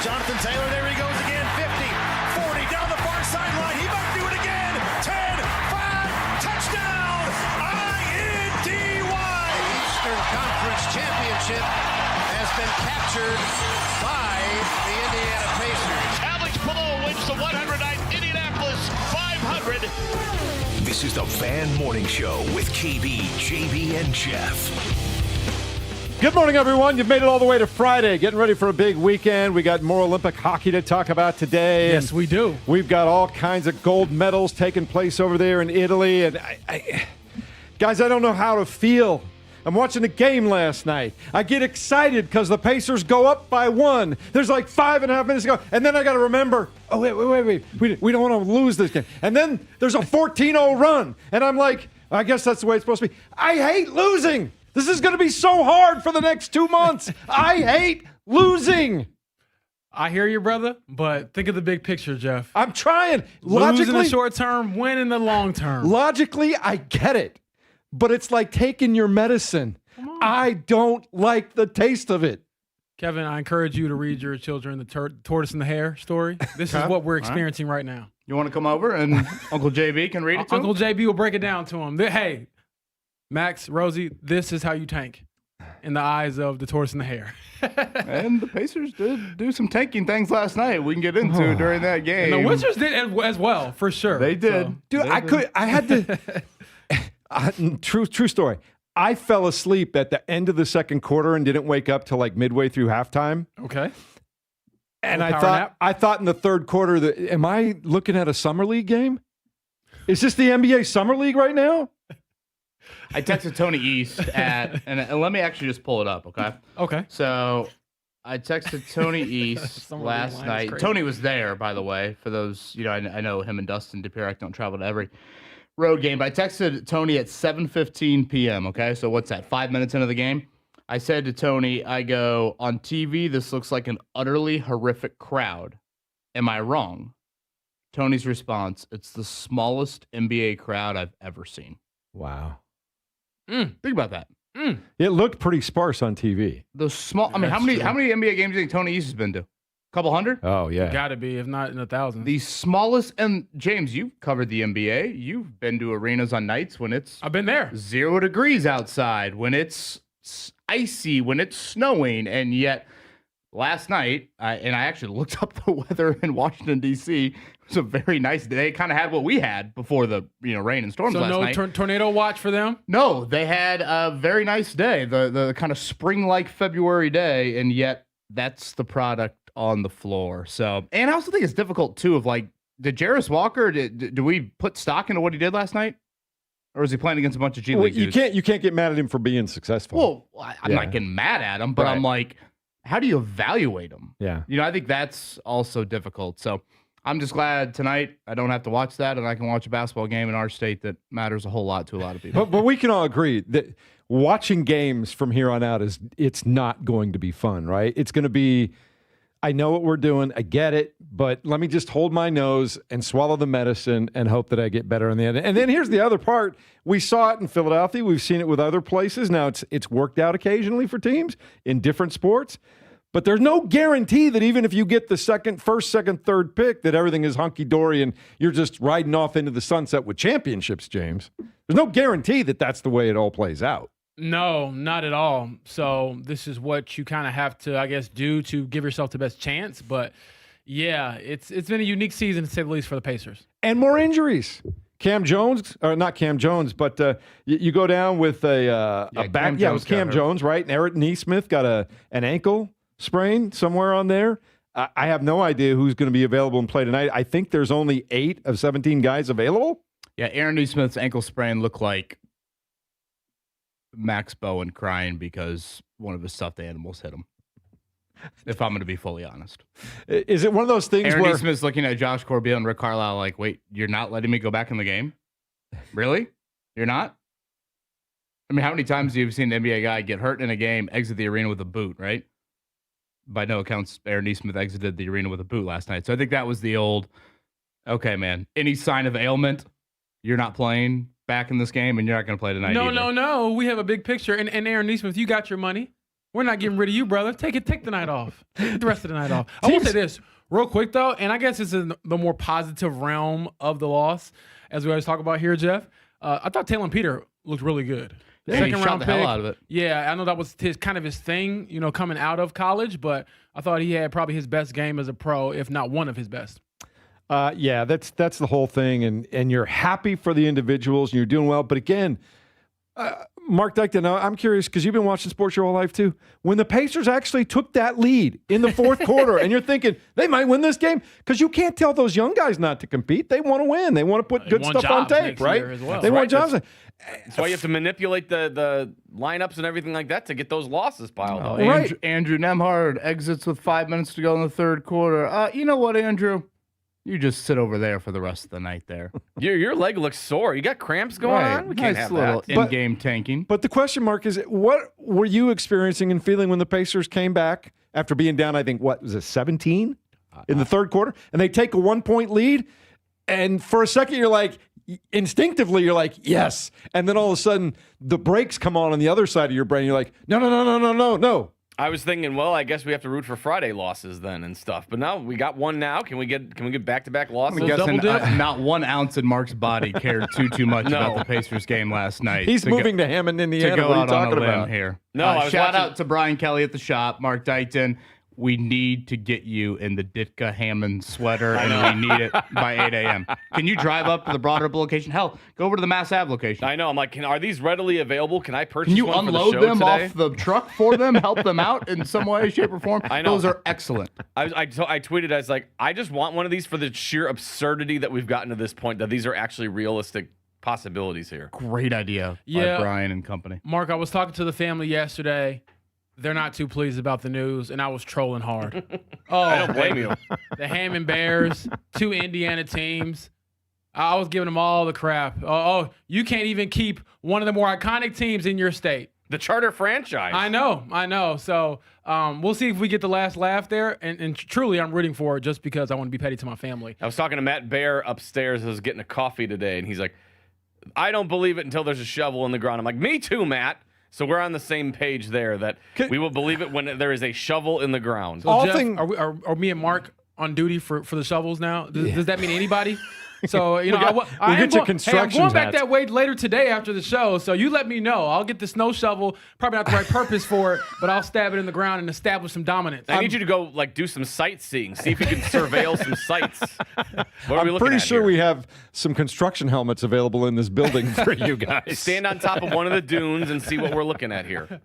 Jonathan Taylor. There he goes again. 50, 40, down the far sideline. He might do it again. 10, 5, touchdown. I-N-D-Y. The Eastern Conference Championship has been captured by the Indiana Pacers. Alex Pillow wins the 109th Indianapolis 500. This is the Fan Morning Show with KB, JB, and Jeff. Good morning, everyone. You've made it all the way to Friday. Getting ready for a big weekend. We got more Olympic hockey to talk about today. Yes, we do. We've got all kinds of gold medals taking place over there in Italy. And guys, I don't know how to feel. I'm watching the game last night. I get excited because the Pacers go up by 1. There's like 5.5 minutes to go. And then I got to remember, oh, wait. We don't want to lose this game. And then there's a 14-0 run. And I'm like, I guess that's the way it's supposed to be. I hate losing. This is going to be so hard for the next 2 months. I hate losing. I hear you, brother, but think of the big picture, Jeff. I'm trying. Lose in the short term, win in the long term. Logically, I get it. But it's like taking your medicine. I don't like the taste of it. Kevin, I encourage you to read your children the tortoise and the hare story. This is what we're experiencing right now. You want to come over and Uncle JB can read it to Uncle him? JB will break it down to him. Hey, Max, Rosie, this is how you tank in the eyes of the tortoise and the hare. And the Pacers did do some tanking things last night we can get into during that game. And the Wizards did as well, for sure. They did. So. Dude, I had to. True story. I fell asleep at the end of the second quarter and didn't wake up till like midway through halftime. Okay. And I thought in the third quarter that, am I looking at a summer league game? Is this the NBA summer league right now? I texted Tony East and let me actually just pull it up, okay? Okay. So I texted Tony East last night. Tony was there, by the way, for those, I know him and Dustin DePierre don't travel to every road game, but I texted Tony at 7:15 p.m., okay? So what's that, 5 minutes into the game? I said to Tony, I go, on TV, this looks like an utterly horrific crowd. Am I wrong? Tony's response, it's the smallest NBA crowd I've ever seen. Wow. Think about that. It looked pretty sparse on TV. The small. I mean, how many NBA games do you think Tony East has been to? A couple hundred? Oh yeah, Got to be, if not in the thousands. The smallest. And James, you've covered the NBA. You've been to arenas on nights when it's I've been there. 0 degrees outside, when it's icy, when it's snowing, and yet last night, I actually looked up the weather in Washington D.C. It was a very nice day. They kind of had what we had before the rain and storms last night. So no tornado watch for them? No, they had a very nice day, the kind of spring-like February day, and yet that's the product on the floor. So, and I also think it's difficult too. Of like, did Jarris Walker? Do we put stock into what he did last night, or is he playing against a bunch of G League dudes? You can't get mad at him for being successful. Well, I'm not getting mad at him, but Right. I'm like, how do you evaluate him? Yeah, I think that's also difficult. So I'm just glad tonight I don't have to watch that, and I can watch a basketball game in our state that matters a whole lot to a lot of people. but we can all agree that watching games from here on out it's not going to be fun, right? It's going to be, I know what we're doing, I get it, but let me just hold my nose and swallow the medicine and hope that I get better in the end. And then here's the other part. We saw it in Philadelphia. We've seen it with other places. Now it's worked out occasionally for teams in different sports. But there's no guarantee that even if you get the first, second, third pick, that everything is hunky-dory and you're just riding off into the sunset with championships, James. There's no guarantee that that's the way it all plays out. No, not at all. So this is what you kind of have to, I guess, do to give yourself the best chance. But, yeah, it's been a unique season, to say the least, for the Pacers. And more injuries. Cam Jones, or not Cam Jones, but you go down with a back. Yeah, it was Cam Jones, right? And Eric Nesmith got an ankle sprain somewhere on there. I have no idea who's going to be available and play tonight. I think there's only 8 of 17 guys available. Yeah, Aaron Nesmith's ankle sprain looked like Max Bowen crying because one of his stuffed animals hit him. If I'm going to be fully honest. Is it one of those things Aaron where Nesmith's looking at Josh Corbeil and Rick Carlisle like, wait, you're not letting me go back in the game? Really? You're not? I mean, how many times have you seen an NBA guy get hurt in a game, exit the arena with a boot, right? By no accounts, Aaron Nesmith exited the arena with a boot last night. So I think that was the old, okay, man, any sign of ailment, you're not playing back in this game, and you're not going to play tonight either. No. We have a big picture. And Aaron Nesmith, you got your money. We're not getting rid of you, brother. Take the night off. Take the rest of the night off. I will say this real quick, though, and I guess it's in the more positive realm of the loss, as we always talk about here, Jeff. I thought Taylor Peter looked really good. Yeah, he shot the hell out of it. Yeah, I know that was kind of his thing, coming out of college, but I thought he had probably his best game as a pro, if not one of his best. Yeah, that's the whole thing, and you're happy for the individuals, and you're doing well. But again, Mark Dykton, I'm curious because you've been watching sports your whole life too. When the Pacers actually took that lead in the fourth quarter, and you're thinking they might win this game, because you can't tell those young guys not to compete. They want to win. They want to put good stuff on tape, right? Well. They want jobs. That's why you have to manipulate the lineups and everything like that to get those losses piled up. Right. Andrew Nemhard exits with 5 minutes to go in the third quarter. You know what, Andrew? You just sit over there for the rest of the night there. Your leg looks sore. You got cramps going on? We can't have little that. in-game tanking. But the question mark is, what were you experiencing and feeling when the Pacers came back after being down, I think, what was it, 17 in the third quarter? And they take a 1-point lead. And for a second, you're like, instinctively, you're like, yes. And then all of a sudden, the brakes come on the other side of your brain. You're like, no. I was thinking, well, I guess we have to root for Friday losses then and stuff. But no, we got one now. Can we get back-to-back losses? I'm guessing not 1 ounce in Mark's body cared too much about the Pacers game last night. He's moving to Hammond, Indiana. To go what are you out talking on a limb about here. No, I was shout watching- out to Brian Kelly at the shop, Mark Dykton. We need to get you in the Ditka Hammond sweater, and we need it by 8 a.m. Can you drive up to the Broadrip location? Hell, go over to the Mass Ave location. I know. I'm like, are these readily available? Can I purchase Can you one unload for the show them today? off the truck for them? Help them out in some way, shape, or form? I know. Those are excellent. I tweeted, I was like, I just want one of these for the sheer absurdity that we've gotten to this point, that these are actually realistic possibilities here. Great idea by Brian and company. Mark, I was talking to the family yesterday. They're not too pleased about the news, and I was trolling hard. I don't blame you. The Hammond Bears, 2 Indiana teams. I was giving them all the crap. You can't even keep one of the more iconic teams in your state. The charter franchise. I know. So we'll see if we get the last laugh there. And truly, I'm rooting for it just because I want to be petty to my family. I was talking to Matt Bear upstairs. I was getting a coffee today, and he's like, I don't believe it until there's a shovel in the ground. I'm like, me too, Matt. So we're on the same page there, that we will believe it when there is a shovel in the ground. So Jeff, are me and Mark on duty for the shovels now? Does that mean anybody? So, I'm going back that way later today after the show, so you let me know. I'll get the snow shovel, probably not the right purpose for it, but I'll stab it in the ground and establish some dominance. I need you to go do some sightseeing, see if you can surveil some sites. I'm pretty sure we have some construction helmets available in this building for you guys. Stand on top of one of the dunes and see what we're looking at here.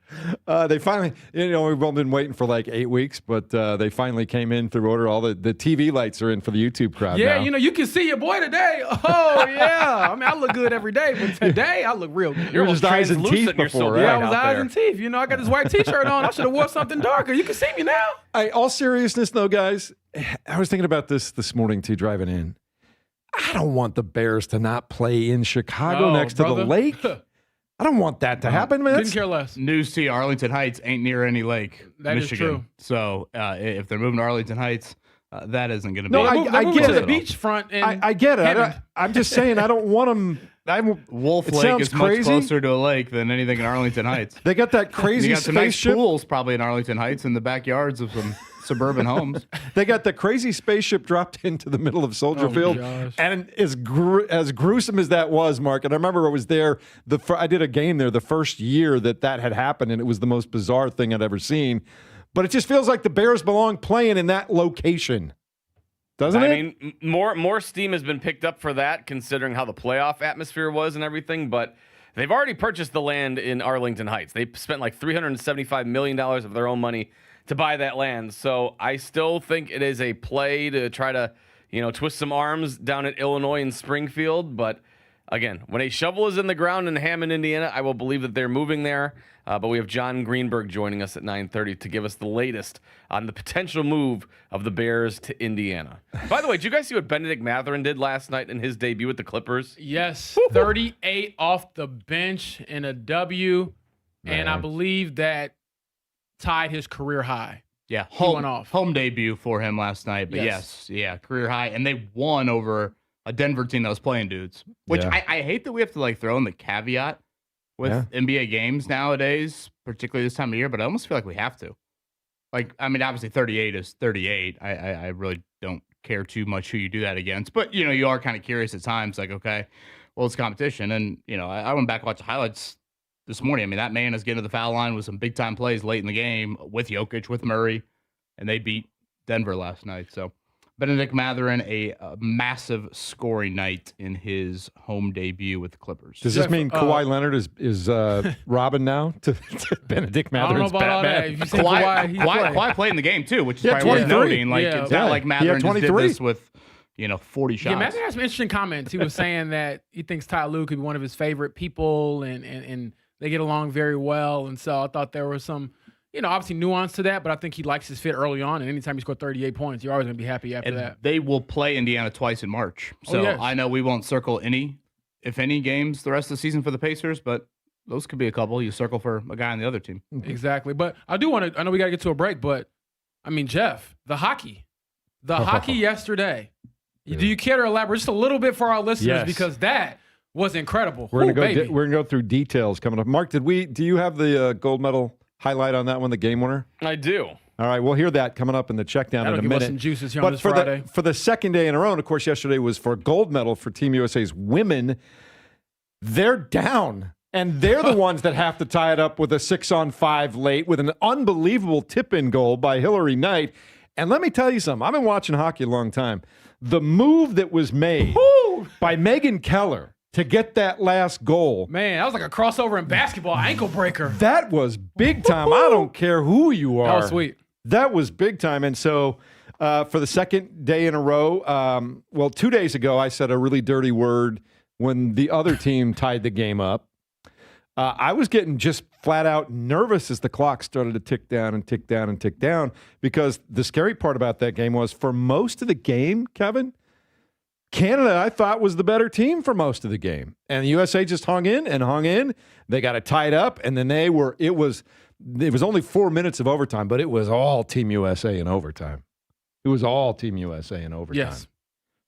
They finally, we've all been waiting for like 8 weeks, but they finally came in through order. All the TV lights are in for the YouTube crowd now. You can see your boy today. Oh, yeah. I mean, I look good every day, but today I look real good. You're just eyes and teeth before, right? Yeah, I was eyes and teeth. I got this white T-shirt on. I should have wore something darker. You can see me now. All seriousness, though, guys, I was thinking about this morning, too, driving in. I don't want the Bears to not play in Chicago next to the lake. I don't want that to happen, man. Couldn't care less. News to you, Arlington Heights ain't near any lake, That is Michigan. true. So if they're moving to Arlington Heights, that isn't going to be. No, I get to it. the beachfront. I get it. I'm just saying I don't want them. Wolf Lake is much closer to a lake than anything in Arlington Heights. They got that crazy you got some nice spaceship. pools probably in Arlington Heights in the backyards of some suburban homes. They got the crazy spaceship dropped into the middle of Soldier Field. Gosh. And as gruesome as that was, Mark, and I remember I was there, I did a game there the first year that had happened, and it was the most bizarre thing I'd ever seen. But it just feels like the Bears belong playing in that location. Doesn't it? I mean, more steam has been picked up for that, considering how the playoff atmosphere was and everything, but they've already purchased the land in Arlington Heights. They spent like $375 million of their own money to buy that land. So I still think it is a play to try to, twist some arms down at Illinois and Springfield. But again, when a shovel is in the ground in Hammond, Indiana, I will believe that they're moving there. But we have John Greenberg joining us at 9:30 to give us the latest on the potential move of the Bears to Indiana. By the way, did you guys see what Benedict Mathurin did last night in his debut with the Clippers? Yes, 38 off the bench in a W, and I believe that tied his career high. Yeah, home debut for him last night. But yes, career high, and they won over a Denver team that was playing dudes. Which I hate that we have to throw in the caveat with NBA games nowadays, particularly this time of year, but I almost feel like we have to. Like, I mean, obviously 38 is 38. I really don't care too much who you do that against, but, you are kind of curious at times, like, okay, well, it's competition. And, I went back and watched the highlights this morning. I mean, that man is getting to the foul line with some big time plays late in the game with Jokic, with Murray, and they beat Denver last night. So Benedict Mathurin, a massive scoring night in his home debut with the Clippers. Does this mean Kawhi Leonard is Robin now to Benedict Mathurin's Batman? Kawhi played in the game too, which is probably worth noting. Like, it's not like Mathurin just did this with 40 shots. Yeah, Mathurin has some interesting comments. He was saying that he thinks Ty Lue could be one of his favorite people, and they get along very well. And so I thought there was some, obviously nuance to that, but I think he likes his fit early on. And anytime he scored 38 points, you're always going to be happy after that. They will play Indiana twice in March. So yes. I know we won't circle if any games the rest of the season for the Pacers, but those could be a couple. You circle for a guy on the other team. Exactly. But I know we got to get to a break, but I mean, Jeff, the hockey yesterday. Yeah. Do you care to elaborate just a little bit for our listeners? Yes. Because that was incredible. We're going to go through details coming up. Mark, do you have the gold medal highlight on that one, the game winner? I do. All right, we'll hear that coming up in the check down in a minute. Some juices here on this Friday. For the second day in a row, and of course yesterday was for gold medal for Team USA's women, they're down. And they're the ones that have to tie it up with a 6-on-5 late with an unbelievable tip-in goal by Hillary Knight. And let me tell you something. I've been watching hockey a long time. The move that was made by Megan Keller to get that last goal. Man, that was like a crossover in basketball, ankle breaker. That was big time. I don't care who you are. That was sweet. That was big time. And so for the second day in a row, 2 days ago, I said a really dirty word when the other team tied the game up. I was getting just flat out nervous as the clock started to tick down and tick down and tick down, because the scary part about that game was for most of the game, Kevin, Canada, I thought, was the better team for most of the game. And the USA just hung in and hung in. They got it tied up, and then it was only 4 minutes of overtime, but it was all Team USA in overtime. It was all Team USA in overtime. Yes.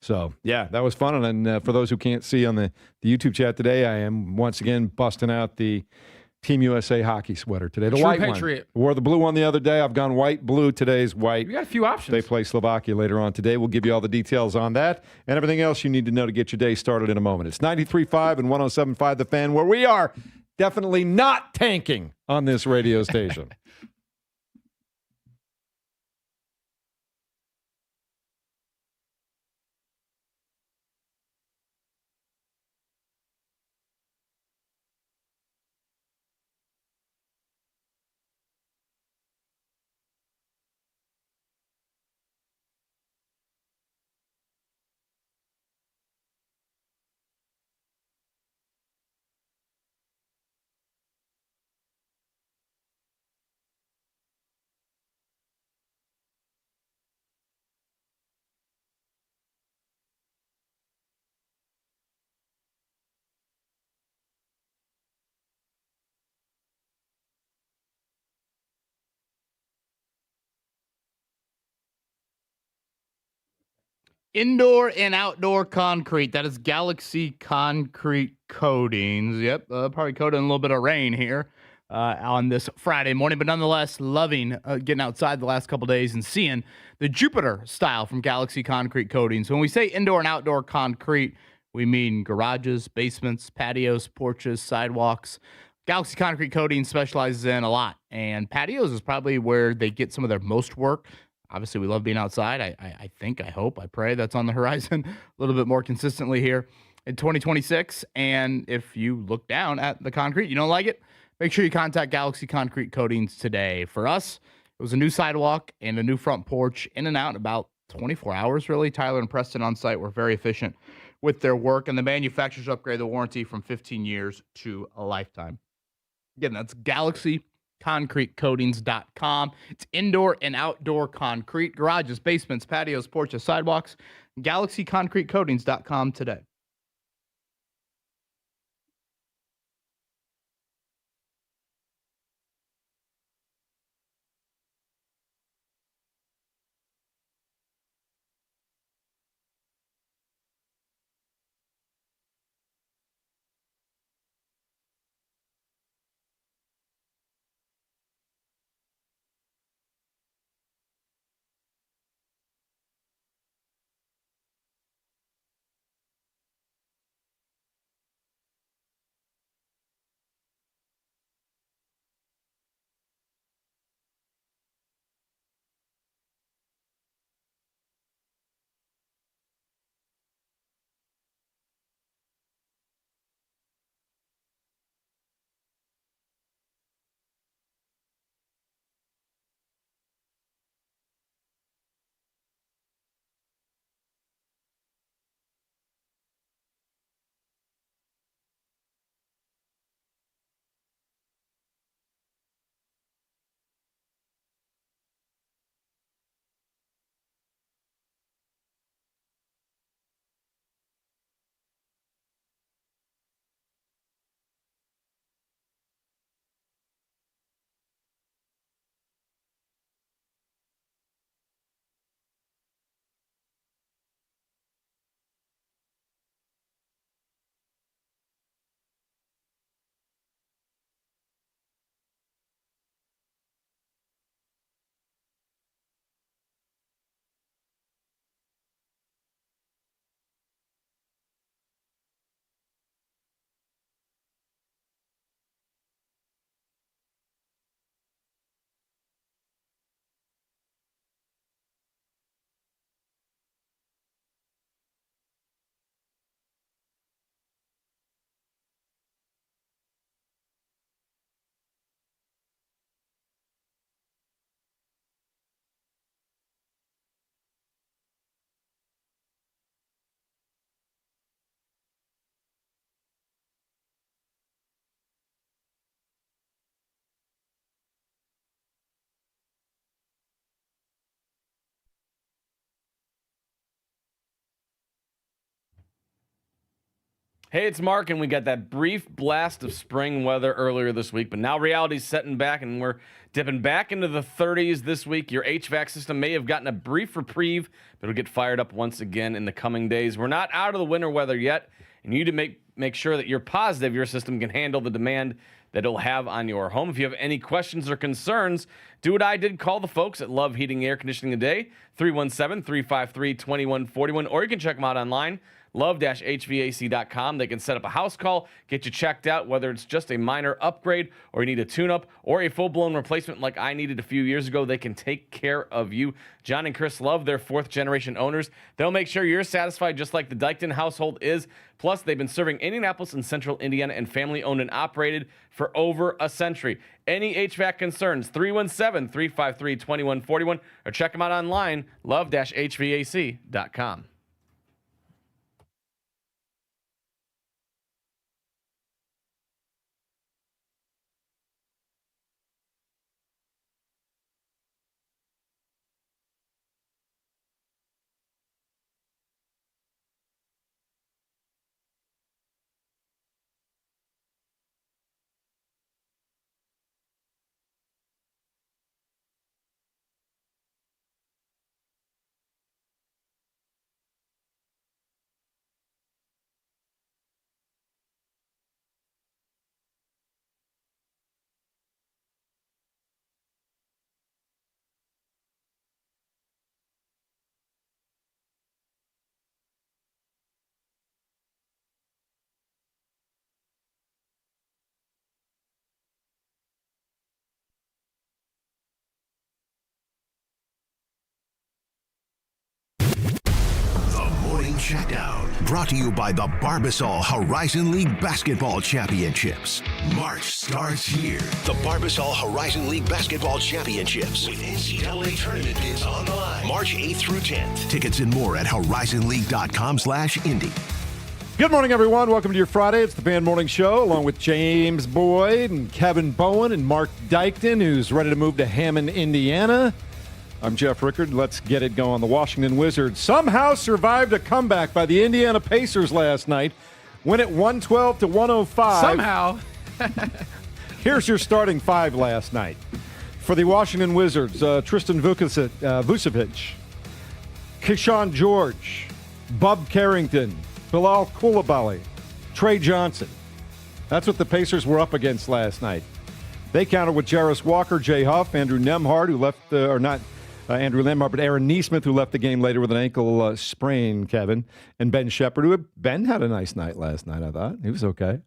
So, yeah, that was fun. And for those who can't see on the YouTube chat today, I am once again busting out the Team USA hockey sweater today. The True white Patriot. one. Wore the blue one the other day. I've gone white, blue. Today's white. We got a few options. They play Slovakia later on today. We'll give you all the details on that and everything else you need to know to get your day started in a moment. It's 93.5 and 107.5 The Fan, where we are definitely not tanking on this radio station. Indoor and outdoor concrete. That is Galaxy Concrete Coatings. Yep, probably coated in a little bit of rain here on this Friday morning, but nonetheless, loving getting outside the last couple days and seeing the Jupiter style from Galaxy Concrete Coatings. When we say indoor and outdoor concrete, we mean garages, basements, patios, porches, sidewalks. Galaxy Concrete Coatings specializes in a lot, and patios is probably where they get some of their most work. Obviously, we love being outside. I think, I hope, I pray that's on the horizon a little bit more consistently here in 2026. And if you look down at the concrete, you don't like it, make sure you contact Galaxy Concrete Coatings today. For us, it was a new sidewalk and a new front porch, in and out in about 24 hours, really. Tyler and Preston on site were very efficient with their work, and the manufacturers upgrade the warranty from 15 years to a lifetime. Again, that's GalaxyConcreteCoatings.com. It's indoor and outdoor concrete, garages, basements, patios, porches, sidewalks. GalaxyConcreteCoatings.com today. Hey, it's Mark, and we got that brief blast of spring weather earlier this week, but now reality's setting back, and we're dipping back into the 30s this week. Your HVAC system may have gotten a brief reprieve, but it'll get fired up once again in the coming days. We're not out of the winter weather yet, and you need to make sure that you're positive your system can handle the demand that it'll have on your home. If you have any questions or concerns, do what I did. Call the folks at Love Heating Air Conditioning today, 317-353-2141, or you can check them out online, love-hvac.com. They can set up a house call, get you checked out, whether it's just a minor upgrade or you need a tune-up or a full-blown replacement like I needed a few years ago. They can take care of you. John and Chris Love, they're fourth-generation owners. They'll make sure you're satisfied just like the Dykton household is. Plus, they've been serving Indianapolis and Central Indiana and family-owned and operated for over a century. Any HVAC concerns, 317-353-2141, or check them out online, love-hvac.com. Checkdown, brought to you by the Barbasol Horizon League Basketball Championships. March starts here. The Barbasol Horizon League Basketball Championships with NCAA tournament bids online. March 8th through 10th. Tickets and more at horizonleague.com/Indy. Good morning, everyone. Welcome to your Friday. It's the Fan Morning Show, along with James Boyd and Kevin Bowen and Mark Dykton, who's ready to move to Hammond, Indiana. I'm Jeff Rickard. Let's get it going. The Washington Wizards somehow survived a comeback by the Indiana Pacers last night. Win it 112-105. Somehow. Here's your starting five last night. For the Washington Wizards, Tristan Vucevic, Keyshawn George, Bub Carrington, Bilal Coulibaly, Trey Johnson. That's what the Pacers were up against last night. They countered with Jarris Walker, Jay Huff, Andrew Nembhard, who left, Andrew Nembhard, but Aaron Nesmith, who left the game later with an ankle sprain, Kevin, and Ben Shepherd, Ben had a nice night last night, I thought. He was okay.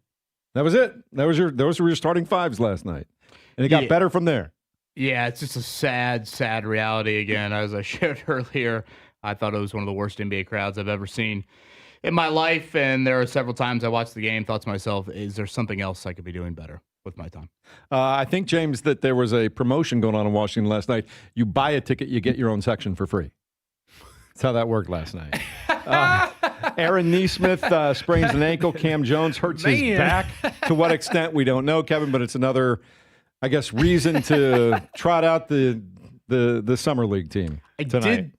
That was it. Those were your starting fives last night. And it got better from there. Yeah, it's just a sad reality again. As I shared earlier, I thought it was one of the worst NBA crowds I've ever seen in my life. And there are several times I watched the game, thought to myself, is there something else I could be doing better with my time? I think, James, that there was a promotion going on in Washington last night. You buy a ticket, you get your own section for free. That's how that worked last night. Aaron Nesmith sprains an ankle. Cam Jones hurts his back. To what extent, we don't know, Kevin, but it's another, I guess, reason to trot out the Summer League team tonight.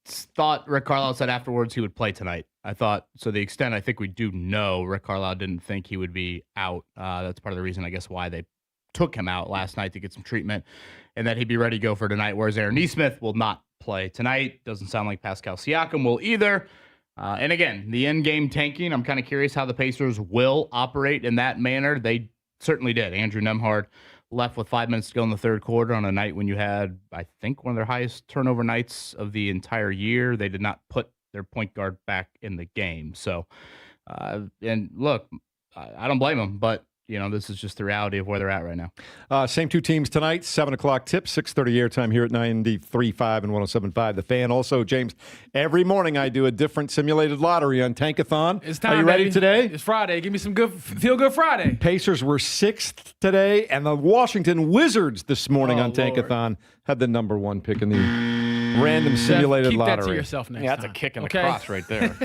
Thought Rick Carlisle said afterwards he would play tonight. I thought, so the extent I think we do know, Rick Carlisle didn't think he would be out. That's part of the reason, I guess, why they took him out last night to get some treatment and that he'd be ready to go for tonight, whereas Aaron Nesmith will not play tonight. Doesn't sound like Pascal Siakam will either. And again, the in-game tanking, I'm kind of curious how the Pacers will operate in that manner. They certainly did. Andrew Nembhard left with 5 minutes to go in the third quarter on a night when you had, I think, one of their highest turnover nights of the entire year. They did not put their point guard back in the game. So, and look, I don't blame them, but you know, this is just the reality of where they're at right now. Same two teams tonight, 7 o'clock tip, 6:30 airtime here at 93.5 and 107.5. The Fan. Also, James, every morning I do a different simulated lottery on Tankathon. It's time, Are you ready baby. today? It's Friday. Give me some good, feel good Friday. Pacers were 6th today, and the Washington Wizards this morning on Tankathon had the number 1 pick in the random simulated keep lottery. That to yourself next Yeah, that's time. a kick in the cross right there.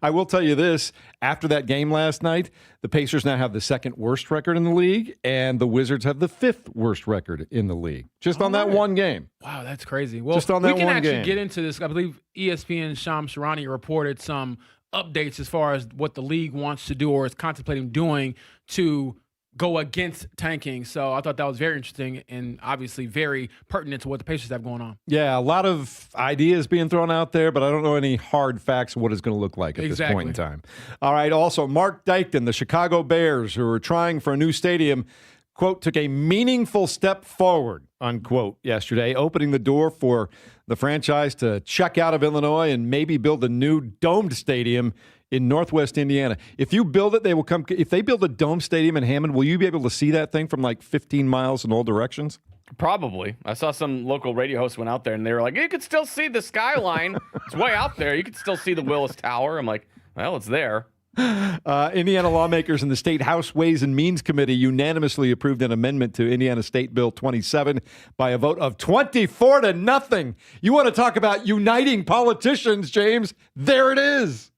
I will tell you this, after that game last night, the Pacers now have the 2nd worst record in the league, and the Wizards have the 5th worst record in the league, just on that one game. Wow, that's crazy. Well, just on that we can one actually game. get into this. I believe ESPN's Shams Charania reported some updates as far as what the league wants to do or is contemplating doing to go against tanking. So I thought that was very interesting and obviously very pertinent to what the Pacers have going on. Yeah, a lot of ideas being thrown out there, but I don't know any hard facts of what it's going to look like at this point in time. All right, also, Mark Dykton, the Chicago Bears, who are trying for a new stadium, quote, took a meaningful step forward, unquote, yesterday, opening the door for the franchise to check out of Illinois and maybe build a new domed stadium in Northwest Indiana. If you build it, they will come. If they build a dome stadium in Hammond, will you be able to see that thing from like 15 miles in all directions? Probably. I saw some local radio hosts went out there and they were like, you could still see the skyline. It's way out there. You could still see the Willis Tower. I'm like, well, it's there. Indiana lawmakers in the State House Ways and Means Committee unanimously approved an amendment to Indiana State Bill 27 by a vote of 24-0. You want to talk about uniting politicians, James? There it is.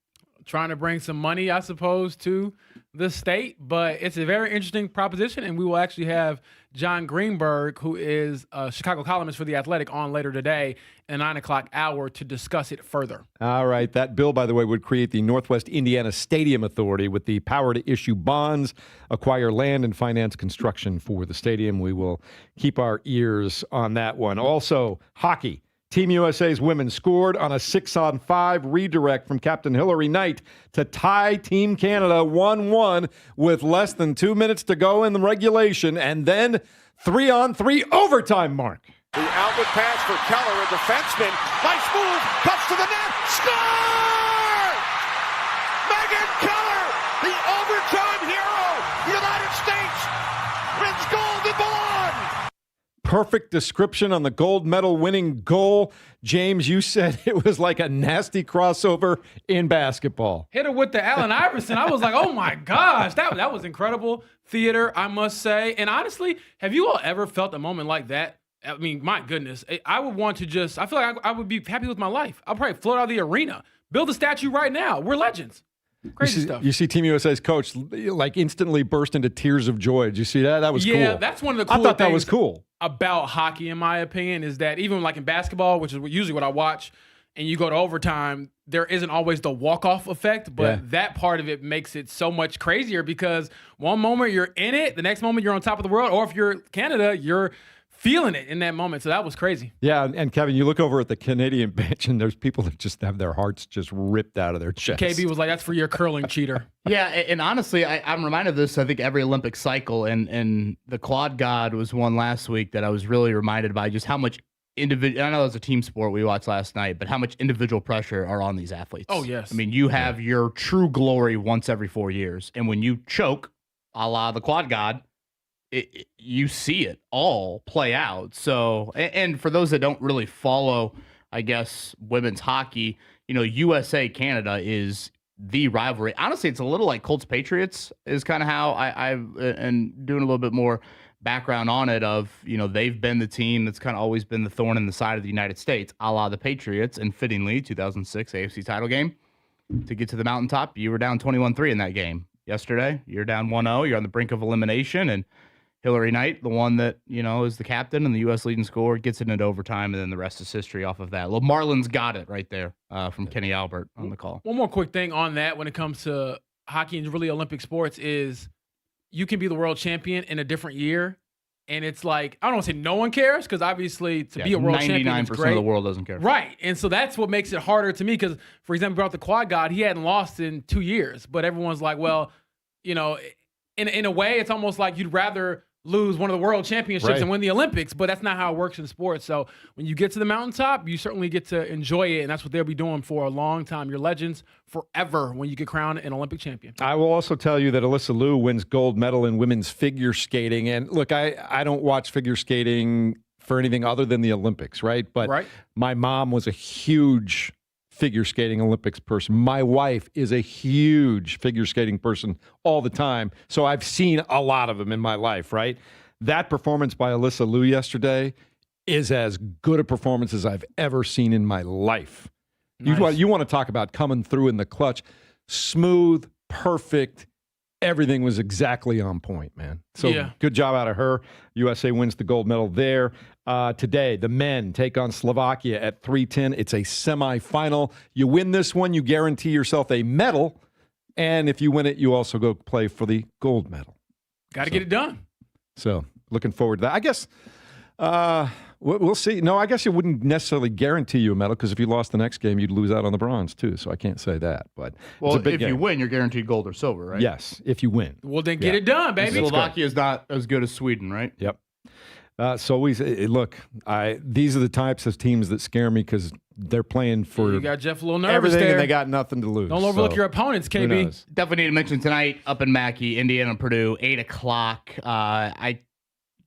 Trying to bring some money, I suppose, to the state, but it's a very interesting proposition, and we will actually have John Greenberg, who is a Chicago columnist for The Athletic, on later today at 9 o'clock hour to discuss it further. All right. That bill, by the way, would create the Northwest Indiana Stadium Authority with the power to issue bonds, acquire land, and finance construction for the stadium. We will keep our ears on that one. Also, hockey. Team USA's women scored on a 6-on-5 redirect from Captain Hillary Knight to tie Team Canada 1-1 with less than 2 minutes to go in the regulation, and then 3-on-3 overtime, Mark. The outlet pass for Keller, a defenseman. Nice move, cuts to the net, score! Megan Keller, the overtime hero, United States, wins gold in Milan. Perfect description on the gold medal winning goal. James, you said it was like a nasty crossover in basketball. Hit her with the Allen Iverson. I was like, oh my gosh, that was incredible theater, I must say. And honestly, have you all ever felt a moment like that? I mean, my goodness, I would want to just, I feel like I would be happy with my life. I'll probably float out of the arena, build a statue right now. We're legends. Crazy stuff. You see Team USA's coach like instantly burst into tears of joy. Did you see that? That was cool. Yeah, that's one of the cool I thought that was cool about hockey, in my opinion, is that even like in basketball, which is usually what I watch, and you go to overtime, there isn't always the walk-off effect, but that part of it makes it so much crazier because one moment you're in it, the next moment you're on top of the world, or if you're Canada, you're feeling it in that moment. So that was crazy. Yeah, and Kevin, you look over at the Canadian bench, and there's people that just have their hearts just ripped out of their chest. KB was like, that's for your curling, cheater. Yeah, and honestly, I'm reminded of this, I think, every Olympic cycle, and the quad god was one last week that I was really reminded by just how much individual, I know it was a team sport we watched last night, but how much individual pressure are on these athletes. Oh, yes. I mean, you have your true glory once every 4 years, and when you choke, a la the quad god, you see it all play out. So, and for those that don't really follow, I guess, women's hockey, USA Canada is the rivalry. Honestly, it's a little like Colts Patriots is kind of how I've and doing a little bit more background on it of, they've been the team that's kind of always been the thorn in the side of the United States, a la the Patriots, and fittingly 2006 AFC title game. To get to the mountaintop, you were down 21-3 in that game. Yesterday, you're down 1-0, you're on the brink of elimination, and Hillary Knight, the one that, is the captain and the U.S. leading scorer, gets it into overtime, and then the rest is history off of that. Well, Marlin's got it right there from Kenny Albert on the call. One more quick thing on that when it comes to hockey and really Olympic sports is you can be the world champion in a different year, and it's like, I don't want to say no one cares, because obviously to be a world champion is great. 99% of the world doesn't care. Right, and so that's what makes it harder to me, because, for example, about the quad god, he hadn't lost in 2 years, but everyone's like, well, in a way, it's almost like you'd rather lose one of the world championships and win the Olympics, but that's not how it works in sports. So when you get to the mountaintop, you certainly get to enjoy it, and that's what they'll be doing for a long time. You're legends forever when you get crowned an Olympic champion. I will also tell you that Alyssa Liu wins gold medal in women's figure skating, and look, I don't watch figure skating for anything other than the Olympics, right? But my mom was a huge figure skating Olympics person. My wife is a huge figure skating person all the time. So I've seen a lot of them in my life, right? That performance by Alyssa Liu yesterday is as good a performance as I've ever seen in my life. Nice. You want to talk about coming through in the clutch. Smooth, perfect, everything was exactly on point, man. So good job out of her. USA wins the gold medal there. Today, the men take on Slovakia at 3:10. It's a semifinal. You win this one, you guarantee yourself a medal. And if you win it, you also go play for the gold medal. Got to get it done. So looking forward to that. I guess we'll see. No, I guess it wouldn't necessarily guarantee you a medal because if you lost the next game, you'd lose out on the bronze too. So I can't say that. But well, it's a big if game. you win, you're guaranteed gold or silver, right? Yes, if you win. Well, then get it done, baby. Slovakia is not as good as Sweden, right? Yep. So look. These are the types of teams that scare me because they're playing for you got Jeff a little nervous everything, there. and they got nothing to lose. Don't overlook your opponents, KB. Definitely need to mention tonight up in Mackey, Indiana, Purdue, 8:00. I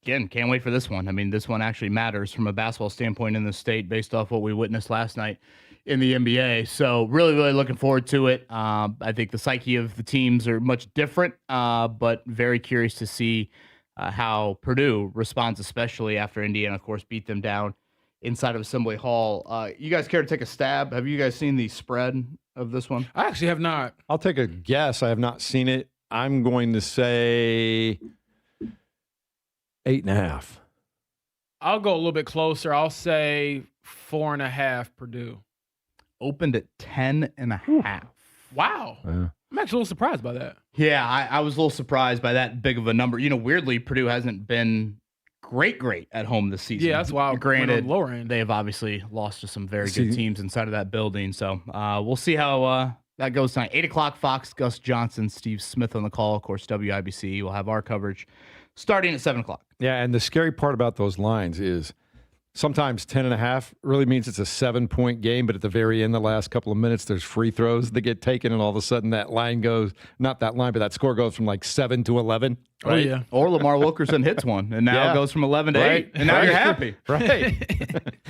can't wait for this one. I mean, this one actually matters from a basketball standpoint in the state based off what we witnessed last night in the NBA. So really, really looking forward to it. I think the psyche of the teams are much different, but very curious to see how Purdue responds, especially after Indiana, of course, beat them down inside of Assembly Hall. You guys care to take a stab? Have you guys seen the spread of this one? I actually have not. I'll take a guess. I have not seen it. I'm going to say 8.5. I'll go a little bit closer. I'll say 4.5 Purdue. Opened at 10.5. Wow. Yeah. I'm actually a little surprised by that. Yeah, I was a little surprised by that big of a number. You know, weirdly, Purdue hasn't been great at home this season. Yeah, that's why. Granted, lower end. they have obviously lost to some very good teams inside of that building. So we'll see how that goes tonight. 8:00, Fox, Gus Johnson, Steve Smith on the call. Of course, WIBC will have our coverage starting at 7:00. Yeah, and the scary part about those lines is sometimes 10.5 really means it's a 7-point game, but at the very end, the last couple of minutes, there's free throws that get taken, and all of a sudden that line goes, not that line, but that score goes from like 7 to 11. Right? Oh, yeah. Or Lamar Wilkerson hits one, and now it goes from 11 to 8, and now you're happy. Right.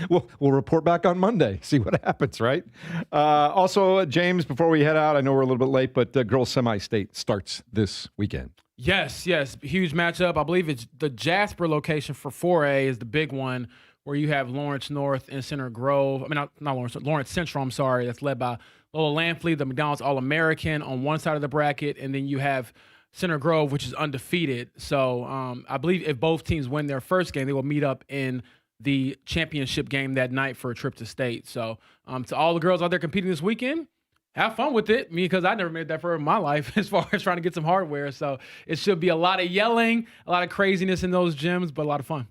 We'll report back on Monday, see what happens, right? Also, James, before we head out, I know we're a little bit late, but girls semi-state starts this weekend. Yes. Huge matchup. I believe it's the Jasper location for 4A is the big one, where you have Lawrence North and Center Grove. I mean, not Lawrence Central, I'm sorry. That's led by Lola Lampley, the McDonald's All-American on one side of the bracket. And then you have Center Grove, which is undefeated. So I believe if both teams win their first game, they will meet up in the championship game that night for a trip to state. So to all the girls out there competing this weekend, have fun with it. Because I never made that for my life as far as trying to get some hardware. So it should be a lot of yelling, a lot of craziness in those gyms, but a lot of fun.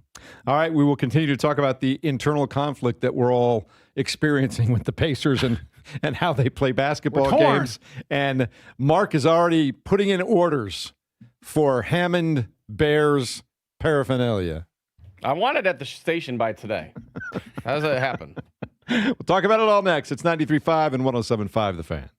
All right, we will continue to talk about the internal conflict that we're all experiencing with the Pacers and how they play basketball games. And Mark is already putting in orders for Hammond Bears paraphernalia. I want it at the station by today. How does that happen? We'll talk about it all next. It's 93.5 and 107.5 The Fan.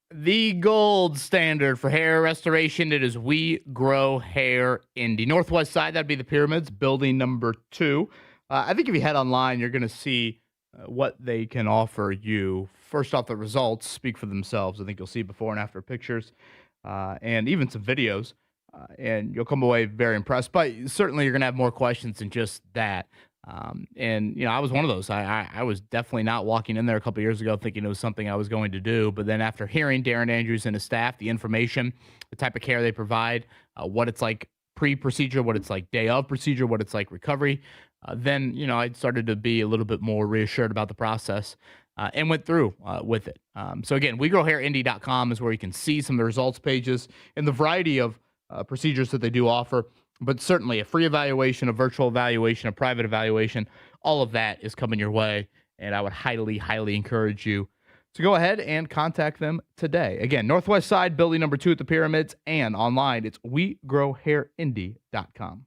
The gold standard for hair restoration, it is We Grow Hair Indy. Northwest side, that'd be the Pyramids, building number 2. I think if you head online, you're going to see what they can offer you. First off, the results speak for themselves. I think you'll see before and after pictures and even some videos, and you'll come away very impressed. But certainly you're going to have more questions than just that. And I was one of those. I was definitely not walking in there a couple years ago thinking it was something I was going to do. But then after hearing Darren Andrews and his staff, the information, the type of care they provide, what it's like pre-procedure, what it's like day of procedure, what it's like recovery, then I started to be a little bit more reassured about the process and went through with it. So again, WeGrowHairIndy.com is where you can see some of the results pages and the variety of procedures that they do offer. But certainly a free evaluation, a virtual evaluation, a private evaluation, all of that is coming your way. And I would highly, highly encourage you to go ahead and contact them today. Again, Northwest Side, building number 2 at the Pyramids, and online, it's WeGrowHairIndy.com.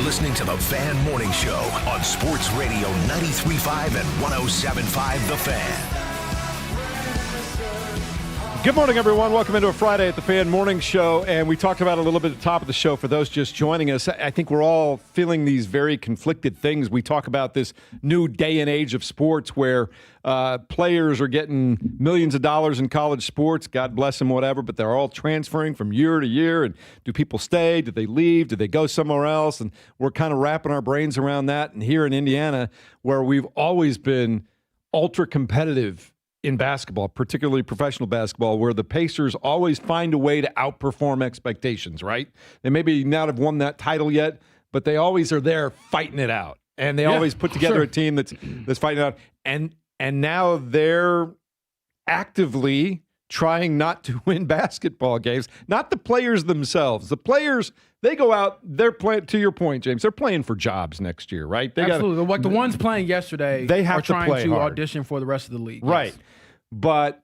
Listening to the Fan Morning Show on Sports Radio 93.5 and 107.5 The Fan. Good morning, everyone. Welcome into a Friday at the Fan Morning Show. And we talked about it a little bit at the top of the show for those just joining us. I think we're all feeling these very conflicted things. We talk about this new day and age of sports where players are getting millions of dollars in college sports, God bless them, whatever, but they're all transferring from year to year. And do people stay? Do they leave? Do they go somewhere else? And we're kind of wrapping our brains around that. And here in Indiana, where we've always been ultra competitive in basketball, particularly professional basketball, where the Pacers always find a way to outperform expectations, right? They maybe not have won that title yet, but they always are there fighting it out. And they always put together a team that's fighting it out. And now they're actively trying not to win basketball games, not the players themselves. The players, they go out, they're playing, to your point, James, they're playing for jobs next year, right? Absolutely. Like the ones playing yesterday they have are trying to, to audition for the rest of the league. Right. Yes. But,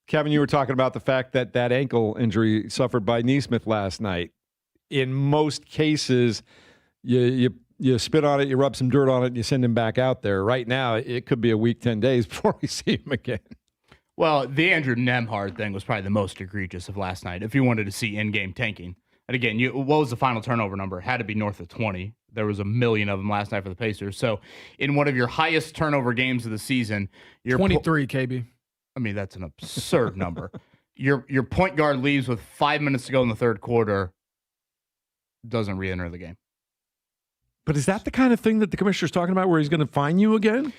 Kevin, you were talking about the fact that ankle injury suffered by Neesmith last night. In most cases, you spit on it, you rub some dirt on it, and you send him back out there. Right now, it could be a week, 10 days before we see him again. Well, the Andrew Nembhard thing was probably the most egregious of last night. If you wanted to see in-game tanking. And again, what was the final turnover number? It had to be north of 20. There was a million of them last night for the Pacers. So in one of your highest turnover games of the season, you're 23, KB. I mean, that's an absurd number. Your point guard leaves with 5 minutes to go in the third quarter, doesn't re-enter the game. But is that the kind of thing that the commissioner's talking about where he's going to fine you again?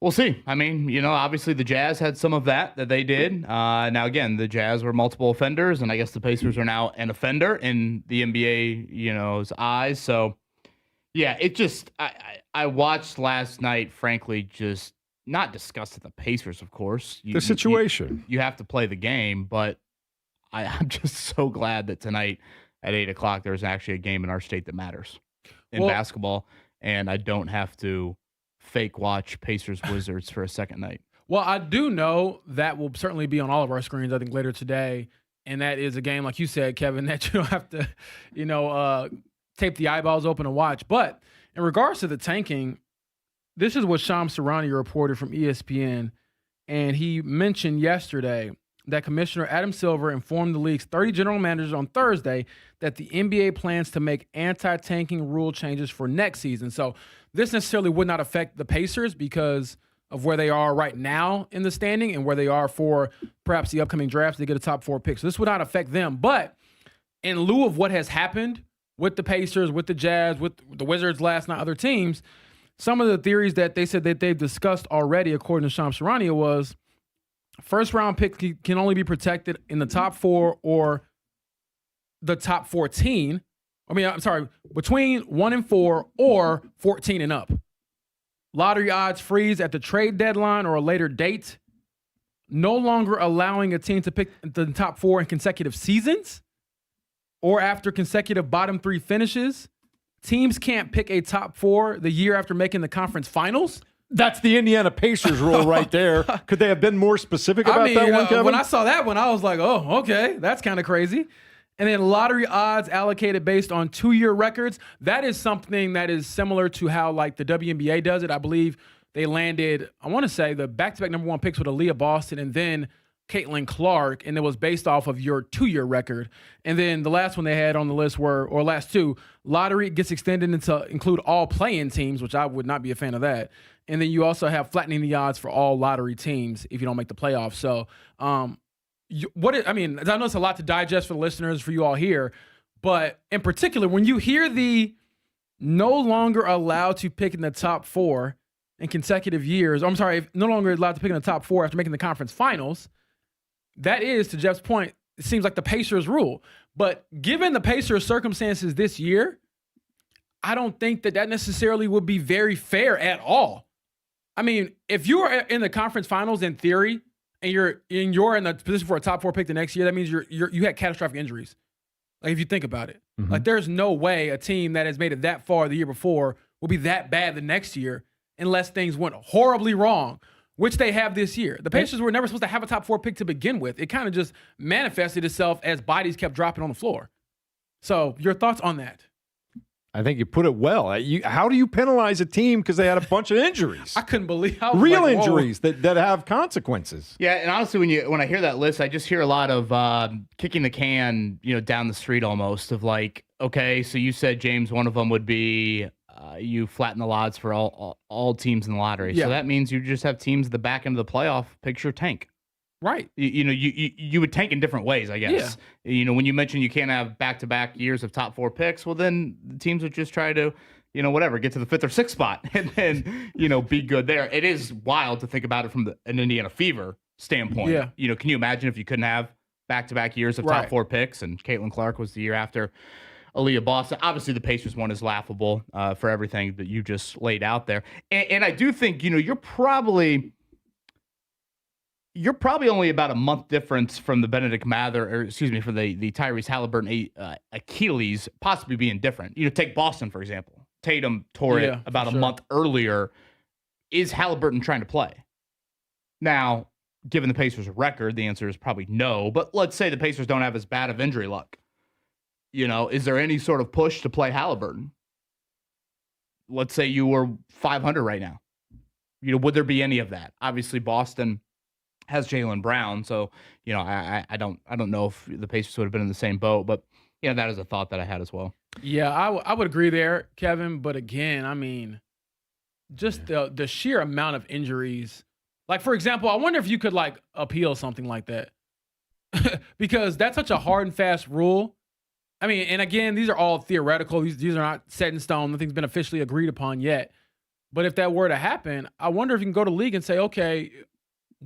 We'll see. I mean, obviously the Jazz had some of that they did. Now, again, the Jazz were multiple offenders, and I guess the Pacers are now an offender in the NBA, eyes. So, yeah, it just I watched last night, frankly, just not disgusted the Pacers, of course. The situation. You have to play the game, but I'm just so glad that tonight at 8 o'clock there's actually a game in our state that matters in basketball, and I don't have to fake watch Pacers Wizards for a second night. Well, I do know that will certainly be on all of our screens, I think, later today. And that is a game, like you said, Kevin, that you don't have to, tape the eyeballs open and watch. But in regards to the tanking, this is what Shams Charania reported from ESPN. And he mentioned yesterday that Commissioner Adam Silver informed the league's 30 general managers on Thursday that the NBA plans to make anti-tanking rule changes for next season. So this necessarily would not affect the Pacers because of where they are right now in the standing and where they are for perhaps the upcoming drafts. They get a top 4 pick. So this would not affect them. But in lieu of what has happened with the Pacers, with the Jazz, with the Wizards last night, other teams, some of the theories that they said that they've discussed already, according to Shams Charania, was first-round pick can only be protected in the top 4 or the top 14. Between 1 and 4 or 14 and up. Lottery odds freeze at the trade deadline or a later date. No longer allowing a team to pick the top 4 in consecutive seasons or after consecutive bottom 3 finishes. Teams can't pick a top 4 the year after making the conference finals. That's the Indiana Pacers rule right there. Could they have been more specific about that one, Kevin? When I saw that one, I was like, oh, okay, that's kind of crazy. And then lottery odds allocated based on 2-year records. That is something that is similar to how like the WNBA does it. I believe they landed, I want to say, the back-to-back number 1 picks with Aaliyah Boston and then Caitlin Clark, and it was based off of your 2-year record. And then the last one they had on the list last 2, lottery gets extended to include all play-in teams, which I would not be a fan of that. And then you also have flattening the odds for all lottery teams if you don't make the playoffs. So, I know it's a lot to digest for the listeners, for you all here, but in particular, when you hear the no longer allowed to pick in the top 4 in consecutive years, no longer allowed to pick in the top 4 after making the conference finals, that is, to Jeff's point, it seems like the Pacers rule. But given the Pacers' circumstances this year, I don't think that necessarily would be very fair at all. I mean, if you are in the conference finals in theory, and you're in the position for a top 4 pick the next year, that means you had catastrophic injuries. Like if you think about it, like there's no way a team that has made it that far the year before will be that bad the next year unless things went horribly wrong, which they have this year. The Pacers were never supposed to have a top 4 pick to begin with. It kind of just manifested itself as bodies kept dropping on the floor. So your thoughts on that? I think you put it well. How do you penalize a team because they had a bunch of injuries? I couldn't believe how real injuries that have consequences. Yeah, and honestly, when I hear that list, I just hear a lot of kicking the can, down the street almost of like, okay, so you said, James, one of them would be you flatten the odds for all teams in the lottery. Yeah. So that means you just have teams at the back end of the playoff. Picture tank. Right. You would tank in different ways, I guess. Yeah. When you mentioned you can't have back-to-back years of top 4 picks, well, then the teams would just try to, get to the 5th or 6th spot and then, be good there. It is wild to think about it from an Indiana Fever standpoint. Yeah. Can you imagine if you couldn't have back-to-back years of top 4 picks and Caitlin Clark was the year after Aaliyah Boston? Obviously, the Pacers one is laughable for everything that you just laid out there. And I do think, you're probably only about a month difference from the Benedict Mather, from the Tyrese Halliburton Achilles possibly being different. Take Boston, for example. Tatum tore it about a month earlier. Is Halliburton trying to play? Now, given the Pacers' record, the answer is probably no. But let's say the Pacers don't have as bad of injury luck. Is there any sort of push to play Halliburton? Let's say you were 500 right now. Would there be any of that? Obviously, Boston has Jaylen Brown, so I don't know if the Pacers would have been in the same boat, but that is a thought that I had as well. Yeah, I would agree there, Kevin. But again, I mean, just the sheer amount of injuries. Like, for example, I wonder if you could appeal something like that because that's such a hard and fast rule. I mean, and again, these are all theoretical. These are not set in stone. Nothing's been officially agreed upon yet. But if that were to happen, I wonder if you can go to league and say, okay,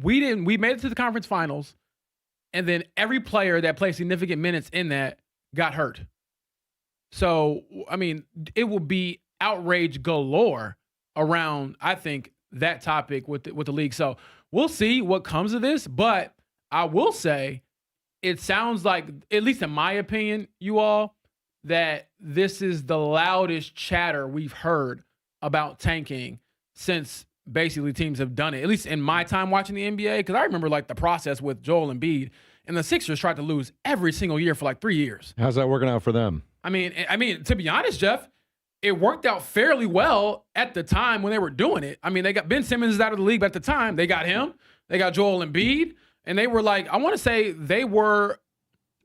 we made it to the conference finals, and then every player that played significant minutes in that got hurt. So, I mean, it will be outrage galore around, I think, that topic with the league. So we'll see what comes of this, but I will say it sounds like, at least in my opinion, you all, that this is the loudest chatter we've heard about tanking since basically teams have done it, at least in my time watching the NBA, because I remember the process with Joel Embiid, and the Sixers tried to lose every single year for 3 years. How's that working out for them? I mean, to be honest, Jeff, it worked out fairly well at the time when they were doing it. I mean, they got Ben Simmons out of the league, but at the time, they got him, they got Joel Embiid, and they were I want to say they were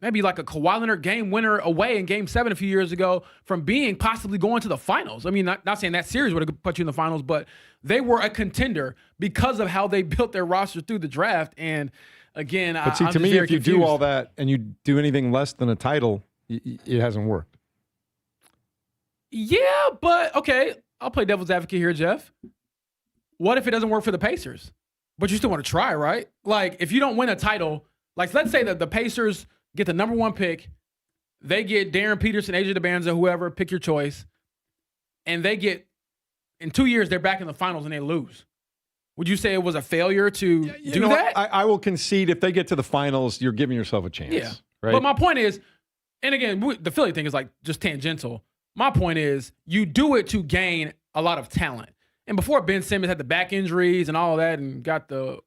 maybe a Kawhi Leonard game winner away in Game 7 a few years ago from being possibly going to the finals. I mean, not saying that series would have put you in the finals, but they were a contender because of how they built their roster through the draft. And again, but see, to me, if you do all that and you do anything less than a title, it hasn't worked. Yeah, but okay, I'll play devil's advocate here, Jeff. What if it doesn't work for the Pacers? But you still want to try, right? If you don't win a title, let's say that the Pacers get the number 1 pick, they get Darren Peterson, AJ DeBanza, whoever, pick your choice, and they get, in 2 years, they're back in the finals and they lose. Would you say it was a failure to do that? I will concede if they get to the finals, you're giving yourself a chance. Yeah. Right? But my point is, and again, the Philly thing is just tangential. My point is, you do it to gain a lot of talent. And before Ben Simmons had the back injuries and all of that and got the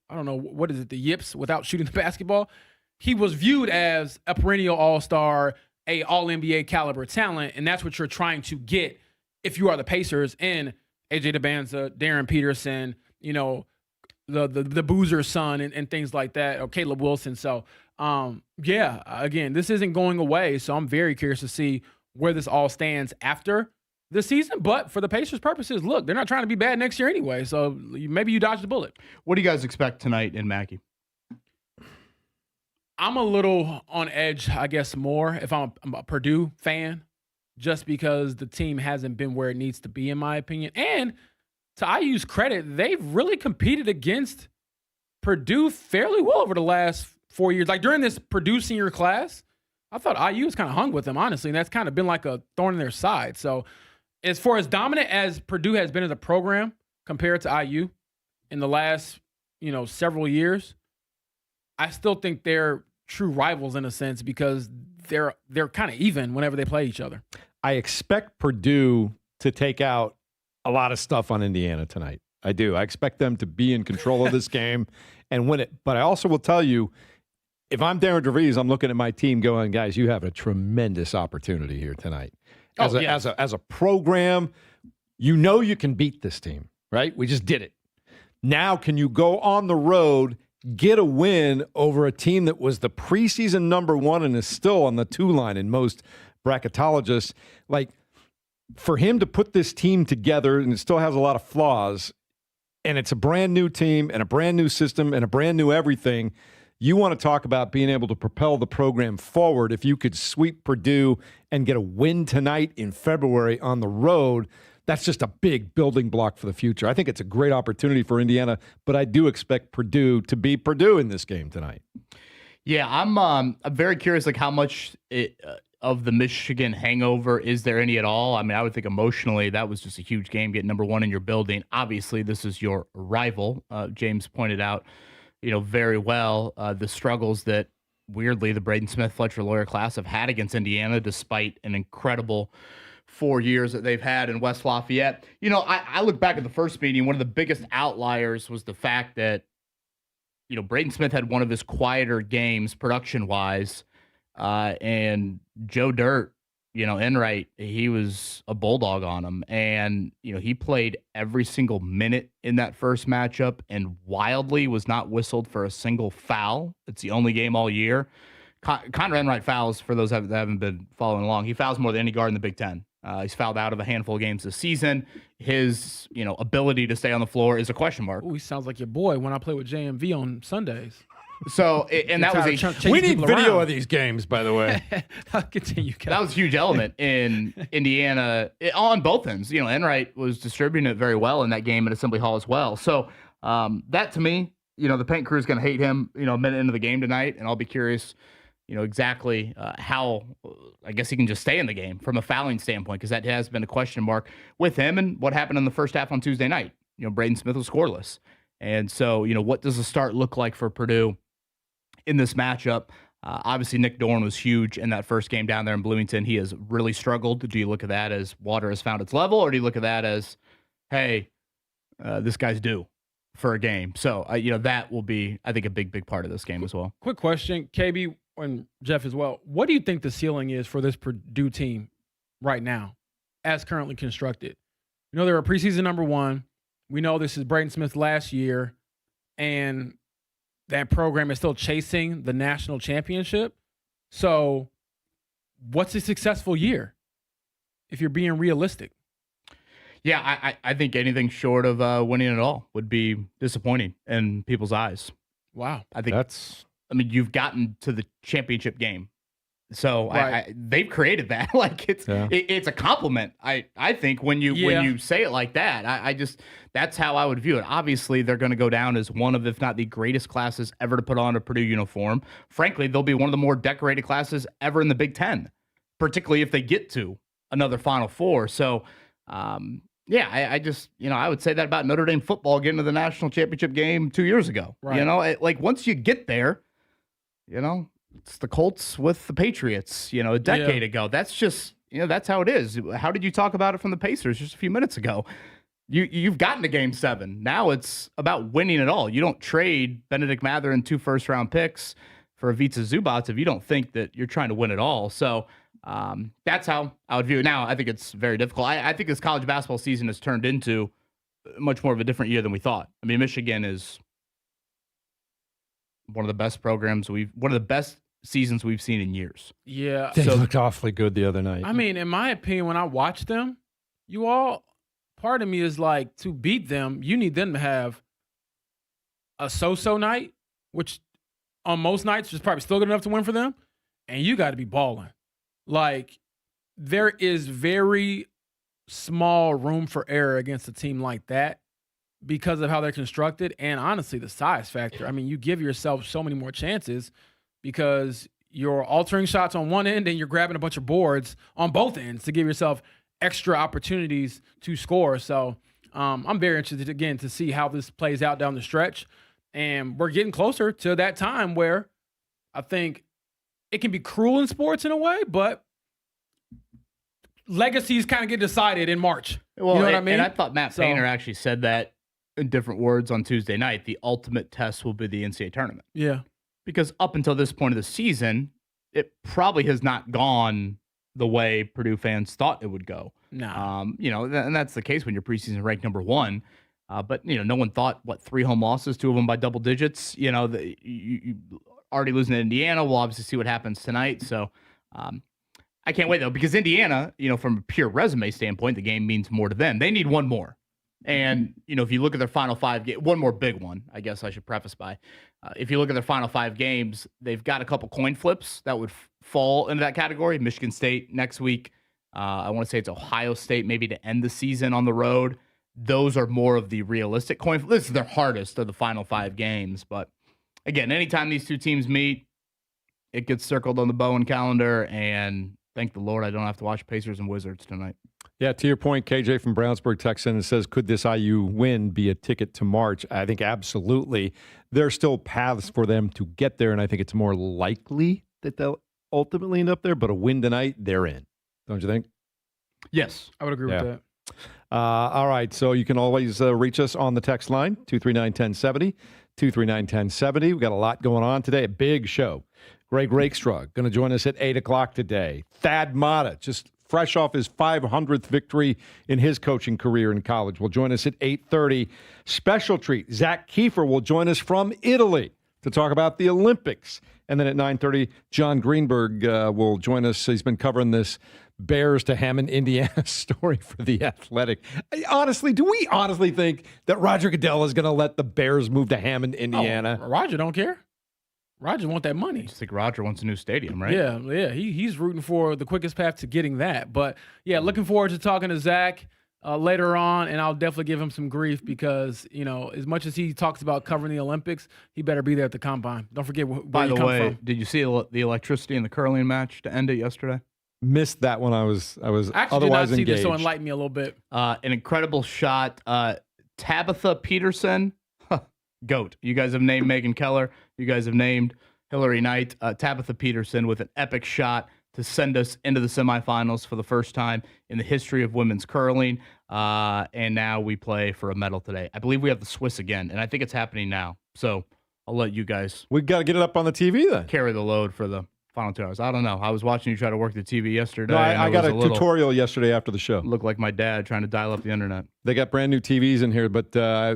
yips without shooting the basketball, he was viewed as a perennial all-star, a all-NBA caliber talent, and that's what you're trying to get if you are the Pacers in AJ DeBanza, Darren Peterson, the Boozer's son and things like that, or Caleb Wilson. So, again, this isn't going away, so I'm very curious to see where this all stands after this season. But for the Pacers' purposes, look, they're not trying to be bad next year anyway, so maybe you dodged the bullet. What do you guys expect tonight in Mackey? I'm a little on edge, I guess, more if I'm a Purdue fan, just because the team hasn't been where it needs to be, in my opinion. And to IU's credit, they've really competed against Purdue fairly well over the last 4 years. During this Purdue senior class, I thought IU was kind of hung with them, honestly, and that's kind of been a thorn in their side. So as far as dominant as Purdue has been as a program compared to IU in the last, several years, I still think they're true rivals in a sense because they're kind of even whenever they play each other. I expect Purdue to take out a lot of stuff on Indiana tonight. I do. I expect them to be in control of this game and win it. But I also will tell you, if I'm Darren DeVries, I'm looking at my team going, guys, you have a tremendous opportunity here tonight. As a program, you know you can beat this team, right? We just did it. Now, can you go on the road, get a win over a team that was the preseason number 1 and is still on the 2 line in most bracketologists? Like, for him to put this team together, and it still has a lot of flaws, and it's a brand new team and a brand new system and a brand new everything, you want to talk about being able to propel the program forward. If you could sweep Purdue and get a win tonight in February on the road, that's just a big building block for the future. I think it's a great opportunity for Indiana, but I do expect Purdue to be Purdue in this game tonight. Yeah, I'm very curious, like how much of the Michigan hangover is there any at all? I mean, I would think emotionally that was just a huge game, getting number 1 in your building. Obviously, this is your rival. James pointed out, very well the struggles that weirdly the Braden Smith Fletcher Lawyer class have had against Indiana, despite an incredible 4 years that they've had in West Lafayette. I look back at the first meeting. One of the biggest outliers was the fact that, Braden Smith had one of his quieter games production-wise, and Joe Dirt, Enright, he was a bulldog on him. And, he played every single minute in that first matchup and wildly was not whistled for a single foul. It's the only game all year. Connor Enright fouls, for those that haven't been following along, he fouls more than any guard in the Big Ten. He's fouled out of a handful of games this season. His, ability to stay on the floor is a question mark. Ooh, he sounds like your boy when I play with JMV on Sundays. So, and that was we need video of these games, by the way. I'll continue. That was a huge element in Indiana on both ends. Enright was distributing it very well in that game at Assembly Hall as well. So that to me, the paint crew is going to hate him, a minute into the game tonight, and I'll be curious, exactly how I guess he can just stay in the game from a fouling standpoint, because that has been a question mark with him and what happened in the first half on Tuesday night. Braden Smith was scoreless. And so, what does the start look like for Purdue in this matchup? Obviously, Nick Dorn was huge in that first game down there in Bloomington. He has really struggled. Do you look at that as water has found its level, or do you look at that as, hey, this guy's due for a game? So, that will be, I think, a big part of this game as well. Quick question, KB and Jeff as well. What do you think the ceiling is for this Purdue team right now, as currently constructed? They're a preseason number 1. We know this is Braden Smith last year, and that program is still chasing the national championship. So what's a successful year if you're being realistic? Yeah, I think anything short of winning it all would be disappointing in people's eyes. Wow. I think you've gotten to the championship game. So right. They've created that. Like it's a compliment. I think when you say it like that, that's how I would view it. Obviously, they're going to go down as one of, if not the greatest classes ever to put on a Purdue uniform. Frankly, they'll be one of the more decorated classes ever in the Big Ten, particularly if they get to another Final Four. So, I would say that about Notre Dame football getting to the national championship game 2 years ago. Right. Once you get there, it's the Colts with the Patriots, a decade ago. That's just, that's how it is. How did you talk about it from the Pacers just a few minutes ago? You've gotten to Game 7. Now it's about winning it all. You don't trade Benedict Mather and 2 first-round picks for Ivica Zubac if you don't think that you're trying to win it all. So that's how I would view it. Now, I think it's very difficult. I think this college basketball season has turned into much more of a different year than we thought. I mean, Michigan is one of the best programs one of the best seasons we've seen in years. Yeah. They looked awfully good the other night. I mean, in my opinion, when I watch them, part of me is like, to beat them, you need them to have a so-so night, which on most nights is probably still good enough to win for them, and you got to be balling. Like, there is very small room for error against a team like that because of how they're constructed, and honestly, the size factor. I mean, you give yourself so many more chances because you're altering shots on one end and you're grabbing a bunch of boards on both ends to give yourself extra opportunities to score. So I'm very interested, again, to see how this plays out down the stretch. And we're getting closer to that time where I think it can be cruel in sports in a way, but legacies kind of get decided in March. Well, you know what I mean? And I thought Matt Painter actually said that in different words on Tuesday night. The ultimate test will be the NCAA tournament. Yeah. because up until this point of the season, it probably has not gone the way Purdue fans thought it would go. No. And that's the case when you're preseason ranked number 1. But no one thought 3 home losses, 2 of them by double digits. You already losing to Indiana. We'll obviously see what happens tonight. So I can't wait though, because Indiana, from a pure resume standpoint, the game means more to them. They need one more. And, if you look at their final 5 games, one more big one, I guess I should preface by, if you look at their final 5 games, they've got a couple coin flips that would fall into that category. Michigan State next week. I want to say it's Ohio State, maybe to end the season on the road. Those are more of the realistic coin flips. This is their hardest of the final 5 games. But again, anytime these two teams meet, it gets circled on the Bowen calendar. And thank the Lord I don't have to watch Pacers and Wizards tonight. Yeah, to your point, KJ from Brownsburg texts in and says, could this IU win be a ticket to March? I think absolutely. There are still paths for them to get there, and I think it's more likely that they'll ultimately end up there, but a win tonight, they're in. Don't you think? Yes, I would agree with that. All right, so you can always reach us on the text line, 239-1070, 239-1070. We've got a lot going on today, a big show. Greg Rakestraw going to join us at 8 o'clock today. Thad Matta, just fresh off his 500th victory in his coaching career in college, will join us at 8:30. Special treat, Zach Kiefer will join us from Italy to talk about the Olympics. And then at 9:30, John Greenberg will join us. He's been covering this Bears to Hammond, Indiana story for The Athletic. Honestly, do we honestly think that Roger Goodell is going to let the Bears move to Hammond, Indiana? Oh, Roger don't care. Roger want that money. I just think Roger wants a new stadium, right? Yeah. He's rooting for the quickest path to getting that. But, yeah, looking forward to talking to Zach later on, and I'll definitely give him some grief because, as much as he talks about covering the Olympics, he better be there at the combine. Don't forget where By you the come way, from. did you see the electricity in the curling match to end it yesterday? Missed that when I was I actually otherwise did not see engaged. this, so enlighten me a little bit. An incredible shot. Tabitha Peterson, GOAT. You guys have named Megan Keller. You guys have named Hillary Knight. Tabitha Peterson with an epic shot to send us into the semifinals for the first time in the history of women's curling. And now we play for a medal today. I believe we have the Swiss again, and I think it's happening now. So I'll let you guys We've got to get it up on the TV then. carry the load for the final 2 hours. I don't know. I was watching you try to work the TV yesterday. No, and I it got was a tutorial yesterday after the show. Looked like my dad trying to dial up the internet. They got brand new TVs in here, but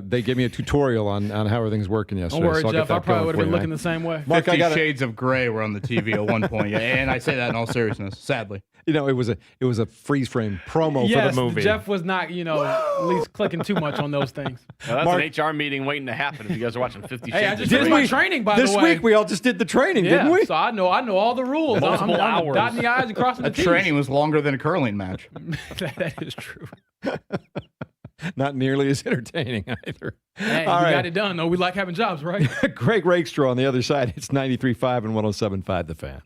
they gave me a tutorial on how everything's working yesterday. Don't worry, so I'll get Jeff. that I probably going would for have been you, looking man. the same way. Mark, 50 I got Shades of Grey were on the TV at one point. Yeah, and I say that in all seriousness, sadly. it was a freeze frame promo Yes, for the movie. Jeff was not, at least clicking too much on those things. Well, that's Mark- an HR meeting waiting to happen if you guys are watching 50 Hey, Shades I of just did Grey. my training, by the way. This week we all just did the training, didn't we? So I know all the rules. I'm Multiple hours. dotting the I's and crossing the The T's. training was longer than a curling match. That is true. Not nearly as entertaining either. Hey, All we right. got it done, though. We like having jobs, right? Greg Rakestraw on the other side. It's 93.5 and 107.5 The Fan.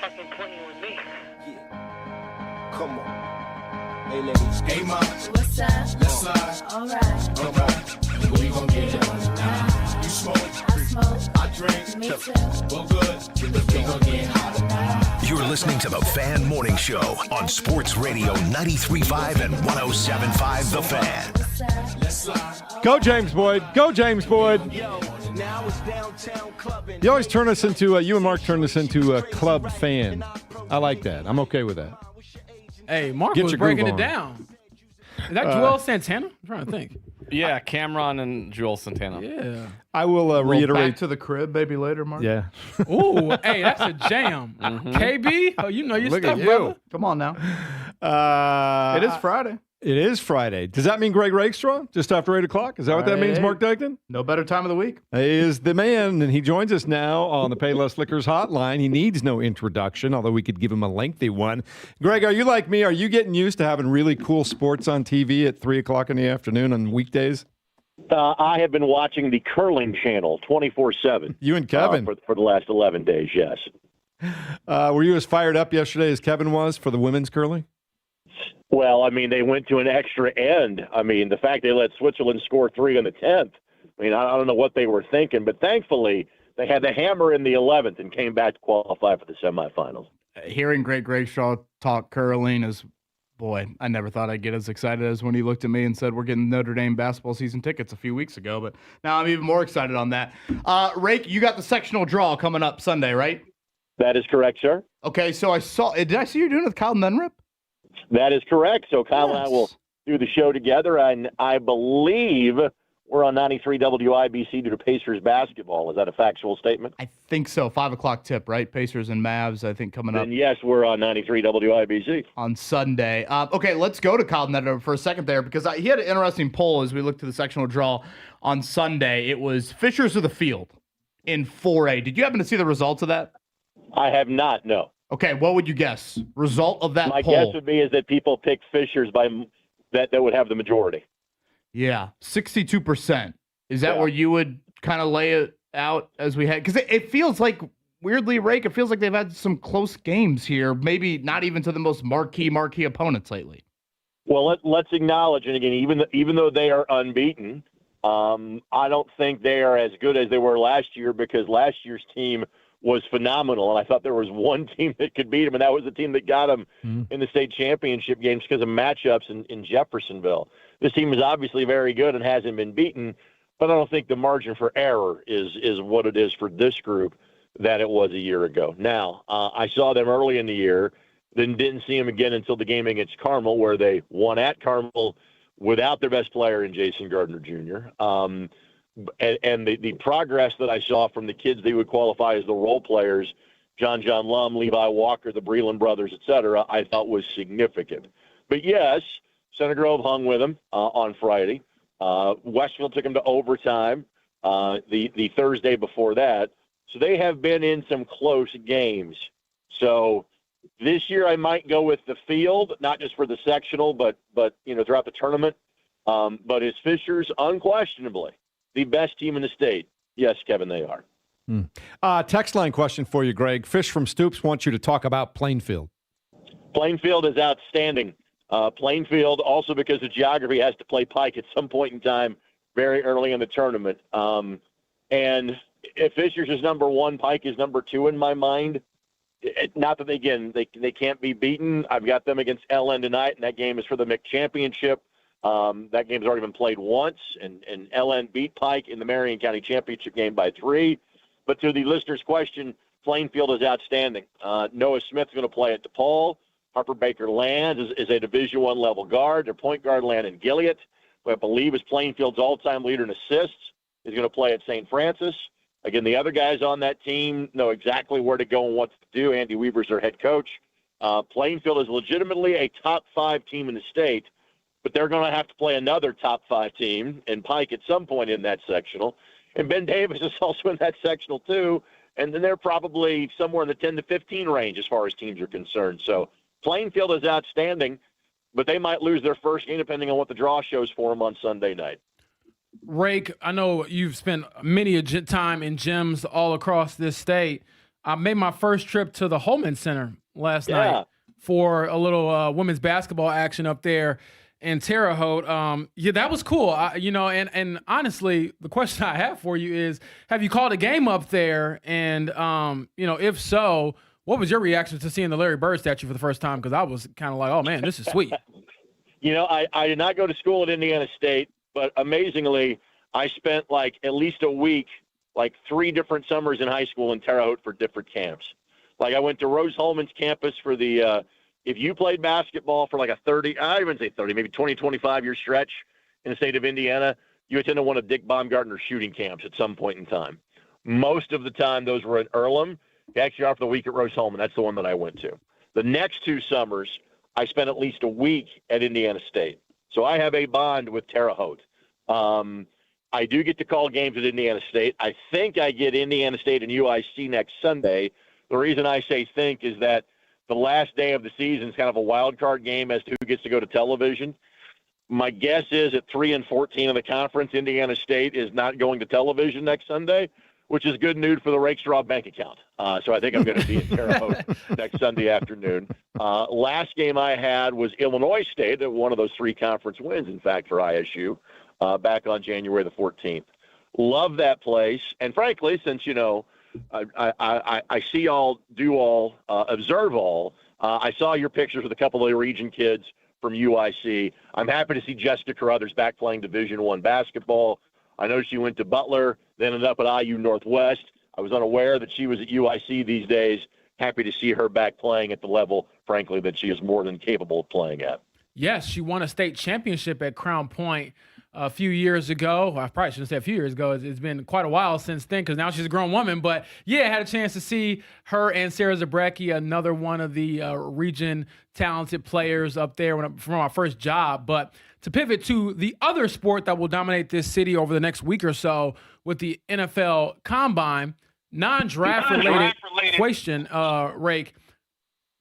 fucking playing with me. Yeah. Come on. Hey, ladies. Hey, ma. What's up? Let's slide. All right. All right. We gon' get it on tonight. You smoke. I smoke. I drink. Me too. Well, good. We gon' get hot tonight. You're listening to the Fan Morning Show on Sports Radio 93.5 and 107.5 The Fan. What's up? Let's slide. Go, James Boyd. Go, James Boyd. Now it's downtown clubbing. You always turn us into, you and Mark turn us into a club fan. I like that. I'm okay with that. Hey, Mark Get was your breaking groove it on. down. Is that Joel Santana? I'm trying to think. Yeah, Cameron and Joel Santana. Yeah. I will Back reiterate. to the crib, maybe later, Mark. Yeah. Ooh, hey, that's a jam. KB, oh, you know your Look stuff, at you. brother. Come on now. Uh, It is Friday. It is Friday. Does that mean Greg Rakestraw just after 8 o'clock? Is that what that means, Hey. Mark Degnan? No better time of the week. He is the man, and he joins us now on the Payless Liquors hotline. He needs no introduction, although we could give him a lengthy one. Greg, are you like me? Are you getting used to having really cool sports on TV at 3 o'clock in the afternoon on weekdays? I have been watching the curling channel 24/7. You and Kevin. For the last 11 days, yes. Were you as fired up yesterday as Kevin was for the women's curling? Well, I mean, they went to an extra end. I mean, the fact they let Switzerland score 3 on the 10th. I mean, I don't know what they were thinking, but thankfully they had the hammer in the 11th and came back to qualify for the semifinals. Hearing Greg Grayshaw talk curling is, boy, I never thought I'd get as excited as when he looked at me and said, we're getting Notre Dame basketball season tickets a few weeks ago. But now I'm even more excited on that. Rake, you got the sectional draw coming up Sunday, right? That is correct, sir. Okay, so did I see you doing it with Kyle Menrip? That is correct. So Kyle and I will do the show together, and I believe we're on 93 WIBC due to Pacers basketball. Is that a factual statement? I think so. 5 o'clock tip, right? Pacers and Mavs, I think, coming up. And yes, we're on 93 WIBC. On Sunday. Okay, let's go to Kyle Menrip for a second there because he had an interesting poll as we looked to the sectional draw on Sunday. It was Fishers of the Field in 4A. Did you happen to see the results of that? I have not, no. Okay, what would you guess? Result of that My poll? guess would be is that people pick Fishers that would have the majority. Yeah, 62%. Is that where you would kind of lay it out as we had? Because it feels like, weirdly, Rake, it feels like they've had some close games here, maybe not even to the most marquee opponents lately. Well, let's acknowledge, and again, even though they are unbeaten, I don't think they are as good as they were last year because last year's team was phenomenal, and I thought there was one team that could beat them, and that was the team that got them in the state championship games because of matchups in Jeffersonville. This team is obviously very good and hasn't been beaten, but I don't think the margin for error is what it is for this group that it was a year ago. Now, I saw them early in the year, then didn't see them again until the game against Carmel, where they won at Carmel without their best player in Jason Gardner Jr., and the progress that I saw from the kids they would qualify as the role players, John Lum, Levi Walker, the Breland brothers, et cetera, I thought was significant. But yes, Center Grove hung with them on Friday. Westfield took them to overtime the Thursday before that. So they have been in some close games. So this year I might go with the field, not just for the sectional, but throughout the tournament. But it's Fishers unquestionably the best team in the state. Yes, Kevin, they are. Text line question for you, Greg. Fish from Stoops wants you to talk about Plainfield. Plainfield is outstanding. Plainfield, also because of geography, has to play Pike at some point in time very early in the tournament. And if Fishers is number one, Pike is number two in my mind. Not that, again, they can't be beaten. I've got them against LN tonight, and that game is for the MIC championship. That game's already been played once, and LN beat Pike in the Marion County Championship game by 3. But to the listener's question, Plainfield is outstanding. Noah Smith's going to play at DePaul. Harper Baker Land is a Division I level guard. Their point guard, Landon Gilliott, who I believe is Plainfield's all-time leader in assists, is going to play at St. Francis. Again, the other guys on that team know exactly where to go and what to do. Andy Weaver's their head coach. Plainfield is legitimately a top 5 team in the state, but they're going to have to play another top 5 team in Pike at some point in that sectional. And Ben Davis is also in that sectional too, and then they're probably somewhere in the 10 to 15 range as far as teams are concerned. So Plainfield is outstanding, but they might lose their first game depending on what the draw shows for them on Sunday night. Rake, I know you've spent many a time in gyms all across this state. I made my first trip to the Holman Center last night for a little women's basketball action up there in Terre Haute. Yeah, that was cool. And honestly, the question I have for you is, have you called a game up there? And, if so, what was your reaction to seeing the Larry Bird statue for the first time? Because I was kind of like, oh, man, this is sweet. I did not go to school at Indiana State, but amazingly, I spent at least a week, 3 different summers in high school in Terre Haute for different camps. I went to Rose Holman's campus for the if you played basketball for a 30, I wouldn't say 30, maybe 20, 25-year stretch in the state of Indiana, you attended one of Dick Baumgartner's shooting camps at some point in time. Most of the time, those were in Earlham. They actually are for the week at Rose Holman. That's the one that I went to. The next 2 summers, I spent at least a week at Indiana State. So I have a bond with Terre Haute. I do get to call games at Indiana State. I think I get Indiana State and UIC next Sunday. The reason I say think is that the last day of the season is kind of a wild card game as to who gets to go to television. My guess is at 3-14 of the conference, Indiana State is not going to television next Sunday, which is good news for the Rakestraw bank account. So I think I'm going to be in Terre Haute next Sunday afternoon. Last game I had was Illinois State, one of those 3 conference wins, in fact, for ISU, back on January the 14th. Love that place. And frankly, since, I see all, do all, observe all. I saw your pictures with a couple of the region kids from UIC. I'm happy to see Jessica Carruthers back playing Division I basketball. I know she went to Butler, then ended up at IU Northwest. I was unaware that she was at UIC these days. Happy to see her back playing at the level, frankly, that she is more than capable of playing at. Yes, she won a state championship at Crown Point a few years ago. I probably shouldn't say a few years ago. It's been quite a while since then because now she's a grown woman. But, yeah, I had a chance to see her and Sarah Zabrecki, another one of the region talented players up there from my first job. But to pivot to the other sport that will dominate this city over the next week or so with the NFL Combine, non-draft related question, Rake.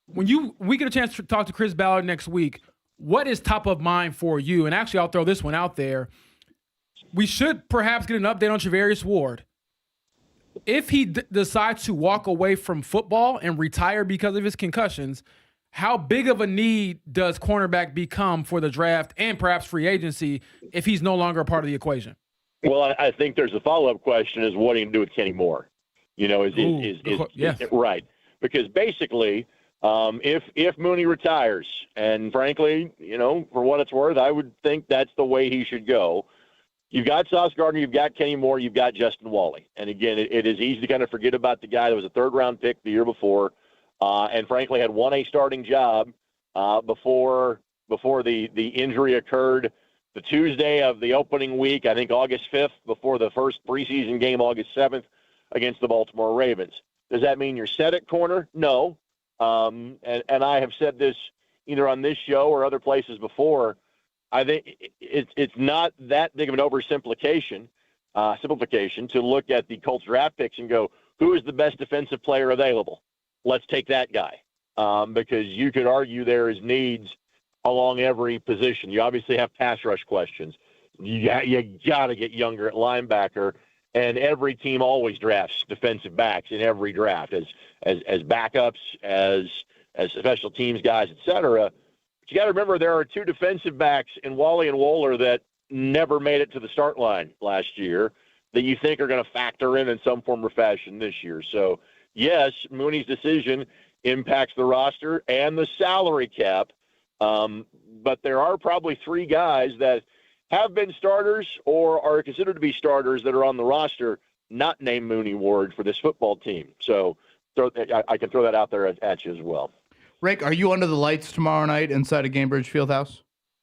When we get a chance to talk to Chris Ballard next week, what is top of mind for you? And actually, I'll throw this one out there. We should perhaps get an update on Travarius Ward. If he decides to walk away from football and retire because of his concussions, how big of a need does cornerback become for the draft and perhaps free agency if he's no longer a part of the equation? Well, I think there's a follow-up question is what do you do with Kenny Moore? Is right? Because basically, if Mooney retires, and frankly, for what it's worth, I would think that's the way he should go. You've got Sauce Gardner, you've got Kenny Moore, you've got Justin Wally. And again, it is easy to kind of forget about the guy that was a 3rd-round pick the year before, and frankly had won a starting job before the injury occurred. The Tuesday of the opening week, I think August 5th, before the first preseason game, August 7th, against the Baltimore Ravens. Does that mean you're set at corner? No. And I have said this either on this show or other places before. I think it's not that big of an oversimplification to look at the Colts draft picks and go, who is the best defensive player available? Let's take that guy. Because you could argue there is needs along every position. You obviously have pass rush questions. You got to get younger at linebacker. And every team always drafts defensive backs in every draft as backups, as special teams guys, et cetera. But you got to remember there are 2 defensive backs in Wally and Wohler that never made it to the start line last year that you think are going to factor in some form or fashion this year. So, yes, Mooney's decision impacts the roster and the salary cap, but there are probably 3 guys that have been starters or are considered to be starters that are on the roster, not named Mooney Ward for this football team. So I can throw that out there at you as well. Rick, are you under the lights tomorrow night inside of Gainbridge Fieldhouse?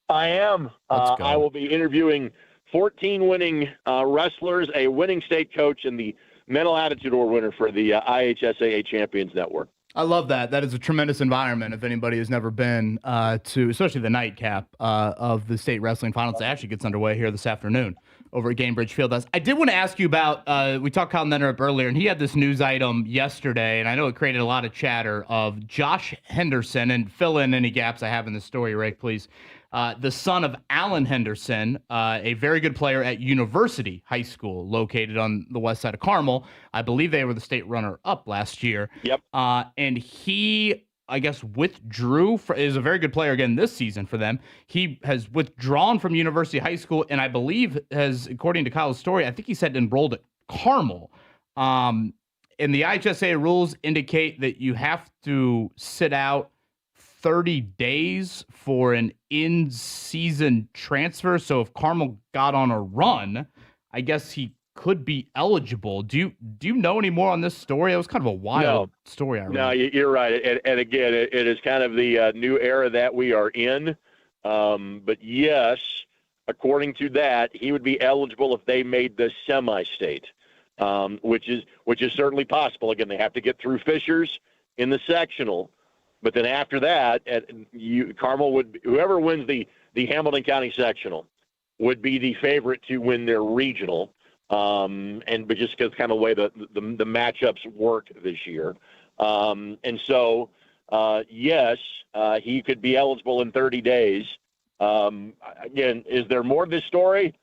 I am. I will be interviewing 14 winning wrestlers, a winning state coach, and the Mental Attitude Award winner for the IHSAA Champions Network. I love that. That is a tremendous environment. If anybody has never been to, especially the nightcap of the state wrestling finals, it actually gets underway here this afternoon over at Gainbridge Fieldhouse. I did want to ask you about, we talked Kyle Nenner up earlier, and he had this news item yesterday, and I know it created a lot of chatter of Josh Henderson, and fill in any gaps I have in the story, Rick, please. the son of Alan Henderson, a very good player at University High School, located on the west side of Carmel. I believe they were the state runner-up last year. Yep. And he, I guess, withdrew. Is a very good player again this season for them. He has withdrawn from University High School, and I believe has, according to Kyle's story, I think he said enrolled at Carmel. And the IHSA rules indicate that you have to sit out 30 days for an in-season transfer. So if Carmel got on a run, I guess he could be eligible. Do you know any more on this story? It was kind of a wild story. No, you're right. And again, it is kind of the new era that we are in. But yes, according to that, he would be eligible if they made the semi-state, which is certainly possible. Again, they have to get through Fishers in the sectional. But then after that, Carmel would, whoever wins the Hamilton County sectional would be the favorite to win their regional. But just because kind of the way the matchups work this year. Yes, he could be eligible in 30 days. Again, is there more to this story?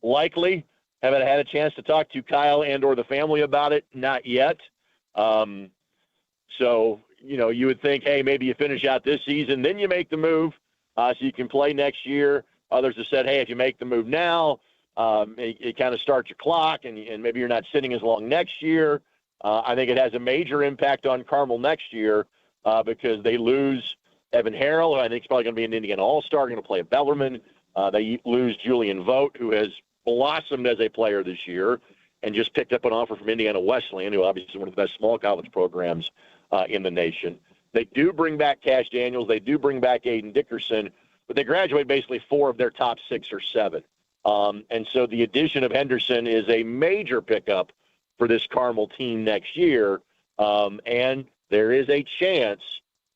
Likely. Haven't had a chance to talk to Kyle and or the family about it. Not yet. You would think, hey, maybe you finish out this season, then you make the move so you can play next year. Others have said, hey, if you make the move now, it kind of starts your clock, and maybe you're not sitting as long next year. I think it has a major impact on Carmel next year because they lose Evan Harrell, who I think is probably going to be an Indiana All-Star, going to play at Bellarmine. They lose Julian Vogt, who has blossomed as a player this year and just picked up an offer from Indiana Wesleyan, who obviously is one of the best small college programs in the nation. They do bring back Cash Daniels. They do bring back Aiden Dickerson, but they graduate basically 4 of their top 6 or 7. And so the addition of Henderson is a major pickup for this Carmel team next year. And there is a chance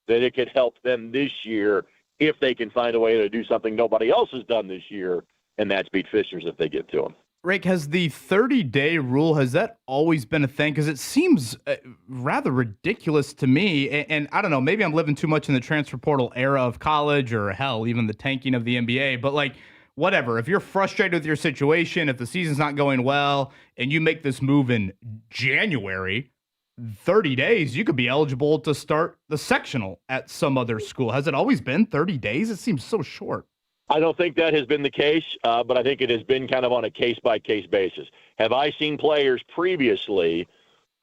that it could help them this year if they can find a way to do something nobody else has done this year, and that's beat Fishers if they get to them. Rick, has the 30-day rule, has that always been a thing? Because it seems rather ridiculous to me. And I don't know, maybe I'm living too much in the transfer portal era of college or, hell, even the tanking of the NBA. But, whatever. If you're frustrated with your situation, if the season's not going well, and you make this move in January, 30 days, you could be eligible to start the sectional at some other school. Has it always been 30 days? It seems so short. I don't think that has been the case, but I think it has been kind of on a case-by-case basis. Have I seen players previously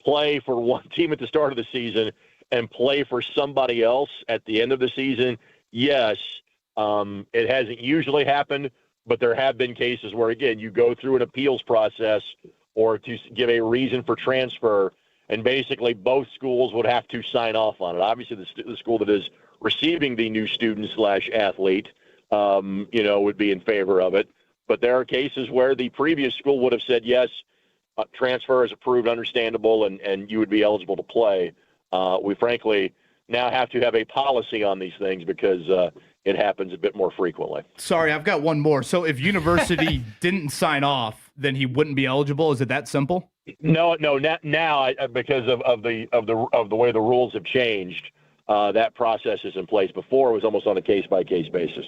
play for one team at the start of the season and play for somebody else at the end of the season? Yes. It hasn't usually happened, but there have been cases where, again, you go through an appeals process or to give a reason for transfer, and basically both schools would have to sign off on it. Obviously, the school that is receiving the new student/athlete would be in favor of it. But there are cases where the previous school would have said, yes, transfer is approved, understandable, and you would be eligible to play. We frankly now have to have a policy on these things because it happens a bit more frequently. Sorry, I've got one more. So if University didn't sign off, then he wouldn't be eligible? Is it that simple? No. Now, because of the way the rules have changed, that process is in place. Before, it was almost on a case-by-case basis.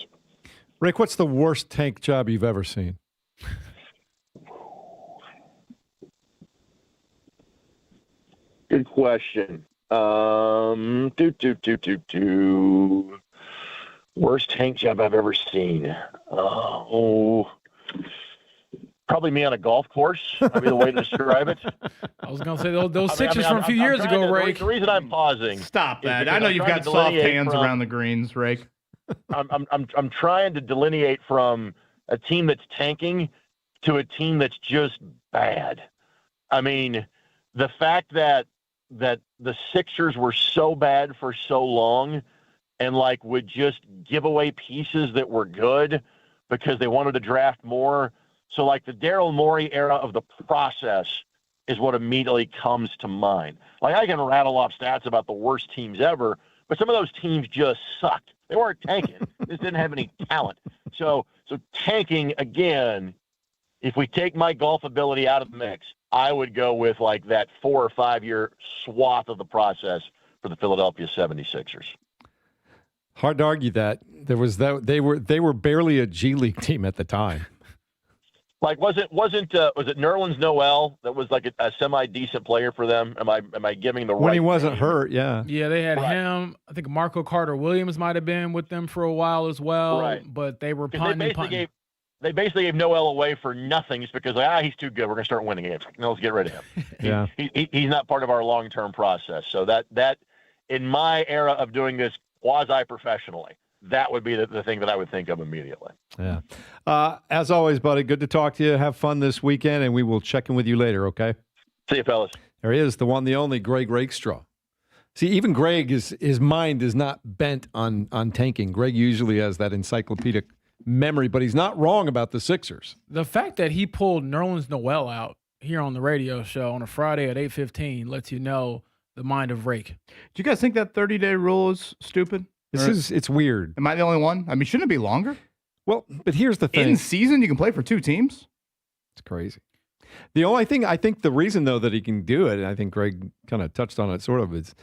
Rick, what's the worst tank job you've ever seen? Good question. Worst tank job I've ever seen. Probably me on a golf course. That'd be the way to describe it. I was going to say those Sixers from a few years ago, Rick. The reason I'm pausing. Stop that. I know you've got soft hands around the greens, Rick. I'm trying to delineate from a team that's tanking to a team that's just bad. I mean, the fact that the Sixers were so bad for so long and would just give away pieces that were good because they wanted to draft more. So the Daryl Morey era of the process is what immediately comes to mind. I can rattle off stats about the worst teams ever, but some of those teams just sucked. They weren't tanking. They just didn't have any talent. So tanking, again, if we take my golf ability out of the mix, I would go with that 4 or 5 year swath of the process for the Philadelphia 76ers. Hard to argue that. They were barely a G League team at the time. Like was it Nerlens Noel that was like a semi decent player for them? Am I giving the right when he wasn't name? hurt? Yeah. Yeah, they had him. I think Marco Carter Williams might have been with them for a while as well. Right. But they were punting. They basically gave Noel away for nothing just because he's too good. We're gonna start winning games. No, let's get rid of him. Yeah. He's not part of our long term process. So that in my era of doing this quasi professionally, that would be the thing that I would think of immediately. Yeah. As always, buddy, good to talk to you. Have fun this weekend, and we will check in with you later, okay? See you, fellas. There he is, the one, the only Greg Rakestraw. See, even Greg, his mind is not bent on tanking. Greg usually has that encyclopedic memory, but he's not wrong about the Sixers. The fact that he pulled Nerlens Noel out here on the radio show on a Friday at 8:15 lets you know the mind of Rake. Do you guys think that 30-day rule is stupid? It's weird. Am I the only one? I mean, shouldn't it be longer? Well, but here's the thing. In season, you can play for 2 teams? It's crazy. The only thing, I think the reason, though, that he can do it, and I think Greg kind of touched on it sort of, is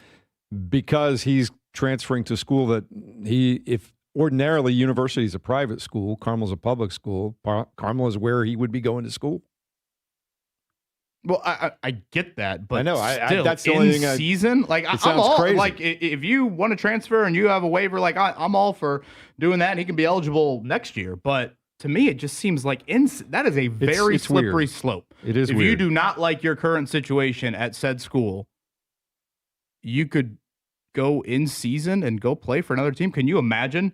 because he's transferring to school that if ordinarily university is a private school, Carmel's a public school, Carmel is where he would be going to school. Well, I get that, but I know still, that's the only thing. Season, like I'm all crazy. Like if you want to transfer and you have a waiver, like I'm all for doing that, and he can be eligible next year. But to me, it just seems like that is a very slippery weird. Slope. It is. If weird. you do not like your current situation at said school, you could go in season and go play for another team. Can you imagine?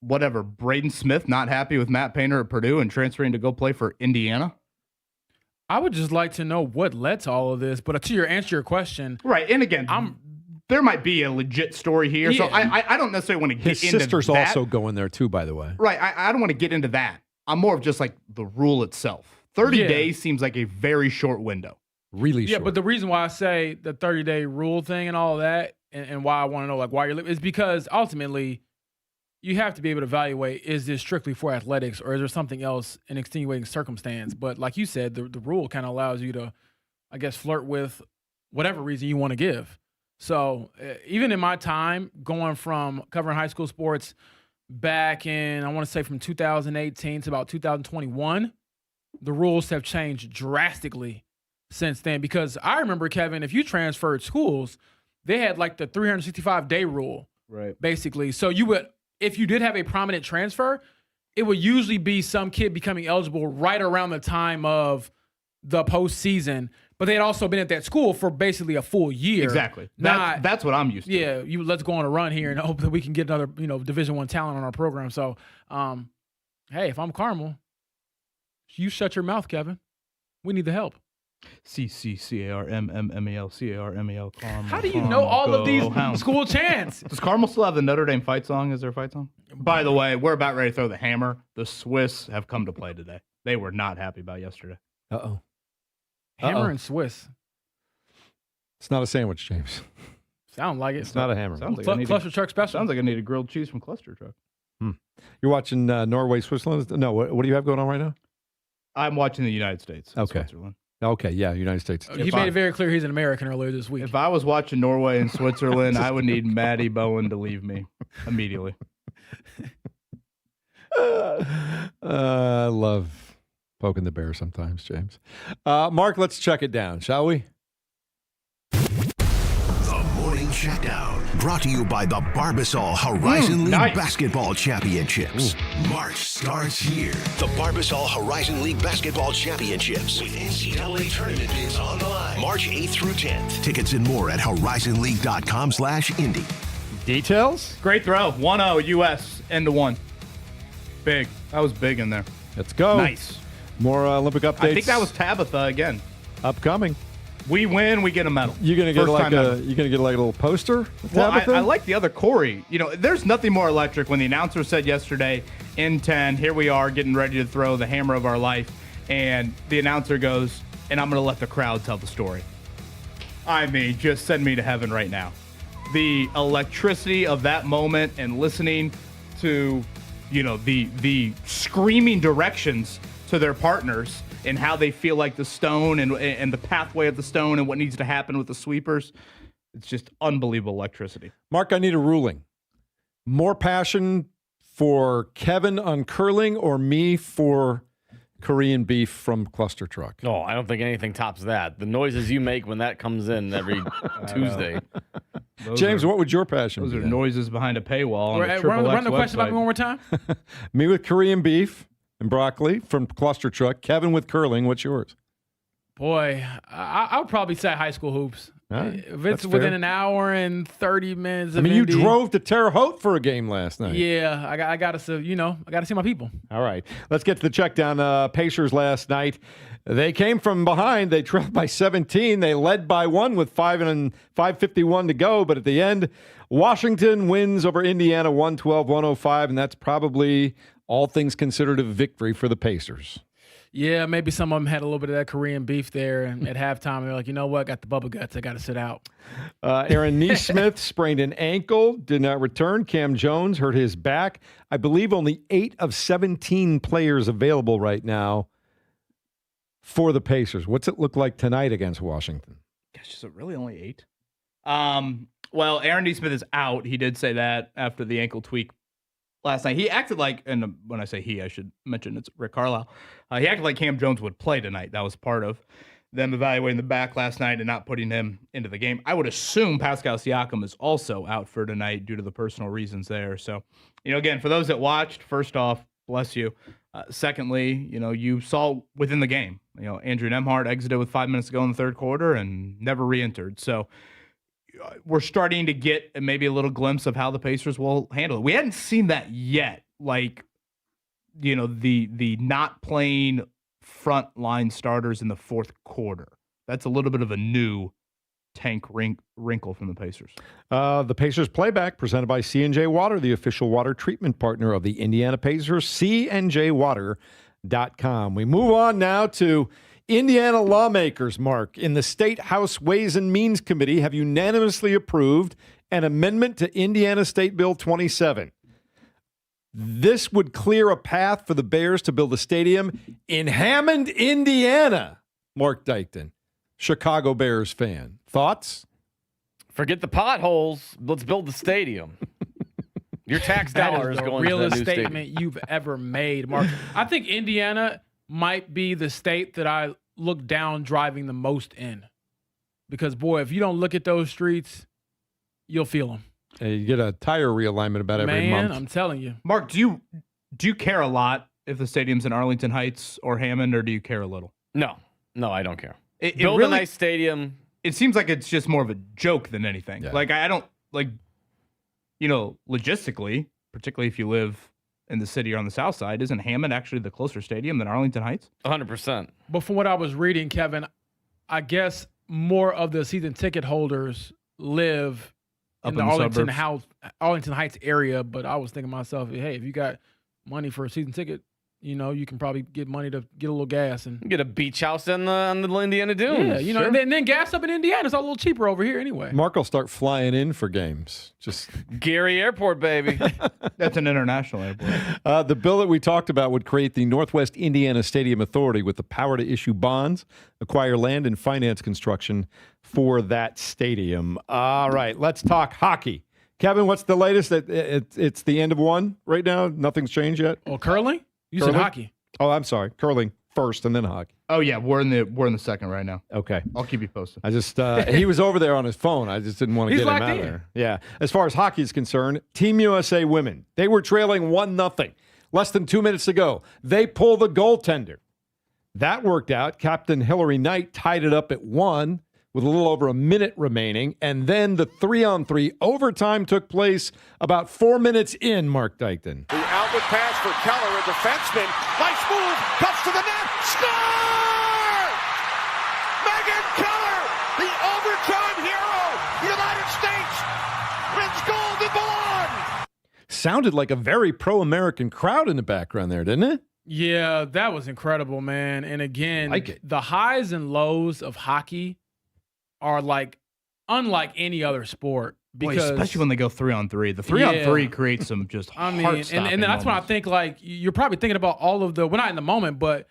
Whatever, Braden Smith not happy with Matt Painter at Purdue and transferring to go play for Indiana? I would just like to know what led to all of this. But to answer your question, right? And again, there might be a legit story here, so I don't necessarily want to get into that. His sister's also going there too, by the way. Right? I don't want to get into that. I'm more of just like the rule itself. 30 days seems like a very short window. Really short. Yeah, but the reason why I say the 30-day rule thing and all of that, and why I want to know like why you're living, is because ultimately you have to be able to evaluate, is this strictly for athletics or is there something else, an extenuating circumstance? But like you said, the rule kind of allows you to, I guess, flirt with whatever reason you want to give. So even in my time going from covering high school sports back in, I want to say from 2018 to about 2021, the rules have changed drastically since then. Because I remember, Kevin, if you transferred schools, they had like the 365-day rule, right? Basically. So you would, if you did have a prominent transfer, it would usually be some kid becoming eligible right around the time of the postseason, but they had also been at that school for basically a full year. Exactly. That's what I'm used to. Yeah, let's go on a run here and hope that we can get another, Division I talent on our program. So, hey, if I'm Carmel, you shut your mouth, Kevin. We need the help. CCCARMMMEL Carmel. How do you know all of these school chants? Does Carmel still have the Notre Dame fight song as their fight song? By the way, we're about ready to throw the hammer. The Swiss have come to play today. They were not happy about yesterday. Uh-oh. Hammer and Swiss. It's not a sandwich, James. Sound like it. It's not a hammer. Sounds like Cluster Truck special. Sounds like I need a grilled cheese from Cluster Truck. You're watching Norway, Switzerland? No, what do you have going on right now? I'm watching the United States. Okay. Switzerland. Okay, yeah, United States. He made it very clear he's an American earlier this week. If I was watching Norway and Switzerland, I would need Maddie Bowen to leave me immediately. I love poking the bear sometimes, James. Mark, let's check it down, shall we? The Morning Checkdown, brought to you by the Barbasol Horizon League Basketball Championships. March starts here. The Barbasol Horizon League Basketball Championships with NCAA tournament bids on the line. March 8th through 10th. Tickets and more at horizonleague.com/Indy. Details? Great throw. 1-0 U.S. end to one. Big. That was big in there. Let's go. Nice. More Olympic updates. I think that was Tabitha again. Upcoming. We win, we get a medal. You're gonna get like a little poster. Well, I like the other Corey. There's nothing more electric when the announcer said yesterday in 10, here we are getting ready to throw the hammer of our life, and the announcer goes, and I'm gonna let the crowd tell the story. I mean, just send me to heaven right now. The electricity of that moment and listening to, the screaming directions to their partners and how they feel like the stone and the pathway of the stone and what needs to happen with the sweepers. It's just unbelievable electricity. Mark, I need a ruling. More passion for Kevin on curling or me for Korean beef from Cluster Truck? Oh, I don't think anything tops that. The noises you make when that comes in every Tuesday. James, what would your passion be? Those are noises behind a paywall. Run the question back one more time. Me with Korean beef and broccoli from Cluster Truck. Kevin with curling. What's yours? Boy, I would probably say high school hoops. Right, if it's within an hour and 30 minutes of you Indy, drove to Terre Haute for a game last night. Yeah, I got to see my people. All right, let's get to the check down. Pacers last night, they came from behind. They trailed by 17. They led by 1 with 5:51 to go. But at the end, Washington wins over Indiana 112-105, and that's probably, all things considered, a victory for the Pacers. Yeah, maybe some of them had a little bit of that Korean beef there, and at halftime they're like, you know what, I got the bubble guts, I got to sit out. Aaron Nesmith sprained an ankle, did not return. Cam Jones hurt his back. I believe only 8 of 17 players available right now for the Pacers. What's it look like tonight against Washington? Gosh, is it really only 8? Well, Aaron Nesmith is out. He did say that after the ankle tweak last night. He acted like, and when I say he, I should mention it's Rick Carlisle. He acted like Cam Jones would play tonight. That was part of them evaluating the back last night and not putting him into the game. I would assume Pascal Siakam is also out for tonight due to the personal reasons there. So, again, for those that watched, first off, bless you. Secondly, you saw within the game, Andrew Nembhard exited with 5 minutes to go in the third quarter and never re-entered. So we're starting to get maybe a little glimpse of how the Pacers will handle it. We hadn't seen that yet. Like, the not playing front line starters in the fourth quarter. That's a little bit of a new tank wrinkle from the Pacers. The Pacers playback presented by C&J Water, the official water treatment partner of the Indiana Pacers, cnjwater.com. We move on now to Indiana lawmakers, Mark, in the State House Ways and Means Committee have unanimously approved an amendment to Indiana State Bill 27. This would clear a path for the Bears to build a stadium in Hammond, Indiana. Mark Dykton, Chicago Bears fan. Thoughts? Forget the potholes. Let's build the stadium. Your tax dollar is going to the new realest stadium. statement you've ever made, Mark. I think Indiana might be the state that I look down driving the most in. Because, boy, if you don't look at those streets, you'll feel them. You get a tire realignment about every month. Man, I'm telling you. Mark, do you care a lot if the stadium's in Arlington Heights or Hammond, or do you care a little? No, I don't care. Build a nice stadium. It seems like it's just more of a joke than anything. Yeah. Like, I don't, logistically, particularly if you live in the city or on the south side, isn't Hammond actually the closer stadium than Arlington Heights? 100%. But from what I was reading, Kevin, I guess more of the season ticket holders live in the Arlington Heights area. But I was thinking to myself, hey, if you got money for a season ticket, you can probably get money to get a little gas and get a beach house on the Indiana Dunes. Yeah, sure. and then gas up in Indiana is a little cheaper over here anyway. Mark will start flying in for games. Just Gary Airport, baby. That's an international airport. The bill that we talked about would create the Northwest Indiana Stadium Authority with the power to issue bonds, acquire land, and finance construction for that stadium. All right, let's talk hockey. Kevin, what's the latest? It's the end of one right now? Nothing's changed yet? Oh, curling? You curling? said hockey. Oh, I'm sorry. Curling first and then hockey. Oh, yeah. We're in the second right now. Okay. I'll keep you posted. I just he was over there on his phone. I just didn't want to get him out of there. Yeah. As far as hockey is concerned, Team USA women, they were trailing 1-0. Less than 2 minutes to go. They pull the goaltender. That worked out. Captain Hillary Knight tied it up at 1 with a little over a minute remaining. And then the 3-on-3 overtime took place about 4 minutes in, Mark Dykton. The outlet pass for Keller, a defenseman. Nice move, cuts to the net, score! Megan Keller, the overtime hero, United States, wins gold in Milan. Sounded like a very pro-American crowd in the background there, didn't it? Yeah, that was incredible, man. And again, the highs and lows of hockey are unlike any other sport. Because, especially when they go 3-on-3. The 3-on-3 creates some just heart-stopping and that's when I think you're probably thinking about all of we're not in the moment, but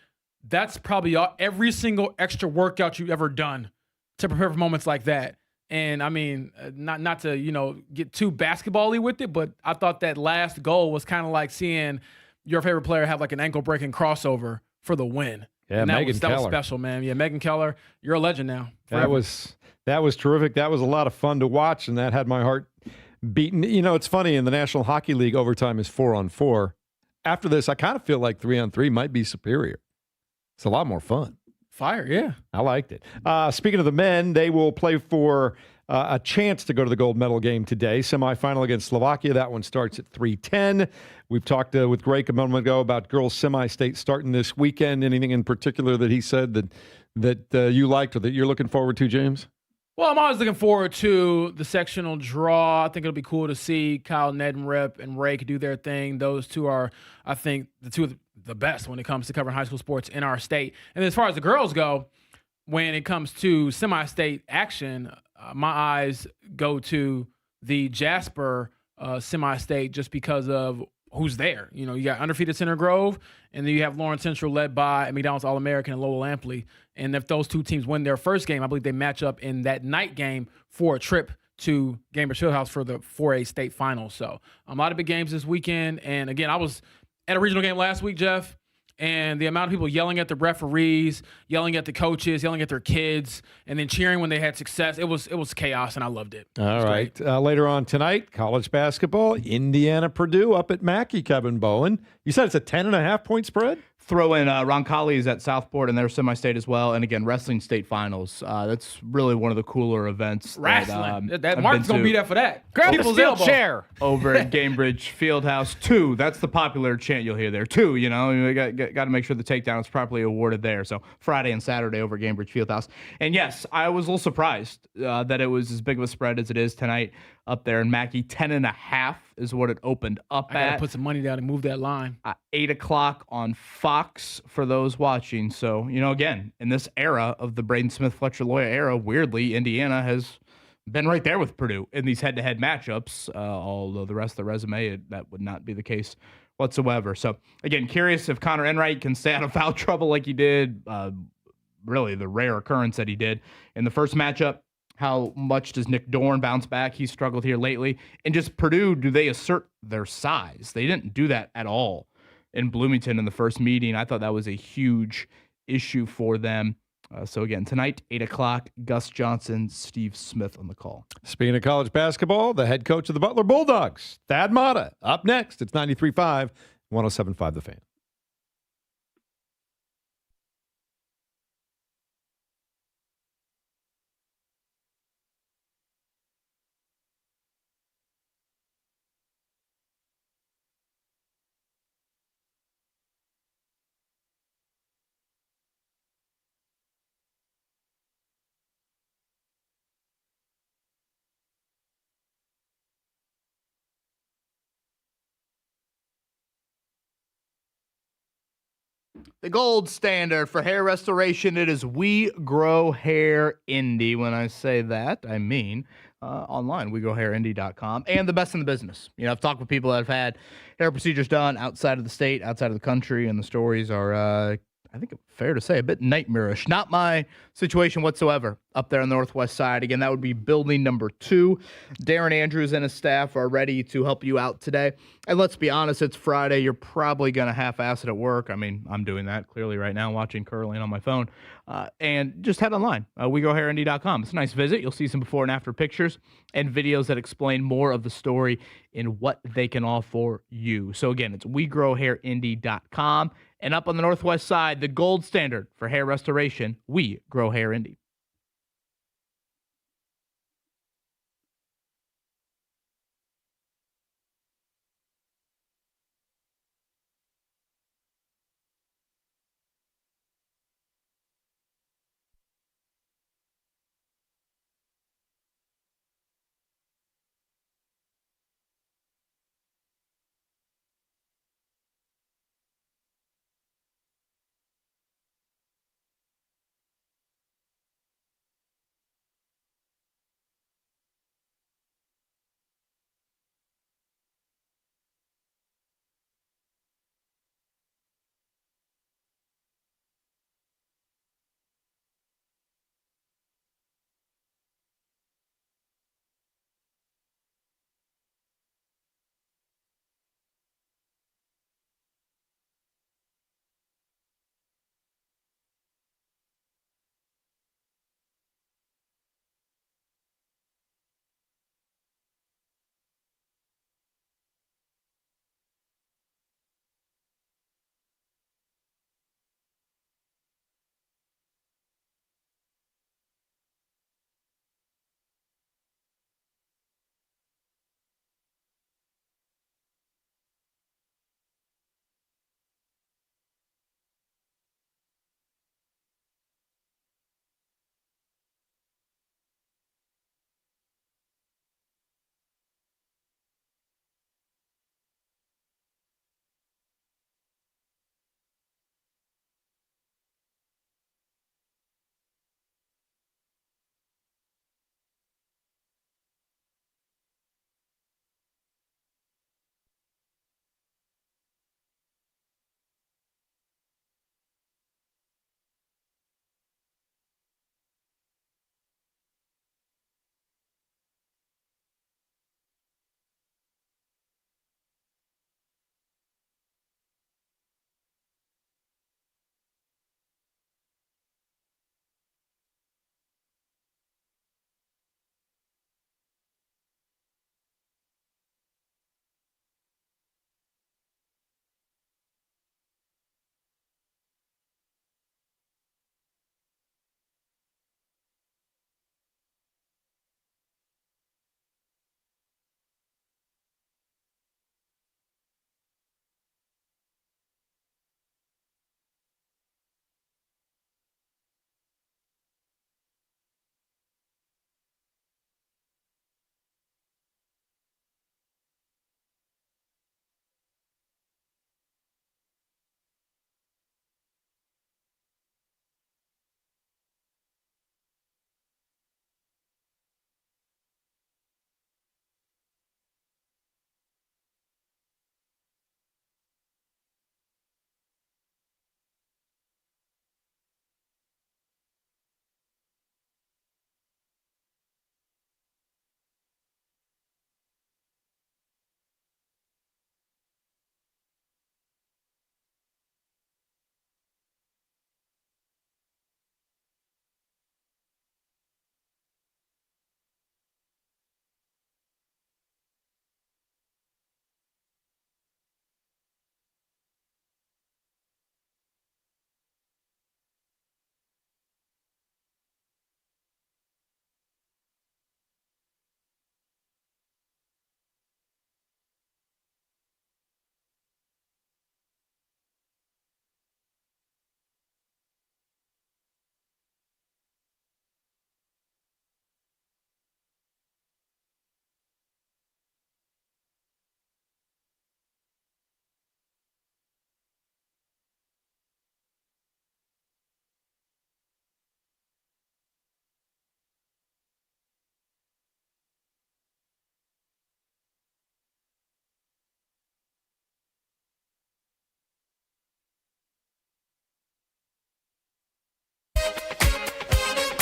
that's probably every single extra workout you've ever done to prepare for moments like that. And I mean, not to get too basketball-y with it, but I thought that last goal was kind of like seeing your favorite player have like an ankle-breaking crossover for the win. Yeah, and Megan that Keller. was special, man. Yeah, Megan Keller, you're a legend now. Forever. That was terrific. That was a lot of fun to watch, and that had my heart beaten. It's funny, in the National Hockey League, overtime is 4-on-4. After this, I kind of feel like 3-on-3 might be superior. It's a lot more fun. Fire, yeah. I liked it. Speaking of the men, they will play for a chance to go to the gold medal game today. Semifinal against Slovakia. That one starts at 3:10. We've talked with Greg a moment ago about girls semi-state starting this weekend. Anything in particular that he said that you liked or that you're looking forward to, James? Well, I'm always looking forward to the sectional draw. I think it'll be cool to see Kyle Neddenrip and Rake do their thing. Those two are, I think, the two of the best when it comes to covering high school sports in our state. And as far as the girls go, when it comes to semi-state action, my eyes go to the Jasper semi-state just because of who's there. You got undefeated Center Grove, and then you have Lawrence Central led by McDonald's All-American and Lowell Lampley. And if those two teams win their first game, I believe they match up in that night game for a trip to Gainbridge Fieldhouse for the 4A state finals. So a lot of big games this weekend. And again, I was at a regional game last week, Jeff, and the amount of people yelling at the referees, yelling at the coaches, yelling at their kids, and then cheering when they had success. It was chaos, and I loved it. All right. Later on tonight, college basketball, Indiana, Purdue up at Mackey, Kevin Bowen. You said it's a 10.5-point spread? Throw in Roncalli's at Southport and their semi-state as well. And again, wrestling state finals. That's really one of the cooler events. Wrestling. That Mark's going to be there for that. Grab the steel chair. Over at Gainbridge Fieldhouse. 2. That's the popular chant you'll hear there. 2, you got to make sure the takedown is properly awarded there. So Friday and Saturday over at Gainbridge Fieldhouse. And yes, I was a little surprised that it was as big of a spread as it is tonight up there in Mackey. 10.5 is what it opened up at. I got to put some money down and move that line. 8 o'clock on Fox for those watching. So, again, in this era of the Braden Smith, Fletcher Loya era, weirdly, Indiana has been right there with Purdue in these head-to-head matchups, although the rest of the resume, that would not be the case whatsoever. So, again, curious if Connor Enright can stay out of foul trouble like he did, really the rare occurrence that he did in the first matchup. How much does Nick Dorn bounce back? He's struggled here lately. And just Purdue, do they assert their size? They didn't do that at all in Bloomington in the first meeting. I thought that was a huge issue for them. So again, tonight, 8 o'clock, Gus Johnson, Steve Smith on the call. Speaking of college basketball, the head coach of the Butler Bulldogs, Thad Matta, up next. It's 93.5, 107.5 The Fan. The gold standard for hair restoration, it is We Grow Hair Indie. When I say that, I mean online, wegrowhairindy.com, and the best in the business. I've talked with people that have had hair procedures done outside of the state, outside of the country, and the stories are, I think fair to say, a bit nightmarish. Not my situation whatsoever up there on the northwest side. Again, that would be building number 2. Darren Andrews and his staff are ready to help you out today. And let's be honest, it's Friday. You're probably going to half-ass it at work. I mean, I'm doing that clearly right now, watching curling on my phone. And just head online, wegrowhairindy.com. It's a nice visit. You'll see some before and after pictures and videos that explain more of the story and what they can offer you. So again, it's wegrowhairindy.com. And up on the northwest side, the gold standard for hair restoration, We Grow Hair Indie.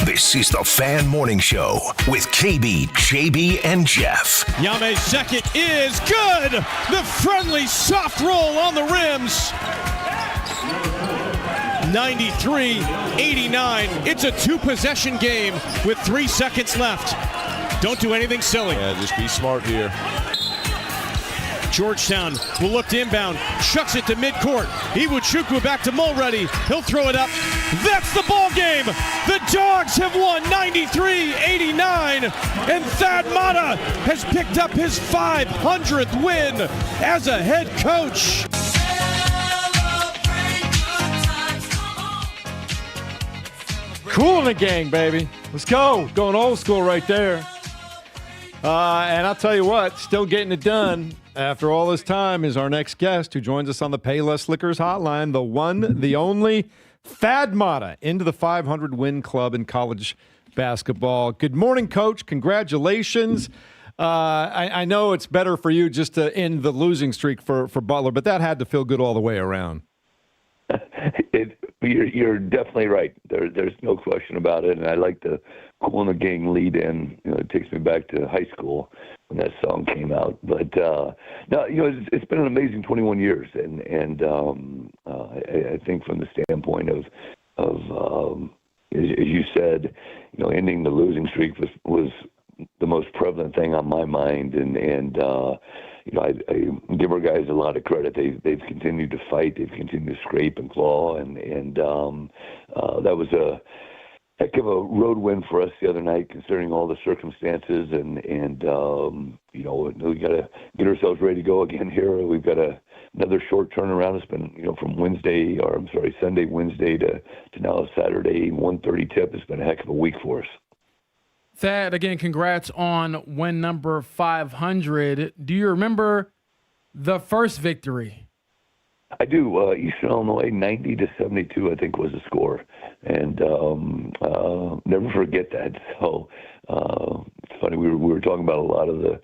This is the Fan Morning Show with KB, JB, and Jeff. Yame's second is good. The friendly soft roll on the rims. 93-89. It's a two-possession game with 3 seconds left. Don't do anything silly. Yeah, just be smart here. Georgetown will look to inbound, chucks it to midcourt. Iwuchukwu back to Mulready. He'll throw it up. That's the ball game. The Dogs have won 93-89, and Thad Matta has picked up his 500th win as a head coach. Cool in the gang, baby. Let's go. Going old school right there. And I'll tell you what, still getting it done after all this time is our next guest who joins us on the Payless Liquors hotline, the one, the only, Thad Matta, into the 500-win club in college basketball. Good morning, Coach. Congratulations. I know it's better for you just to end the losing streak for Butler, but that had to feel good all the way around. You're definitely right. There's no question about it, and I like the Cool in the Gang lead in. It takes me back to high school when that song came out. But no, it's been an amazing 21 years, and I think from the standpoint of as you said, ending the losing streak was the most prevalent thing on my mind, and I give our guys a lot of credit. They've continued to fight. They've continued to scrape and claw, and that was a heck of a road win for us the other night, considering all the circumstances. And we got to get ourselves ready to go again here. We've got another short turnaround. It's been from Sunday, Wednesday to now Saturday 1:30 tip. It's been a heck of a week for us. Thad, again, congrats on win number 500. Do you remember the first victory? I do. Eastern Illinois, 90-72, I think was the score, and never forget that. So it's funny. We were talking about a lot of the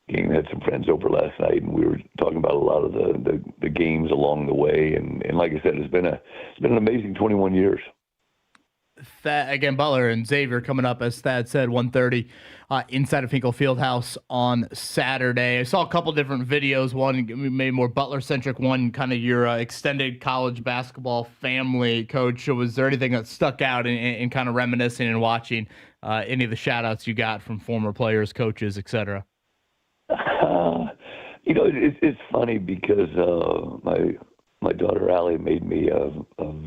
game. We had some friends over last night, and we were talking about a lot of the games along the way. And like I said, it's been an amazing 21 years. Thad, again, Butler and Xavier coming up, as Thad said, 1:30 inside of Hinkle Fieldhouse on Saturday. I saw a couple different videos, one maybe more Butler-centric, one kind of your extended college basketball family, Coach. Was there anything that stuck out in kind of reminiscing and watching any of the shout-outs you got from former players, coaches, et cetera? It's funny because my daughter Allie made me a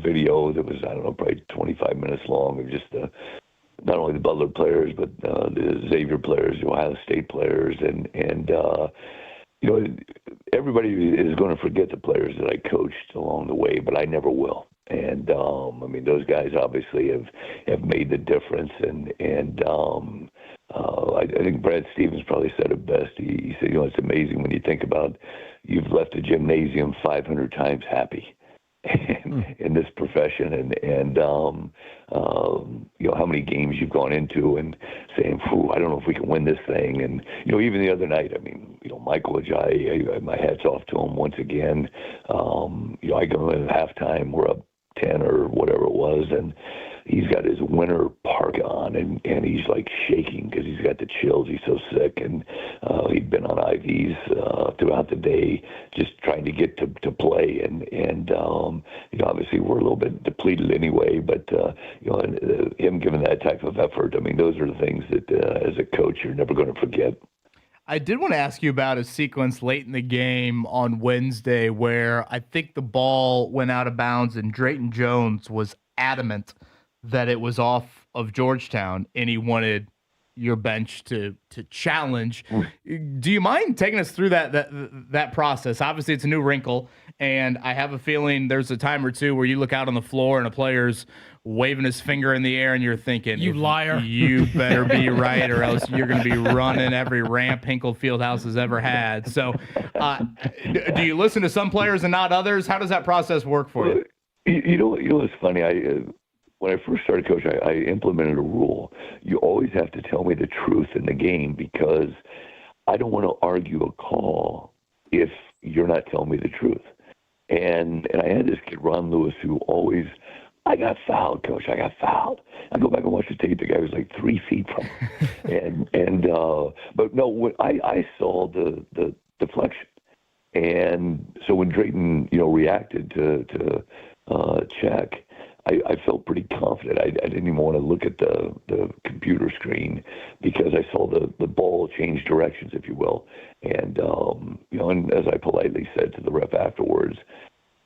video that was, probably 25 minutes long of just not only the Butler players, but the Xavier players, the Ohio State players, and everybody is going to forget the players that I coached along the way, but I never will. And those guys obviously have made the difference, and I think Brad Stevens probably said it best. He said, it's amazing when you think about you've left a gymnasium 500 times happy in this profession, and how many games you've gone into and saying, I don't know if we can win this thing. And, even the other night, Michael Ajayi, my hat's off to him once again. I go in at halftime, we're up 10 or whatever it was, and he's got his winter parka on, and he's like shaking because he's got the chills. He's so sick, and he'd been on IVs throughout the day, just trying to get to play. And obviously we're a little bit depleted anyway, but him giving that type of effort, those are the things that as a coach you're never going to forget. I did want to ask you about a sequence late in the game on Wednesday where I think the ball went out of bounds and Drayton Jones was adamant that it was off of Georgetown and he wanted your bench to challenge. Do you mind taking us through that process? Obviously, it's a new wrinkle, and I have a feeling there's a time or two where you look out on the floor and a player's waving his finger in the air and you're thinking, you liar, you better be right or else you're going to be running every ramp Hinkle Fieldhouse has ever had. So do you listen to some players and not others? How does that process work for you? You know what's funny? When I first started coaching, I implemented a rule. You always have to tell me the truth in the game because I don't want to argue a call if you're not telling me the truth. And I had this kid, Ron Lewis, who always, I got fouled, Coach. I got fouled. I go back and watch the hesitate. The guy was like 3 feet from him. But no, when I saw the deflection. And so when Drayton, reacted to check, I felt pretty confident. I didn't even want to look at the computer screen because I saw the ball change directions, if you will. And, and as I politely said to the ref afterwards,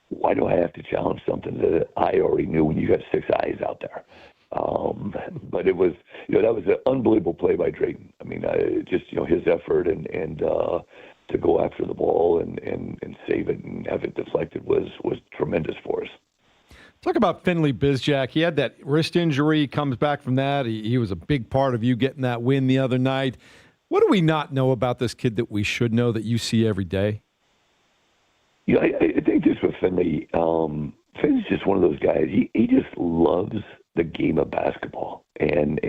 why do I have to challenge something that I already knew when you got 6 eyes out there? But it was, that was an unbelievable play by Drayton. I mean, just, his effort and to go after the ball and save it and have it deflected was tremendous for us. Talk about Finley Bizjack. He had that wrist injury, comes back from that. He was a big part of you getting that win the other night. What do we not know about this kid that we should know that you see every day? I think just with Finley, Finley's just one of those guys. He just loves the game of basketball. And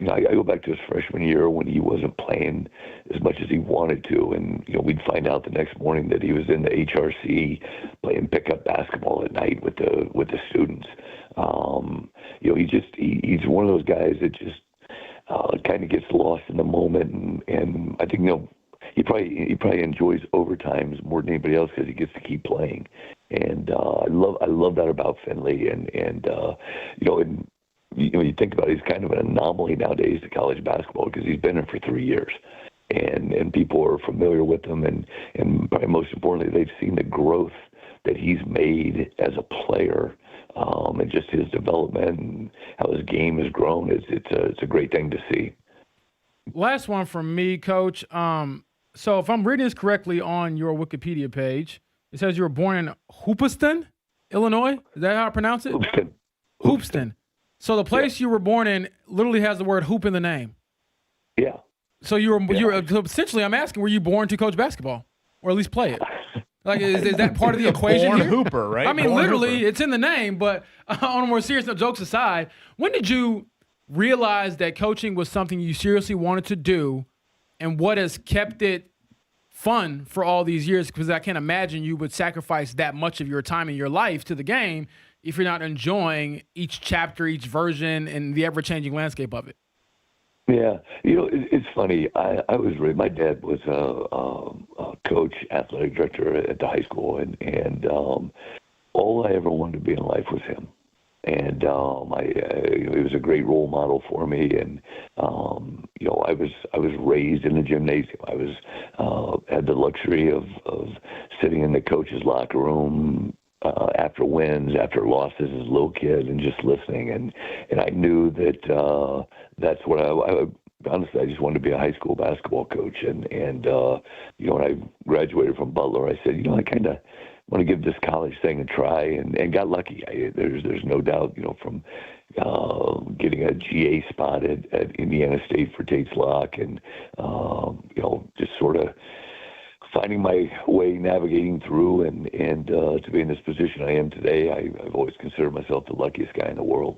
I go back to his freshman year when he wasn't playing as much as he wanted to. And, we'd find out the next morning that he was in the HRC playing pickup basketball at night with the students. He's one of those guys that just kind of gets lost in the moment. And I think, he probably enjoys overtimes more than anybody else because he gets to keep playing. And I love that about Finley. And you think about it, he's kind of an anomaly nowadays to college basketball because he's been in for 3 years. And people are familiar with him. And probably most importantly, they've seen the growth that he's made as a player and just his development and how his game has grown. It's a great thing to see. Last one from me, Coach. So if I'm reading this correctly on your Wikipedia page, it says you were born in Hoopeston, Illinois. Is that how I pronounce it? Hoopeston. So the place you were born in literally has the word hoop in the name. Yeah. So you were essentially, I'm asking, were you born to coach basketball or at least play it? Like, is that part of the equation born here? hooper, right? I mean, Born literally, hooper. it's in the name. But on a more serious note, jokes aside, when did you realize that coaching was something you seriously wanted to do, and what has kept it fun for all these years? Because I can't imagine you would sacrifice that much of your time in your life to the game if you're not enjoying each chapter, each version, and the ever-changing landscape of it. Yeah, it's funny. I was raised. My dad was a coach, athletic director at the high school, and all I ever wanted to be in life was him. And he was a great role model for me. And I was raised in the gymnasium. I was had the luxury of sitting in the coach's locker room after wins, after losses as a little kid, and just listening. And I knew that that's what I honestly, I just wanted to be a high school basketball coach. And when I graduated from Butler, I said, I kind of want to give this college thing a try, and got lucky. There's no doubt, from getting a GA spot at Indiana State for Tate's Lock, and just sort of finding my way, navigating through, and to be in this position I am today. I've always considered myself the luckiest guy in the world.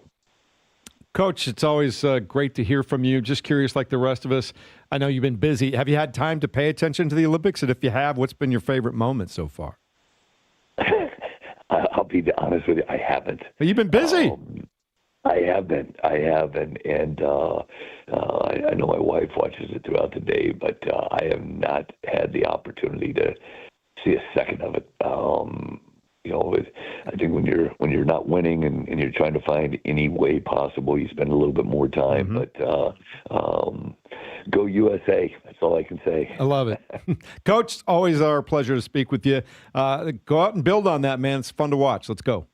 Coach, it's always great to hear from you. Just curious, like the rest of us, I know you've been busy. Have you had time to pay attention to the Olympics? And if you have, what's been your favorite moment so far? I'll be honest with you, I haven't. But you've been busy. I have been, and I know my wife watches it throughout the day, but I have not had the opportunity to see a second of it. I think when you're not winning and you're trying to find any way possible, you spend a little bit more time. Mm-hmm. But go USA! That's all I can say. I love it, Coach. Always our pleasure to speak with you. Go out and build on that, man. It's fun to watch. Let's go.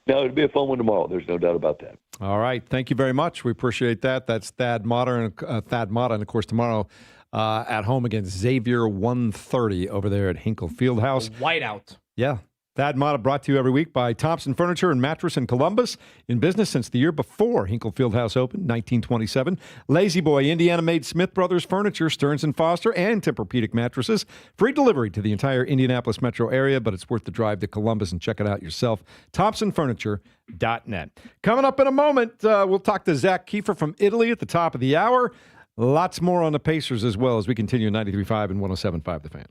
No, it'll be a fun one tomorrow. There's no doubt about that. All right. Thank you very much. We appreciate that. That's Thad Matta, and of course, tomorrow at home against Xavier, 1:30 over there at Hinkle Fieldhouse. Whiteout. Yeah. Thad Matta brought to you every week by Thompson Furniture and Mattress in Columbus. In business since the year before Hinkle Fieldhouse opened, 1927. Lazy Boy, Indiana-made Smith Brothers Furniture, Stearns & Foster, and Tempur-Pedic mattresses. Free delivery to the entire Indianapolis metro area, but it's worth the drive to Columbus and check it out yourself. ThompsonFurniture.net. Coming up in a moment, we'll talk to Zach Kiefer from Italy at the top of the hour. Lots more on the Pacers as well as we continue 93.5 and 107.5 The Fan.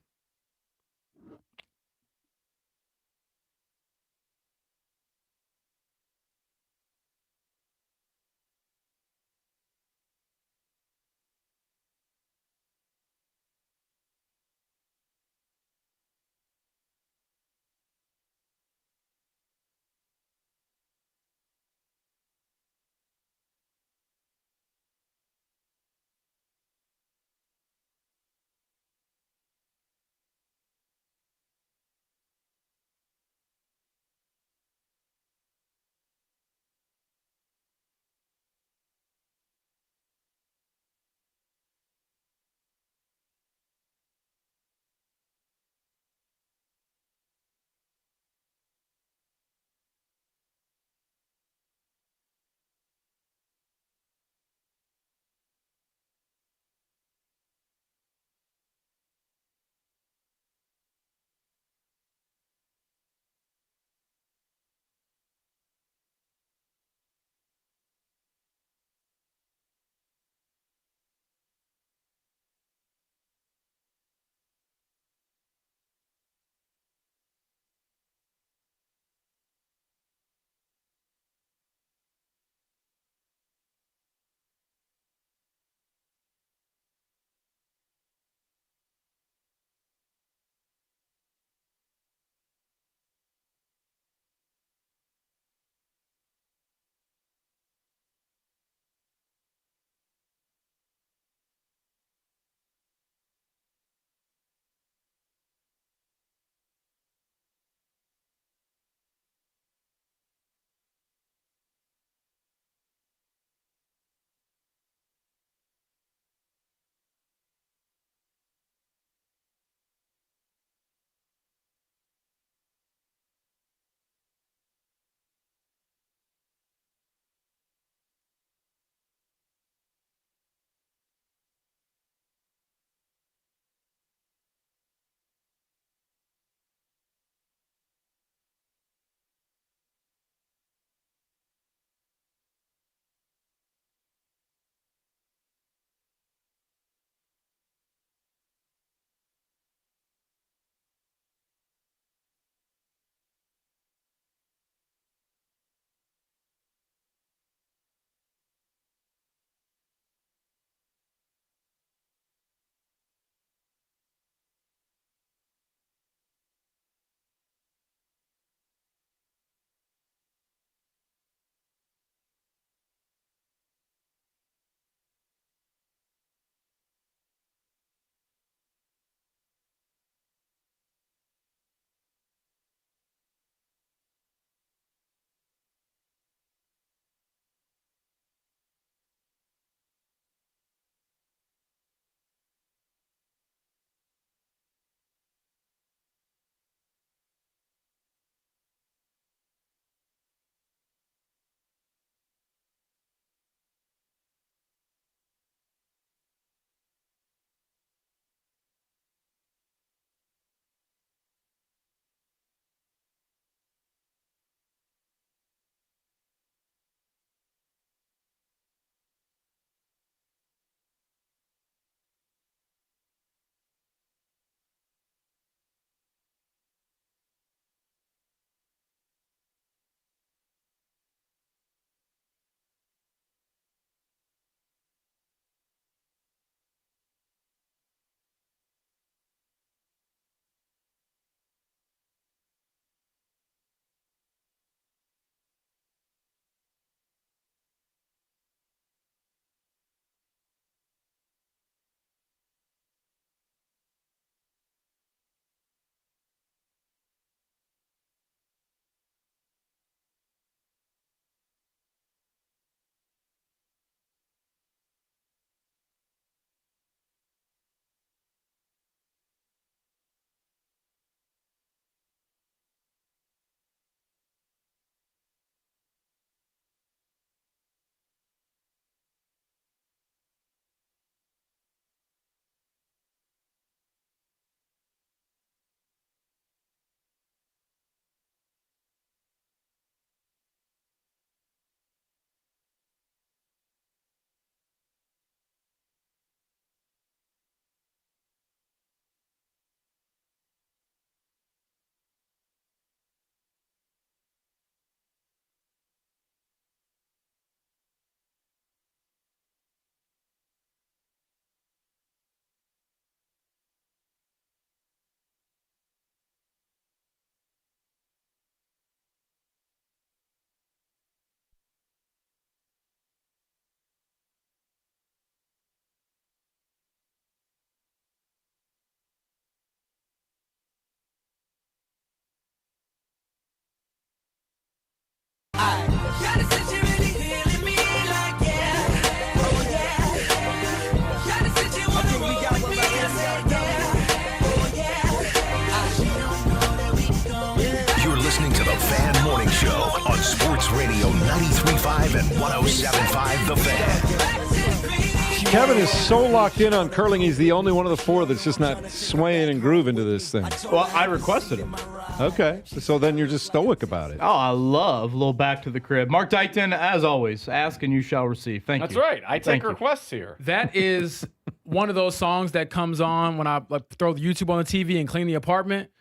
97.5 The Fan. Kevin is so locked in on curling, he's the only one of the four that's just not swaying and grooving to this thing. Well, I requested him. Okay, so then you're just stoic about it. Oh, I love a little back to the crib. Mark Dykton, as always, ask and you shall receive. Thank you. That's right. I take requests here. That is one of those songs that comes on when I throw the YouTube on the TV and clean the apartment,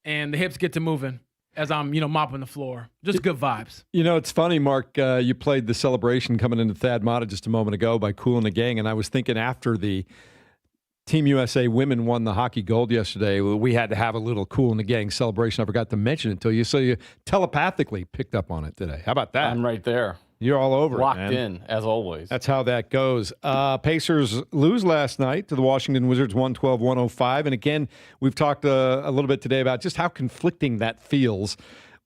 and the hips get to moving as I'm, mopping the floor. Just good vibes. It's funny, Mark, you played the celebration coming into Thad Matta just a moment ago by Kool and the Gang, and I was thinking after the Team USA women won the hockey gold yesterday, we had to have a little Kool and the Gang celebration. I forgot to mention it to you, so you telepathically picked up on it today. How about that? I'm right there. You're all over Locked it, man. in, as always. That's how that goes. Pacers lose last night to the Washington Wizards 112-105. And again, we've talked a little bit today about just how conflicting that feels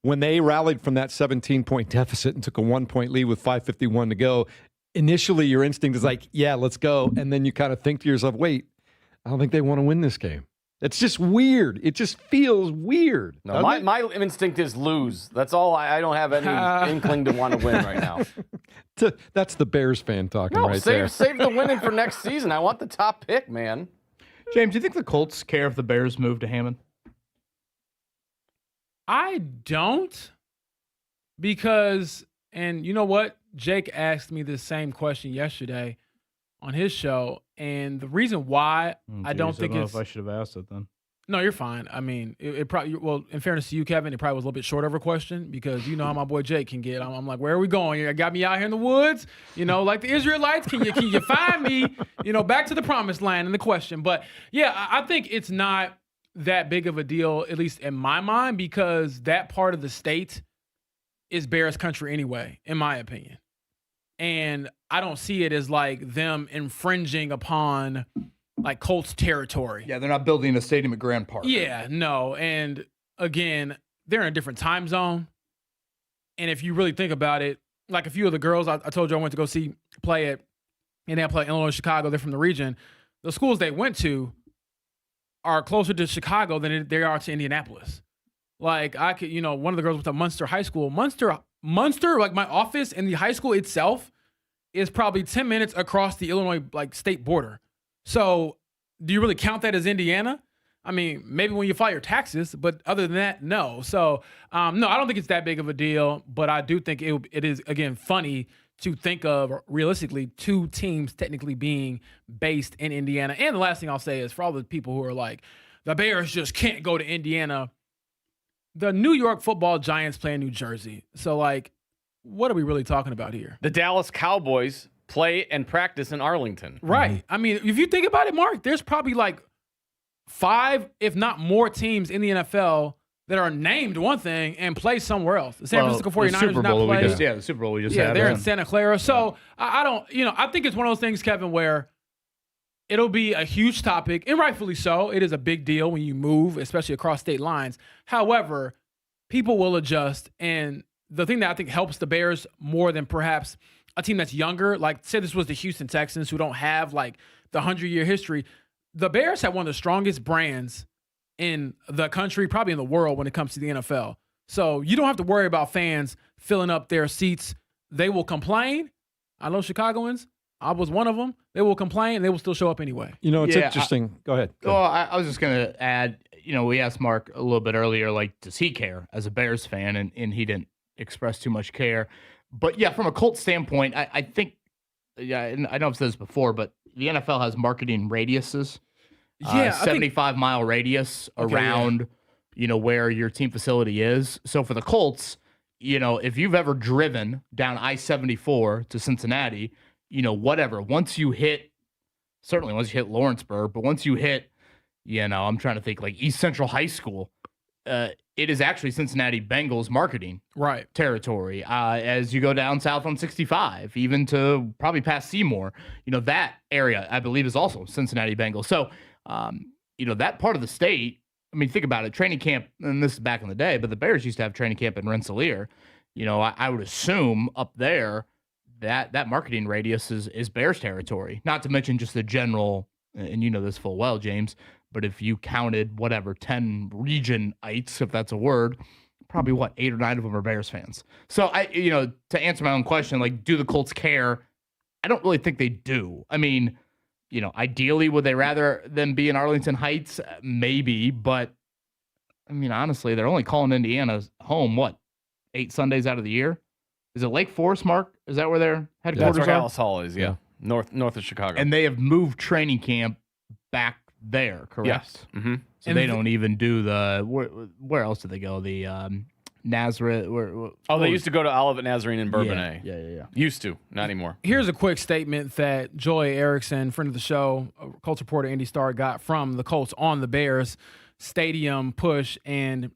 when they rallied from that 17-point deficit and took a 1-point lead with 5:51 to go. Initially, your instinct is like, yeah, let's go. And then you kind of think to yourself, wait, I don't think they want to win this game. It's just weird. It just feels weird. No, my instinct is lose. That's all. I don't have any inkling to want to win right now. That's the Bears fan talking there. Save the winning for next season. I want the top pick, man. James, do you think the Colts care if the Bears move to Hammond? I don't, because, and you know what? Jake asked me the same question yesterday on his show, and the reason why I don't think I don't know if I should have asked it then. No, you're fine. I mean, it probably, well, in fairness to you, Kevin, it probably was a little bit short of a question because you know how my boy Jake can get. I'm like, where are we going? You got me out here in the woods, like the Israelites. Can you find me, back to the promised land in the question? But yeah, I think it's not that big of a deal, at least in my mind, because that part of the state is Bears country anyway, in my opinion. And I don't see it as like them infringing upon like Colts territory. Yeah, they're not building a stadium at Grand Park. Yeah, no. And again, they're in a different time zone. And if you really think about it, like a few of the girls I told you I went to go see play at, and they play Illinois, Chicago, they're from the region. The schools they went to are closer to Chicago than they are to Indianapolis. Like I could, one of the girls went to Munster High School. Munster, like my office in the high school itself is probably 10 minutes across the Illinois like state border. So do you really count that as Indiana? I mean, maybe when you file your taxes, but other than that, no. So no, I don't think it's that big of a deal, but I do think it is, again, funny to think of realistically two teams technically being based in Indiana. And the last thing I'll say is for all the people who are like, the Bears just can't go to Indiana. The New York football Giants play in New Jersey. So, like, what are we really talking about here? The Dallas Cowboys play and practice in Arlington. Right. I mean, if you think about it, Mark, there's probably like 5, if not more teams in the NFL that are named one thing and play somewhere else. The San Francisco 49ers not play. The Super Bowl we just had. Yeah, they're in Santa Clara. So, I don't, I think it's one of those things, Kevin, where it'll be a huge topic, and rightfully so. It is a big deal when you move, especially across state lines. However, people will adjust, and the thing that I think helps the Bears more than perhaps a team that's younger, like say this was the Houston Texans who don't have like the 100-year history. The Bears have one of the strongest brands in the country, probably in the world when it comes to the NFL. So you don't have to worry about fans filling up their seats. They will complain. I know Chicagoans. I was one of them. They will complain. They will still show up anyway. It's interesting. Go ahead. Well, I was just going to add, we asked Mark a little bit earlier, like, does he care as a Bears fan? And he didn't express too much care. But, yeah, from a Colts standpoint, I think, and I know I've said this before, but the NFL has marketing radiuses. Yeah, 75-mile radius around, where your team facility is. So for the Colts, if you've ever driven down I-74 to Cincinnati, whatever, once you hit Lawrenceburg, but once you hit, I'm trying to think like East Central High School, it is actually Cincinnati Bengals marketing territory. As you go down south on 65, even to probably past Seymour, that area, I believe, is also Cincinnati Bengals. So, that part of the state, I mean, think about it, training camp, and this is back in the day, but the Bears used to have training camp in Rensselaer. I would assume up there, that marketing radius is Bears territory, not to mention just the general, and you know this full well, James, but if you counted 10 regionites, if that's a word, probably 8 or 9 of them are Bears fans. So to answer my own question, like, do the Colts care? I don't really think they do. I mean, ideally, would they rather them be in Arlington Heights? Maybe, but I mean, honestly, they're only calling Indiana home, 8 Sundays out of the year? Is it Lake Forest, Mark? Is that where their headquarters That's where are? Alice Hall is, yeah. North of Chicago. And they have moved training camp back there, correct? Yes. Mm-hmm. So they don't even do where else did they go? The Nazareth. They used to go to Olivet Nazarene in Bourbonnais. Yeah. Used to, not anymore. Here's a quick statement that Joy Erickson, friend of the show, Colts reporter, Indy Star, got from the Colts on the Bears stadium push, and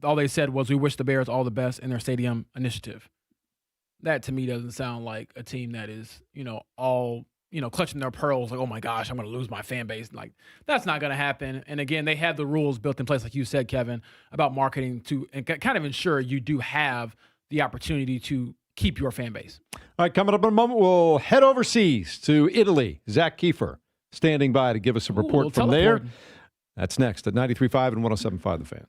all they said was, "We wish the Bears all the best in their stadium initiative." That to me doesn't sound like a team that is, all, clutching their pearls, like, oh my gosh, I'm going to lose my fan base. Like, that's not going to happen. And again, they have the rules built in place, like you said, Kevin, about marketing to kind of ensure you do have the opportunity to keep your fan base. All right, coming up in a moment, we'll head overseas to Italy. Zach Kiefer standing by to give us a report from there. That's next at 93.5 and 107.5 The Fan.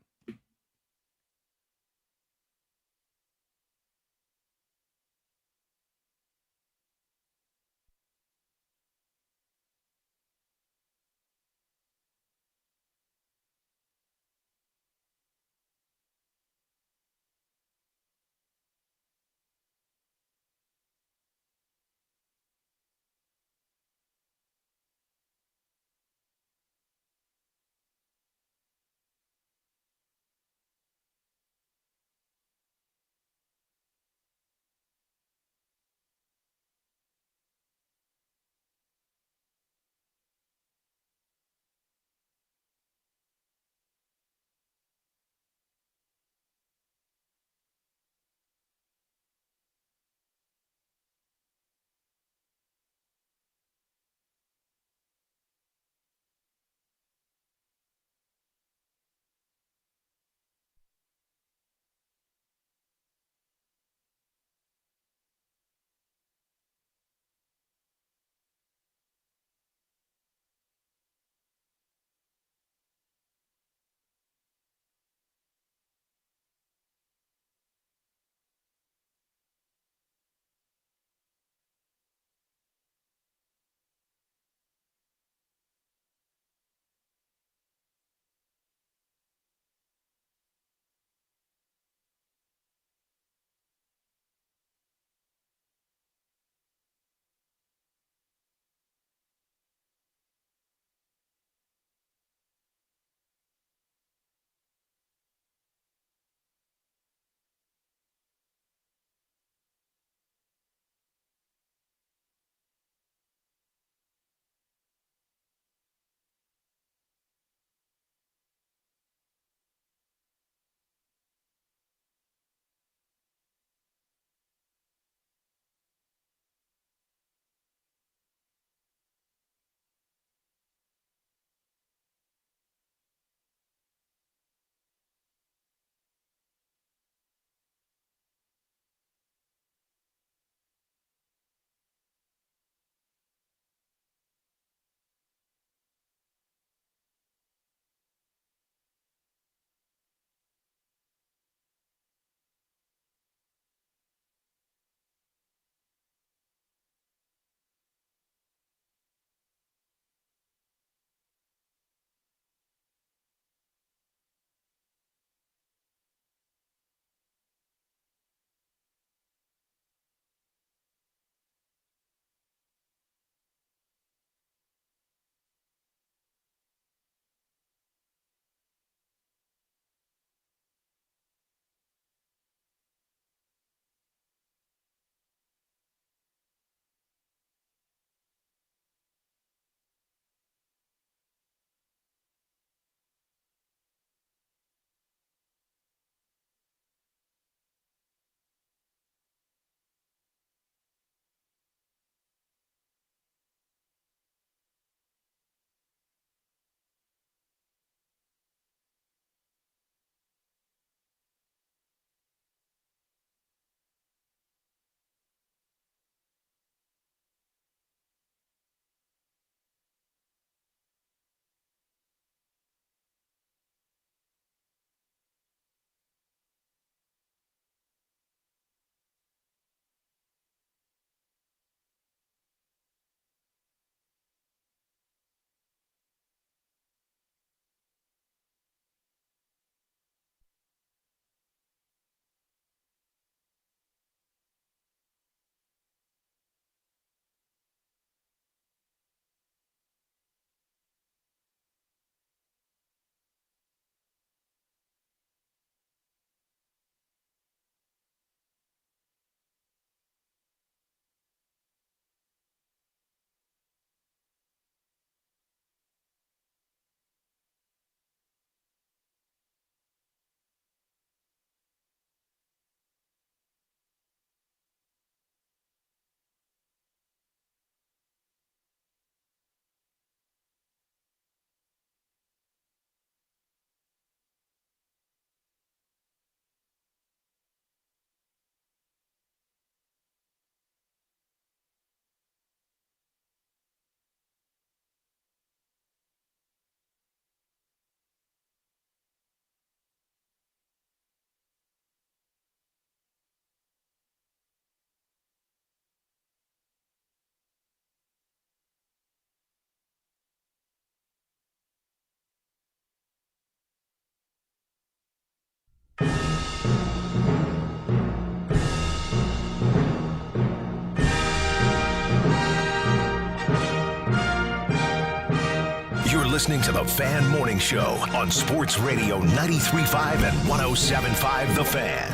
listening to the Fan Morning Show on Sports Radio 93.5 and 107.5 The Fan.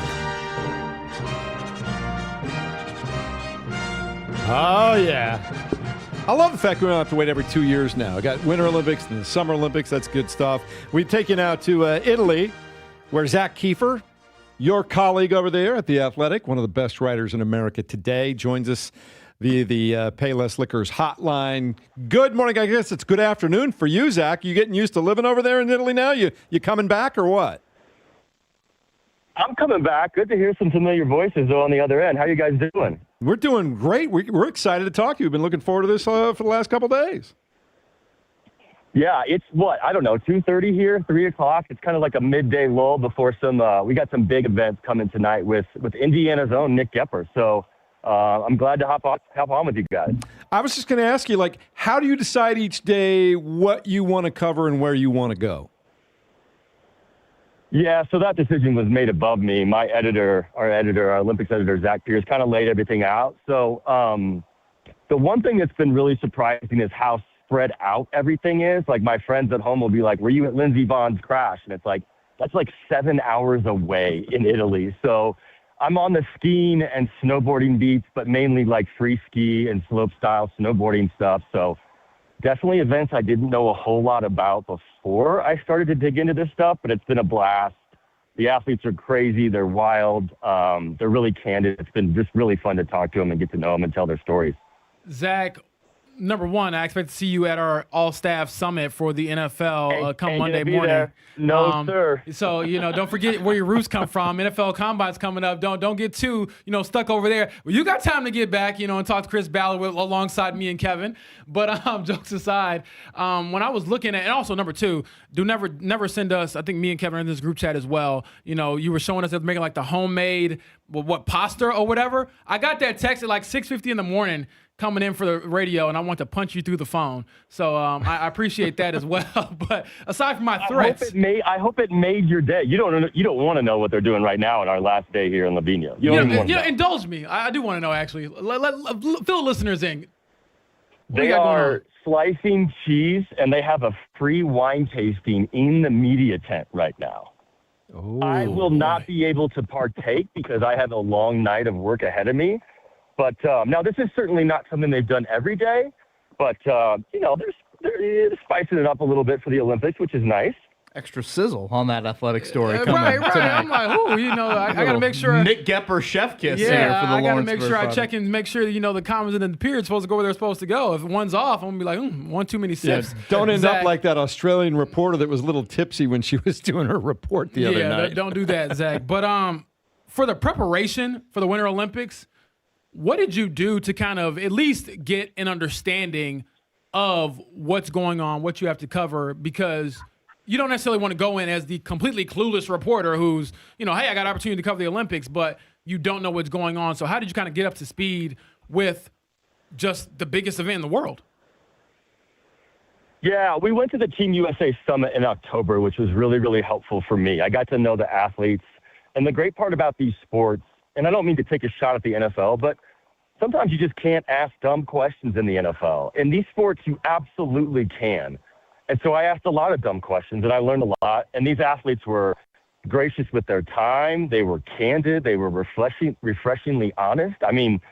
Oh, yeah. I love the fact we don't have to wait every 2 years now. I got Winter Olympics and the Summer Olympics. That's good stuff. We take you now to Italy, where Zach Kiefer, your colleague over there at The Athletic, one of the best writers in America today, joins us via the Payless Liquors hotline. Good morning. I guess it's good afternoon for you, Zach. You getting used to living over there in Italy now? You coming back or what? I'm coming back. Good to hear some familiar voices on the other end. How you guys doing? We're doing great. We're excited to talk to you. We've been looking forward to this for the last couple of days. Yeah, it's what? I don't know, 2:30 here, 3 o'clock. It's kind of like a midday lull before some we got some big events coming tonight with Indiana's own Nick Gepper. So I'm glad to hop on with you guys. I was just going to ask you, how do you decide each day what you want to cover and where you want to go? Yeah, so that decision was made above me. My editor, our Olympics editor, Zach Pierce, kind of laid everything out. So the one thing that's been really surprising is how spread out everything is. Like, my friends at home will be like, were you at Lindsey Vohn's crash? And it's like, that's like 7 hours away in Italy. So I'm on the skiing and snowboarding beats, but mainly like free ski and slope style snowboarding stuff. So definitely events I didn't know a whole lot about before I started to dig into this stuff, but it's been a blast. The athletes are crazy. They're wild. They're really candid. It's been just really fun to talk to them and get to know them and tell their stories. Zach, number one, I expect to see you at our all-staff summit for the NFL come Monday morning. There. No, sir. So, don't forget where your roots come from. NFL Combine's coming up. Don't get too, stuck over there. Well, you got time to get back, and talk to Chris Ballard alongside me and Kevin. But jokes aside, when I was looking at, and also number two, never send us, I think me and Kevin are in this group chat as well. You were showing us that making like the homemade, pasta or whatever. I got that text at like 6:50 in the morning coming in for the radio, and I want to punch you through the phone. So I appreciate that as well. But aside from my threats, I hope it made your day. You don't want to know what they're doing right now on our last day here in Lavinia. Indulge me. I do want to know, actually. Fill the listeners in. They are slicing cheese, and they have a free wine tasting in the media tent right now. Oh, I will not be able to partake because I have a long night of work ahead of me. But now this is certainly not something they've done every day. But, they're spicing it up a little bit for the Olympics, which is nice. Extra sizzle on that athletic story coming right. tonight. I'm like, I got to make sure. Nick Gepper chef kiss here for the I got to make Lawrenceburg sure I Friday. check and make sure that, the commas and the periods supposed to go where they're supposed to go. If one's off, I'm going to be like, one too many sips. Yeah, don't end up like that Australian reporter that was a little tipsy when she was doing her report the other night. Don't do that, Zach. But for the preparation for the Winter Olympics, what did you do to kind of at least get an understanding of what's going on, what you have to cover? Because you don't necessarily want to go in as the completely clueless reporter who's, hey, I got an opportunity to cover the Olympics, but you don't know what's going on. So how did you kind of get up to speed with just the biggest event in the world? Yeah, we went to the Team USA Summit in October, which was really, really helpful for me. I got to know the athletes. And the great part about these sports, and I don't mean to take a shot at the NFL, but sometimes you just can't ask dumb questions in the NFL. In these sports, you absolutely can. And so I asked a lot of dumb questions, and I learned a lot. And these athletes were gracious with their time. They were candid. They were refreshingly honest. I mean,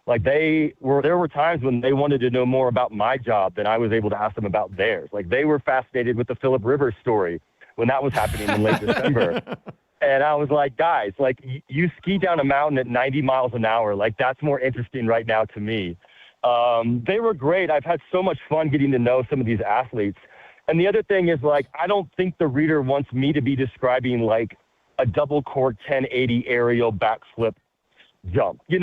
there were times when they wanted to know more about my job than I was able to ask them about theirs. Like, they were fascinated with the Phillip Rivers story when that was happening in late December. And I was like, guys, you ski down a mountain at 90 miles an hour. That's more interesting right now to me. They were great. I've had so much fun getting to know some of these athletes. And the other thing is, I don't think the reader wants me to be describing, a double cork 1080 aerial backflip jump. I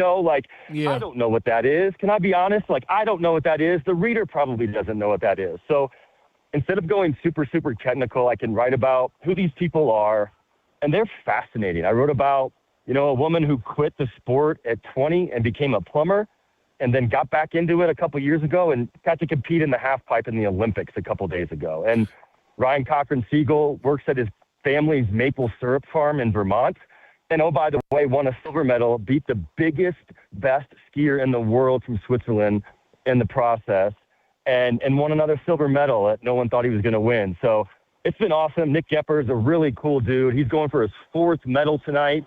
don't know what that is. Can I be honest? I don't know what that is. The reader probably doesn't know what that is. So instead of going super, super technical, I can write about who these people are. And they're fascinating. I wrote about, a woman who quit the sport at 20 and became a plumber and then got back into it a couple years ago and got to compete in the half pipe in the Olympics a couple days ago. And Ryan Cochran-Siegel works at his family's maple syrup farm in Vermont. And, oh, by the way, won a silver medal, beat the biggest, best skier in the world from Switzerland in the process. and won another silver medal that no one thought he was going to win. So it's been awesome. Nick Gepper is a really cool dude. He's going for his 4th medal tonight.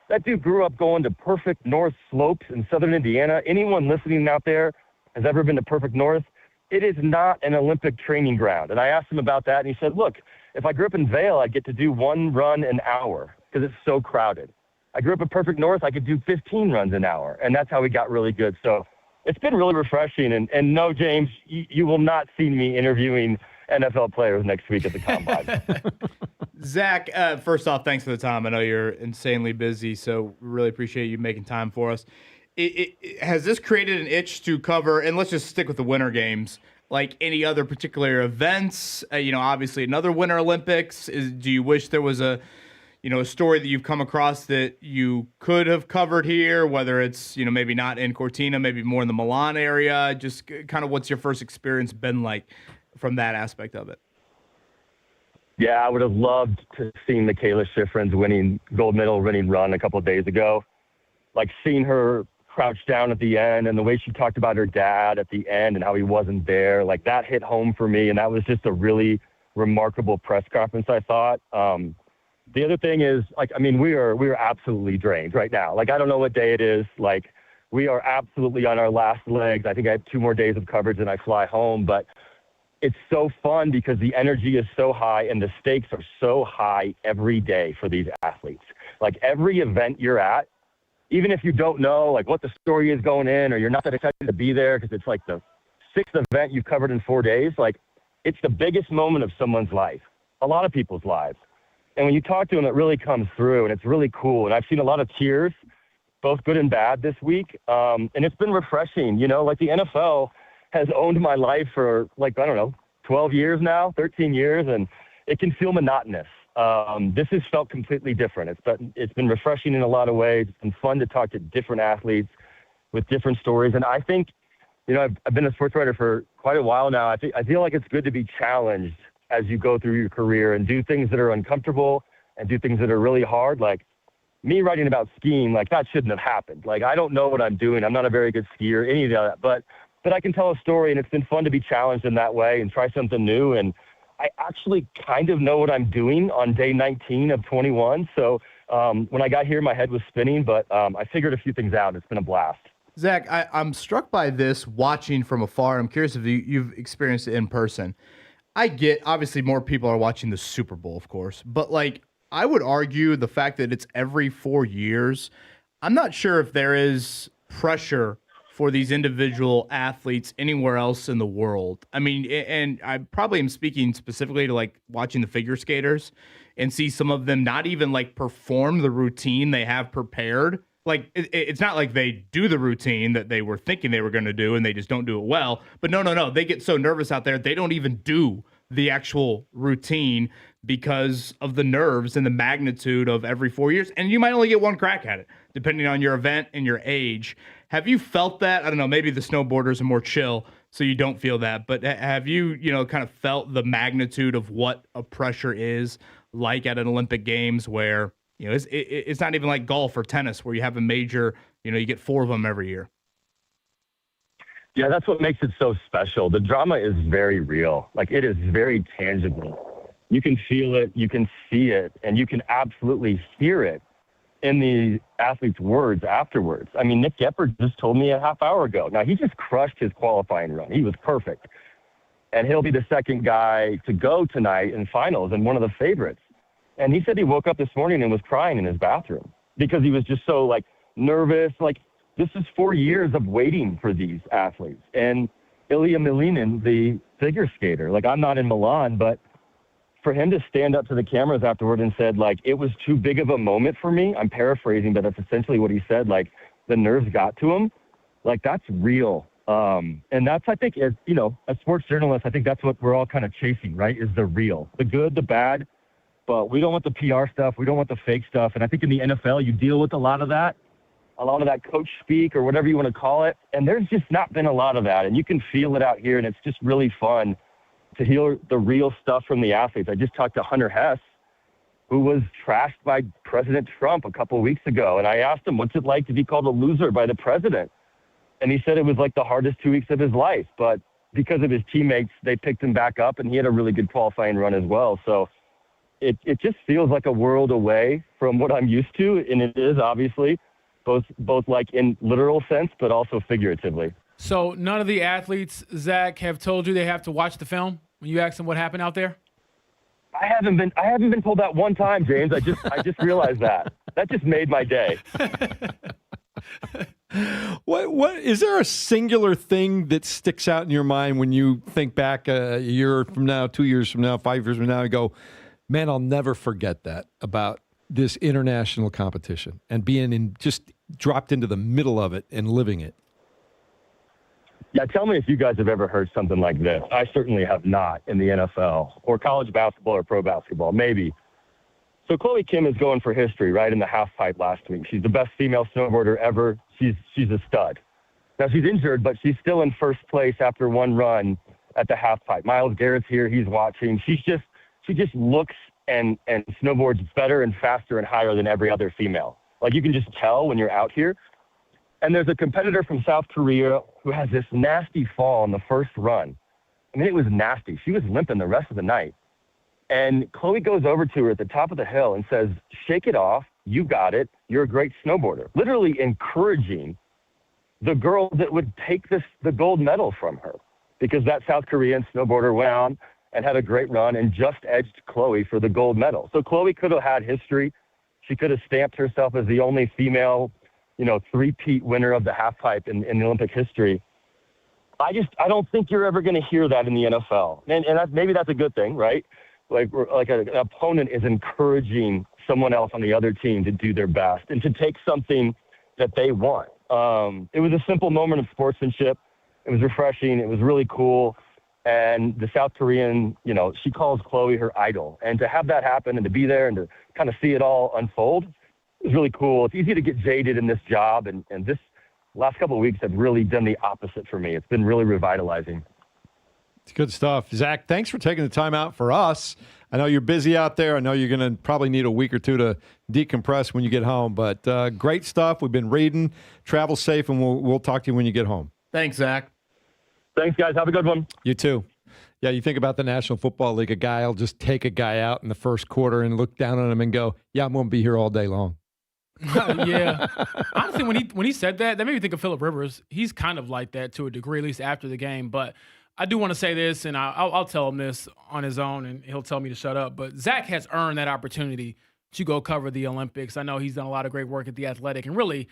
That dude grew up going to Perfect North Slopes in southern Indiana. Anyone listening out there has ever been to Perfect North? It is not an Olympic training ground. And I asked him about that, and he said, look, if I grew up in Vail, I'd get to do 1 run an hour because it's so crowded. I grew up in Perfect North, I could do 15 runs an hour, and that's how we got really good. So it's been really refreshing. And no, James, you will not see me interviewing NFL players next week at the Combine. Zach, first off, thanks for the time. I know you're insanely busy, so really appreciate you making time for us. Has this created an itch to cover, and let's just stick with the Winter Games, like any other particular events? Obviously another Winter Olympics. Do you wish there was a story that you've come across that you could have covered here, whether it's, maybe not in Cortina, maybe more in the Milan area? Just kind of what's your first experience been like from that aspect of it? Yeah, I would have loved to see Michaela Schifrin's gold medal winning run a couple of days ago. Like seeing her crouch down at the end and the way she talked about her dad at the end and how he wasn't there, like that hit home for me. And that was just a really remarkable press conference, I thought. The other thing is, we are absolutely drained right now. Like, I don't know what day it is. Like, we are absolutely on our last legs. I think I have 2 more days of coverage and I fly home. But it's so fun because the energy is so high and the stakes are so high every day for these athletes. Like, every event you're at, even if you don't know, like, what the story is going in or you're not that excited to be there because it's like the 6th event you've covered in 4 days, like, it's the biggest moment of someone's life, a lot of people's lives. And when you talk to them, it really comes through, and it's really cool. And I've seen a lot of tears, both good and bad, this week. And it's been refreshing. Like the NFL has owned my life for, 12 years now, 13 years, and it can feel monotonous. This has felt completely different. It's been refreshing in a lot of ways. It's been fun to talk to different athletes with different stories. And I think, I've been a sports writer for quite a while now. I feel like it's good to be challenged as you go through your career and do things that are uncomfortable and do things that are really hard. Like me writing about skiing, like that shouldn't have happened. Like, I don't know what I'm doing. I'm not a very good skier, any of that, but I can tell a story, and it's been fun to be challenged in that way and try something new. And I actually kind of know what I'm doing on day 19 of 21. So when I got here, my head was spinning, but I figured a few things out. It's been a blast. Zach, I'm struck by this watching from afar. I'm curious if you've experienced it in person. I get, obviously, more people are watching the Super Bowl, of course, but I would argue the fact that it's every 4 years, I'm not sure if there is pressure for these individual athletes anywhere else in the world. I mean, and I probably am speaking specifically to watching the figure skaters and see some of them not even perform the routine they have prepared. It's not like they do the routine that they were thinking they were going to do and they just don't do it well. But no. They get so nervous out there, they don't even do the actual routine because of the nerves and the magnitude of every 4 years. And you might only get one crack at it, depending on your event and your age. Have you felt that? I don't know, maybe the snowboarders are more chill, so you don't feel that. But have you, kind of felt the magnitude of what a pressure is like at an Olympic Games where, it's not even like golf or tennis where you have a major, you get 4 of them every year. Yeah, that's what makes it so special. The drama is very real. It is very tangible. You can feel it, you can see it, and you can absolutely hear it in the athlete's words afterwards. I mean, Nick Gepper just told me a half hour ago. Now, he just crushed his qualifying run. He was perfect. And he'll be the second guy to go tonight in finals and one of the favorites. And he said he woke up this morning and was crying in his bathroom because he was just so nervous. This is 4 years of waiting for these athletes. And Ilya Milinin, the figure skater, I'm not in Milan, but for him to stand up to the cameras afterward and said, it was too big of a moment for me. I'm paraphrasing, but that's essentially what he said. The nerves got to him. That's real. And that's, I think, as sports journalists, I think that's what we're all kind of chasing, right? Is the real, the good, the bad. But we don't want the PR stuff. We don't want the fake stuff. And I think in the NFL, you deal with a lot of that coach speak or whatever you want to call it. And there's just not been a lot of that. And you can feel it out here. And it's just really fun to hear the real stuff from the athletes. I just talked to Hunter Hess, who was trashed by President Trump a couple of weeks ago. And I asked him, what's it like to be called a loser by the president? And he said it was the hardest 2 weeks of his life. But because of his teammates, they picked him back up, and he had a really good qualifying run as well. So it just feels like a world away from what I'm used to, and it is obviously both like in literal sense, but also figuratively. So none of the athletes, Zach, have told you they have to watch the film when you ask them what happened out there? I haven't been told that one time, James. I just realized that. That just made my day. What is there a singular thing that sticks out in your mind when you think back a year from now, 2 years from now, 5 years from now, and go, man, I'll never forget that about this international competition and being just dropped into the middle of it and living it? Yeah, tell me if you guys have ever heard something like this. I certainly have not in the NFL or college basketball or pro basketball, maybe. So Chloe Kim is going for history, right, in the half pipe last week. She's the best female snowboarder ever. She's a stud. Now, she's injured, but she's still in first place after one run at the half pipe. Miles Garrett's here. He's watching. She just looks and snowboards better and faster and higher than every other female. Like, you can just tell when you're out here. And there's a competitor from South Korea who has this nasty fall in the first run. I mean, it was nasty. She was limping the rest of the night. And Chloe goes over to her at the top of the hill and says, "Shake it off. You got it. You're a great snowboarder." Literally encouraging the girl that would take the gold medal from her, because that South Korean snowboarder went on and had a great run and just edged Chloe for the gold medal. So Chloe could have had history. She could have stamped herself as the only female, three-peat winner of the half pipe in Olympic history. I don't think you're ever going to hear that in the NFL. And maybe that's a good thing, right? Like an opponent is encouraging someone else on the other team to do their best and to take something that they want. It was a simple moment of sportsmanship. It was refreshing. It was really cool. And the South Korean, she calls Chloe her idol. And to have that happen and to be there and to kind of see it all unfold, it was really cool. It's easy to get jaded in this job. And this last couple of weeks have really done the opposite for me. It's been really revitalizing. It's good stuff. Zach, thanks for taking the time out for us. I know you're busy out there. I know you're going to probably need a week or two to decompress when you get home. But great stuff. We've been reading. Travel safe, and we'll talk to you when you get home. Thanks, Zach. Thanks, guys. Have a good one. You too. Yeah, you think about the National Football League. A guy will just take a guy out in the first quarter and look down on him and go, "Yeah, I'm going to be here all day long." Yeah. Honestly, when he said that made me think of Phillip Rivers. He's kind of like that to a degree, at least after the game. But I do want to say this, and I'll tell him this on his own, and he'll tell me to shut up. But Zach has earned that opportunity to go cover the Olympics. I know he's done a lot of great work at The Athletic and really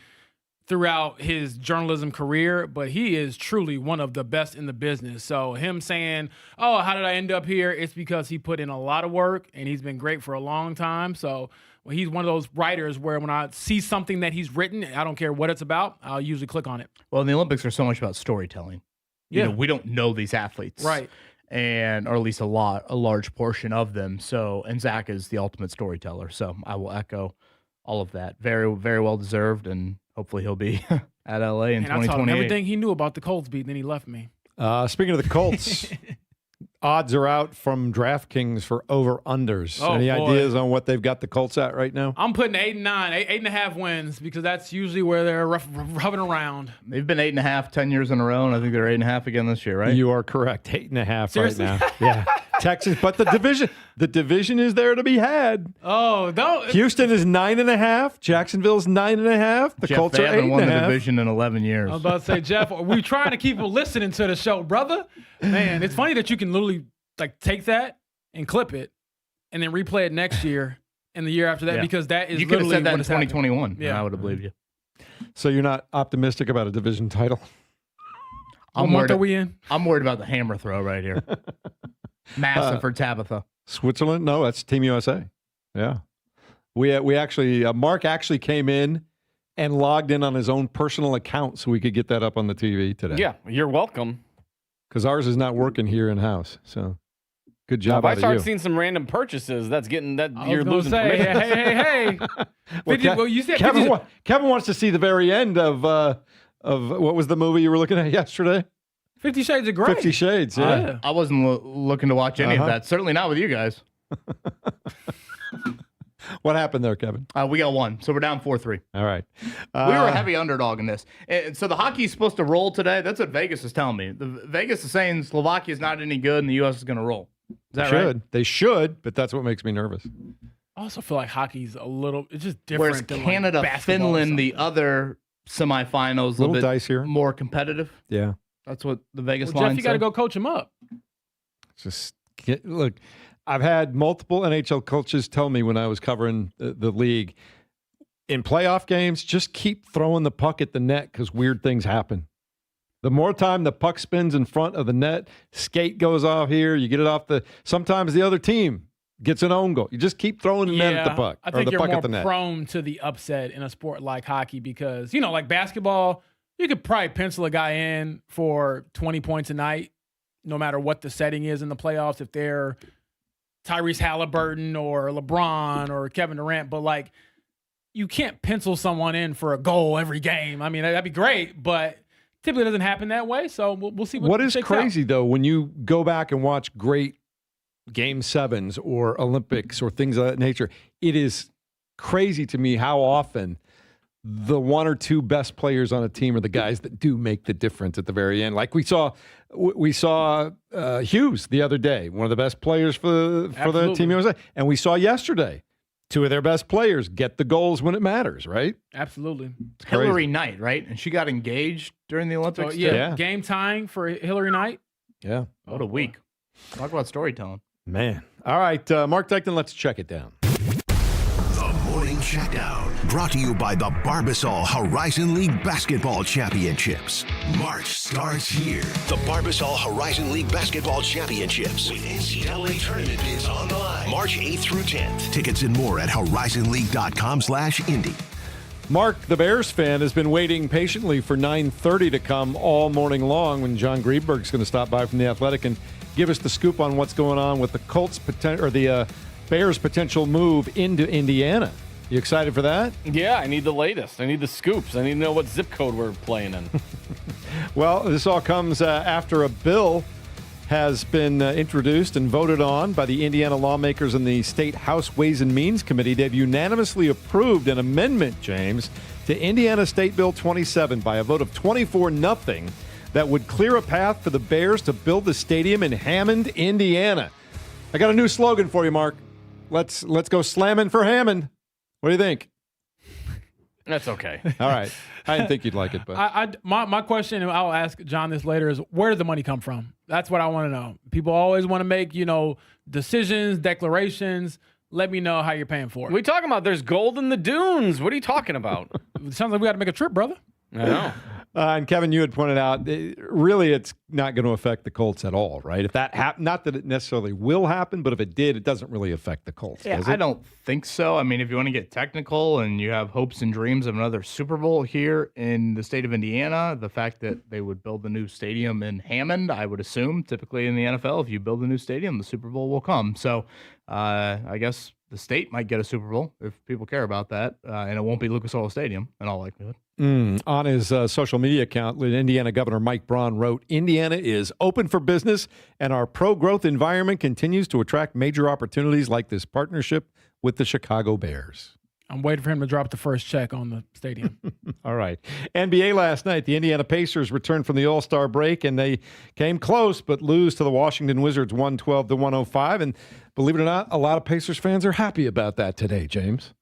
throughout his journalism career, but he is truly one of the best in the business. So him saying, "Oh, how did I end up here?" It's because he put in a lot of work, and he's been great for a long time. So he's one of those writers where when I see something that he's written, I don't care what it's about, I'll usually click on it. Well, and the Olympics are so much about storytelling. Yeah. We don't know these athletes. Right. Or at least a large portion of them. And Zach is the ultimate storyteller. So I will echo all of that. Very, very well deserved. And hopefully he'll be at LA in 2028. I told him everything he knew about the Colts beat, and then he left me. Speaking of the Colts, odds are out from DraftKings for over-unders. Any ideas on what they've got the Colts at right now? I'm putting 8 and 9, 8.5 wins, because that's usually where they're rubbing around. They've been 8.5 10 years in a row, and I think they're 8.5 again this year, right? You are correct. 8.5 Seriously? right now. Yeah. Texas, but the division is there to be had. Oh, don't. Houston is 9.5. Jacksonville's 9.5. The Jeff, Colts are 8.5. They haven't won the division in 11 years. I was about to say, Jeff, we're trying to keep them listening to the show, brother. Man, it's funny that you can literally take that and clip it and then replay it next year and the year after that, because that is you could have literally said that in what is 2021. happening. Yeah, I would have believed you. So you're not optimistic about a division title? What month are we in? I'm worried about the hammer throw right here. Massive for Tabitha. Switzerland? No, that's Team USA. Yeah. We actually, Mark actually came in and logged in on his own personal account so we could get that up on the TV today. Yeah, you're welcome. Because ours is not working here in-house. So good job Now, out if I of you. stop seeing some random purchases, that's getting that I you're was gonna losing say, permission. hey. You said Kevin wants to see the very end of what was the movie you were looking at yesterday? 50 Shades of Grey. 50 Shades, yeah. I wasn't looking to watch any of that. Certainly not with you guys. What happened there, Kevin? We got one, so we're down 4-3. All right. We were a heavy underdog in this. And so the hockey's supposed to roll today. That's what Vegas is telling me. Vegas is saying Slovakia is not any good and the U.S. is going to roll. Is that right? They should, but that's what makes me nervous. I also feel like hockey's it's just different. Whereas than Canada, like basketball Finland, the other semifinals, a little bit dicier, more competitive. Yeah. That's what the Vegas line Jeff, you got to go coach him up. Look, I've had multiple NHL coaches tell me when I was covering the league, in playoff games, just keep throwing the puck at the net because weird things happen. The more time the puck spins in front of the net, skate goes off here, you get it off sometimes the other team gets an own goal. You just keep throwing the net at the puck. I think or the you're puck more at the net. prone to the upset in a sport like hockey because, like basketball, you could probably pencil a guy in for 20 points a night, no matter what the setting is in the playoffs, if they're Tyrese Halliburton or LeBron or Kevin Durant. But, you can't pencil someone in for a goal every game. I mean, that'd be great, but typically doesn't happen that way. So we'll see what is crazy, though, when you go back and watch great Game 7s or Olympics or things of that nature, it is crazy to me how often the one or two best players on a team are the guys that do make the difference at the very end. Like we saw Hughes the other day, one of the best players for the Team USA. And we saw yesterday, two of their best players get the goals when it matters, right? Absolutely. Hillary Knight, right? And she got engaged during the Olympics. So, yeah, game tying for Hillary Knight. Yeah. What a week. Talk about storytelling. Man. All right, Mark Dyckton, let's check it down. The Morning Checkdown, brought to you by the Barbasol Horizon League Basketball Championships. March starts here. The Barbasol Horizon League Basketball Championships with NCAA tournament bids on the line. March 8th through 10th. Tickets and more at horizonleague.com/Indy. Mark, the Bears fan, has been waiting patiently for 9:30 to come all morning long when John Greenberg's going to stop by from The Athletic and give us the scoop on what's going on with the Colts the Bears' potential move into Indiana. You excited for that? Yeah, I need the latest. I need the scoops. I need to know what zip code we're playing in. Well, this all comes after a bill has been introduced and voted on by the Indiana lawmakers in the State House Ways and Means Committee. They've unanimously approved an amendment, James, to Indiana State Bill 27 by a vote of 24-0 that would clear a path for the Bears to build the stadium in Hammond, Indiana. I got a new slogan for you, Mark. Let's go slamming for Hammond. What do you think? That's okay. All right. I didn't think you'd like it, but my question, and I'll ask John this later, is where did the money come from? That's what I want to know. People always want to make, decisions, declarations. Let me know how you're paying for it. What are you talking about? There's gold in the dunes. What are you talking about? It sounds like we got to make a trip, brother. I know. And Kevin, you had pointed out, really, it's not going to affect the Colts at all, right? If that not that it necessarily will happen, but if it did, it doesn't really affect the Colts. Yeah, does it? I don't think so. I mean, if you want to get technical and you have hopes and dreams of another Super Bowl here in the state of Indiana, the fact that they would build a new stadium in Hammond, I would assume, typically in the NFL, if you build a new stadium, the Super Bowl will come. So I guess the state might get a Super Bowl if people care about that, and it won't be Lucas Oil Stadium in all likelihood. On his social media account, Indiana Governor Mike Braun wrote, "Indiana is open for business, and our pro-growth environment continues to attract major opportunities like this partnership with the Chicago Bears." I'm waiting for him to drop the first check on the stadium. All right. NBA last night, the Indiana Pacers returned from the All-Star break, and they came close but lose to the Washington Wizards 112-105. And believe it or not, a lot of Pacers fans are happy about that today, James.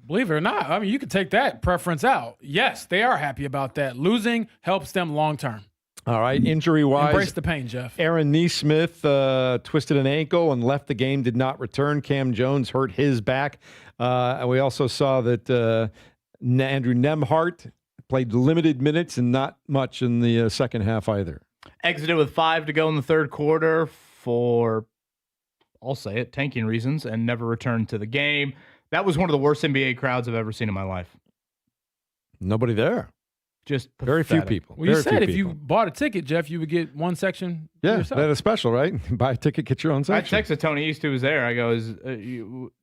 Believe it or not, I mean, you could take that preference out. Yes, they are happy about that. Losing helps them long term. All right, injury-wise. Embrace the pain, Jeff. Aaron Nesmith twisted an ankle and left the game, did not return. Cam Jones hurt his back. And we also saw that Andrew Nembhard played limited minutes and not much in the second half either. Exited with 5 to go in the third quarter for, I'll say it, tanking reasons, and never returned to the game. That was one of the worst NBA crowds I've ever seen in my life. Nobody there. Just very few people. Well, you said if you bought a ticket, Jeff, you would get one section. Yeah, that is special, right? Buy a ticket, get your own section. I texted Tony East, who was there. I go,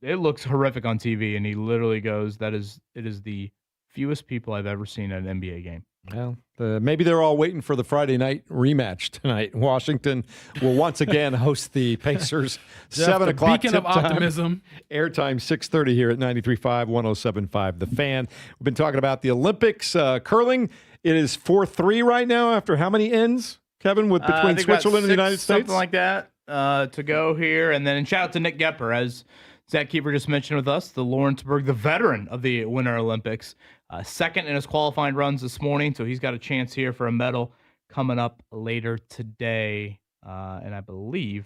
it looks horrific on TV, and he literally goes, "It is the fewest people I've ever seen at an NBA game." Well, maybe they're all waiting for the Friday night rematch tonight. Washington will once again host the Pacers. 7 o'clock beacon of optimism. Airtime 6:30 here at 93.5, 107.5 The Fan. We've been talking about the Olympics. Curling, it is 4-3 right now after how many ends, Kevin, between Switzerland and the United States? Something like that to go here. And then shout out to Nick Gepper, as Zach Keeper just mentioned with us, the Lawrenceburg, the veteran of the Winter Olympics. Second in his qualifying runs this morning, so he's got a chance here for a medal coming up later today. And I believe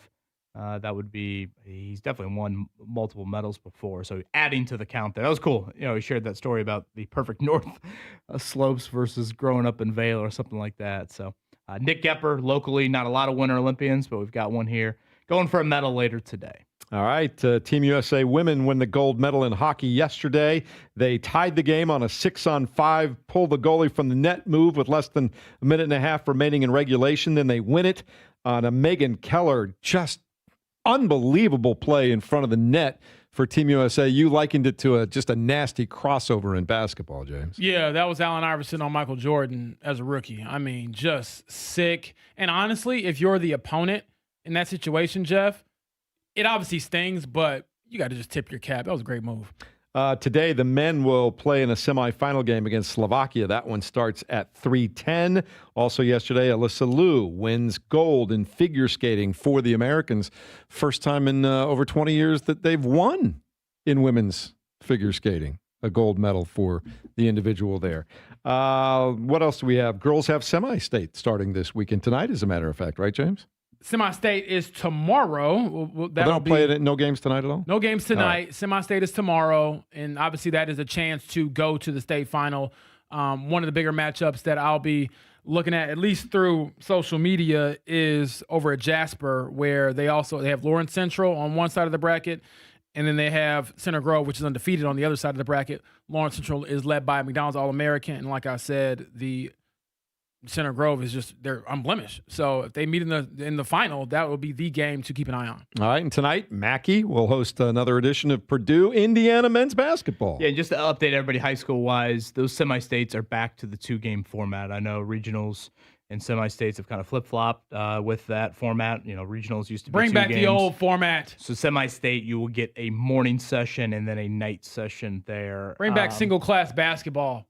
that would be, he's definitely won multiple medals before, so adding to the count there. That was cool. He shared that story about the perfect north slopes versus growing up in Vail or something like that. So Nick Gepper, locally, not a lot of Winter Olympians, but we've got one here going for a medal later today. All right, Team USA women win the gold medal in hockey yesterday. They tied the game on a 6-on-5, pull the goalie from the net move with less than a minute and a half remaining in regulation. Then they win it on a Megan Keller, just unbelievable play in front of the net for Team USA. You likened it to just a nasty crossover in basketball, James. Yeah, that was Allen Iverson on Michael Jordan as a rookie. I mean, just sick. And honestly, if you're the opponent in that situation, Jeff, it obviously stings, but you got to just tip your cap. That was a great move. Today, the men will play in a semifinal game against Slovakia. That one starts at 3:10. Also yesterday, Alyssa Liu wins gold in figure skating for the Americans. First time in over 20 years that they've won in women's figure skating. A gold medal for the individual there. What else do we have? Girls have semi-state starting this weekend tonight, as a matter of fact, right, James? Semi-state is tomorrow. They don't play it. No games tonight at all? No games tonight. Right. Semi-state is tomorrow, and obviously that is a chance to go to the state final. One of the bigger matchups that I'll be looking at least through social media, is over at Jasper, where they have Lawrence Central on one side of the bracket, and then they have Center Grove, which is undefeated, on the other side of the bracket. Lawrence Central is led by McDonald's All-American, and like I said, the Center Grove is they're unblemished. So if they meet in the final, that will be the game to keep an eye on. All right, and tonight, Mackey will host another edition of Purdue, Indiana men's basketball. Yeah, just to update everybody high school-wise, those semi-states are back to the two-game format. I know regionals and semi-states have kind of flip-flopped with that format. Regionals used to be Bring 2 back games. the old format. So semi-state, you will get a morning session and then a night session there. Bring back single-class basketball.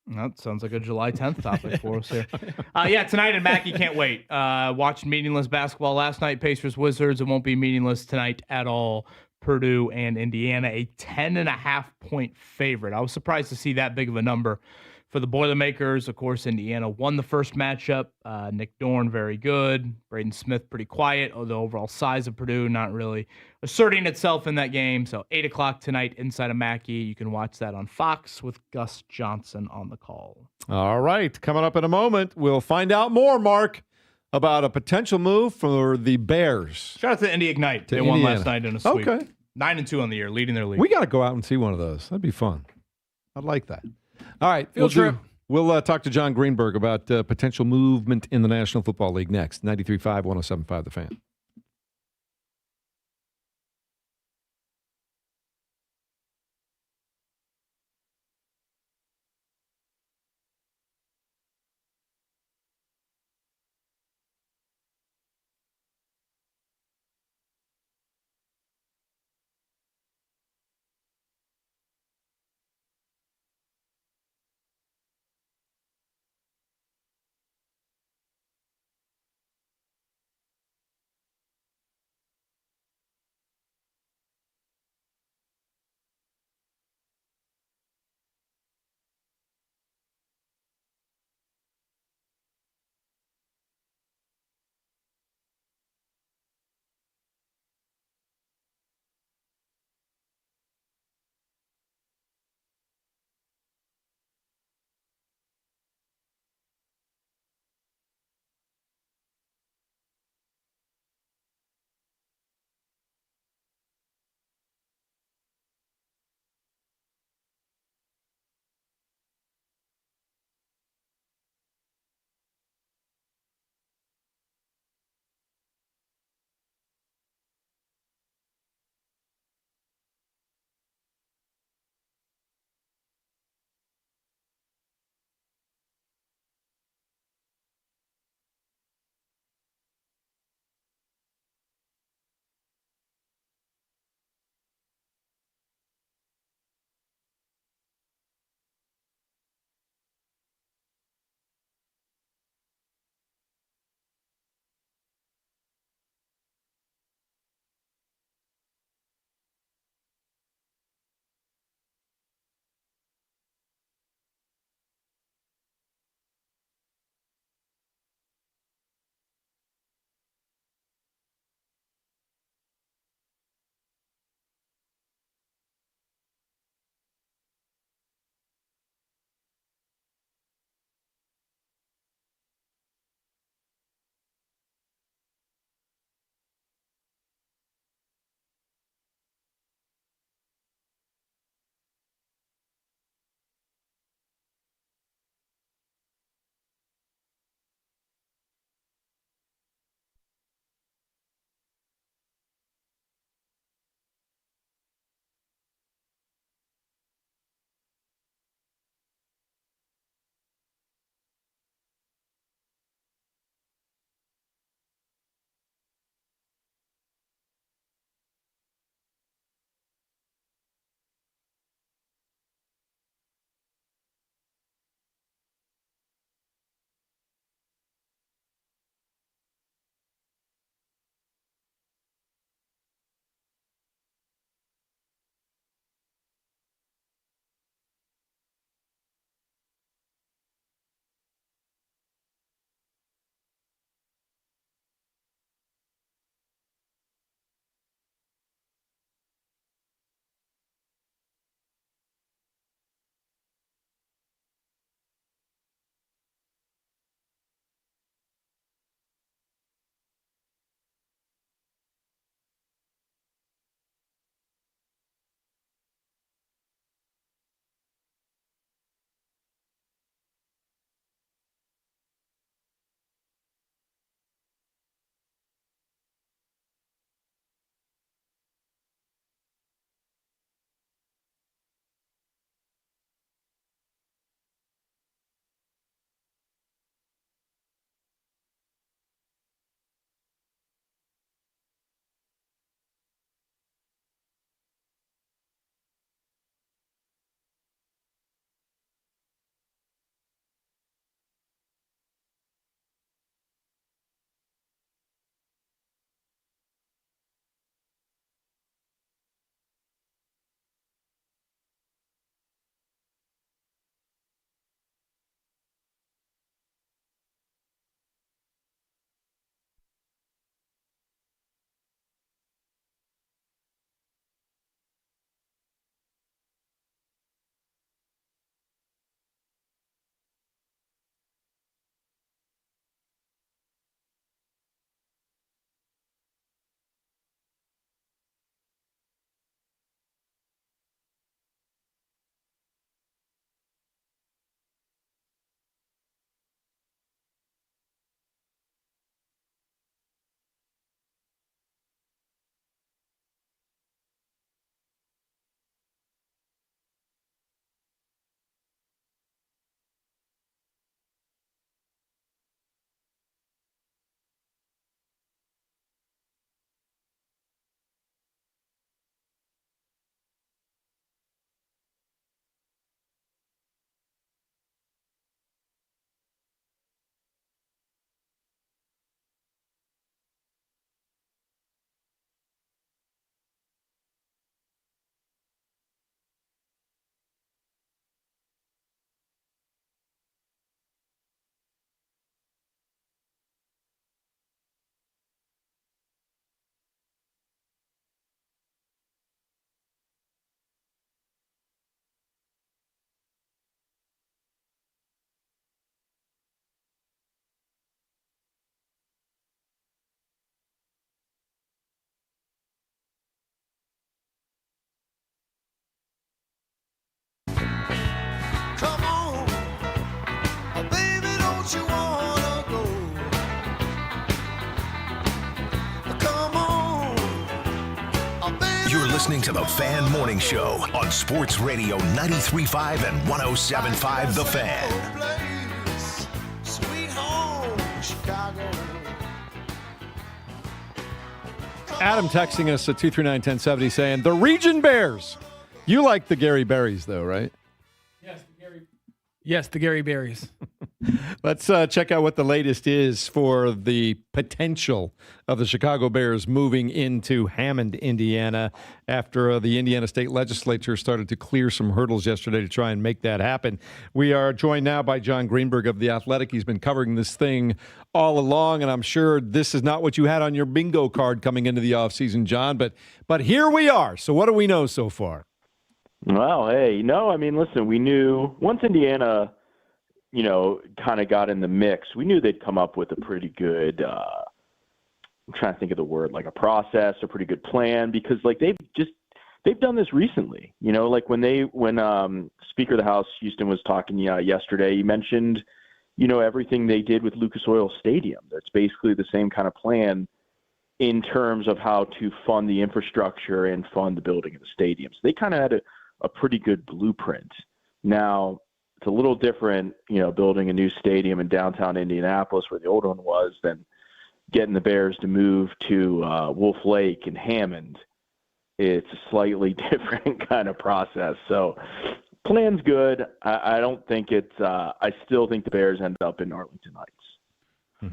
That sounds like a July 10th topic for us here. Tonight, and Mackey can't wait. Watched meaningless basketball last night, Pacers Wizards. It won't be meaningless tonight at all. Purdue and Indiana, a 10.5-point favorite. I was surprised to see that big of a number for the Boilermakers. Of course, Indiana won the first matchup. Nick Dorn, very good. Braden Smith, pretty quiet. The overall size of Purdue, not really asserting itself in that game. So 8 o'clock tonight inside of Mackey. You can watch that on Fox with Gus Johnson on the call. All right. Coming up in a moment, we'll find out more, Mark, about a potential move for the Bears. Shout out to Indy Ignite. They won last night in a sweep. Okay. 9-2 on the year, leading their league. We got to go out and see one of those. That'd be fun. I'd like that. All right. Field trip. We'll talk to John Greenberg about potential movement in the National Football League next. 93.5, 107.5 The Fan. listening to the Fan Morning Show on Sports Radio 93.5 and 107.5 The Fan. Sweet home, Chicago. Adam texting us at 239-1070 saying, the Region Bears. You like the Gary Berries, though, right? Yes, the Gary Berries. Let's check out what the latest is for the potential of the Chicago Bears moving into Hammond, Indiana, after the Indiana State Legislature started to clear some hurdles yesterday to try and make that happen. We are joined now by John Greenberg of The Athletic. He's been covering this thing all along, and I'm sure this is not what you had on your bingo card coming into the offseason, John, but here we are. So what do we know so far? Well, hey, listen, we knew once Indiana, kind of got in the mix, we knew they'd come up with a pretty good, I'm trying to think of the word, like a process, a pretty good plan, because they've done this recently, like when Speaker of the House Houston was talking yesterday, he mentioned, everything they did with Lucas Oil Stadium. That's basically the same kind of plan in terms of how to fund the infrastructure and fund the building of the stadium. So they kind of had a pretty good blueprint. Now, it's a little different, building a new stadium in downtown Indianapolis where the old one was than getting the Bears to move to Wolf Lake and Hammond. It's a slightly different kind of process. So plan's good. I don't think it's I still think the Bears end up in Arlington Heights.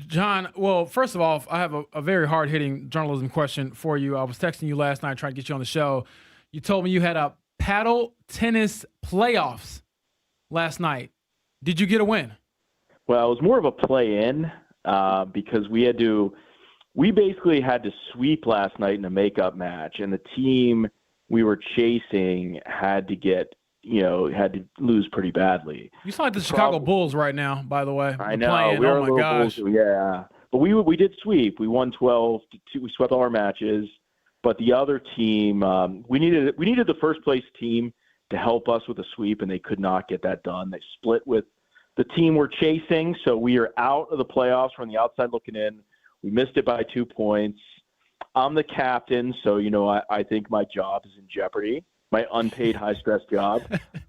John, well, first of all, I have a very hard-hitting journalism question for you. I was texting you last night trying to get you on the show. You told me you had a paddle tennis playoffs last night. Did you get a win? Well, it was more of a play-in because we basically had to sweep last night in a makeup match, and the team we were chasing had to lose pretty badly. You sound like the Chicago Bulls right now, by the way. I know. Oh, my gosh. Bulls, yeah. But we did sweep. We won 12-2. We swept all our matches. But the other team, we needed the first place team to help us with a sweep, and they could not get that done. They split with the team we're chasing, so we are out of the playoffs. We're on the outside looking in. We missed it by 2 points. I'm the captain, so I think my job is in jeopardy. My unpaid high-stress job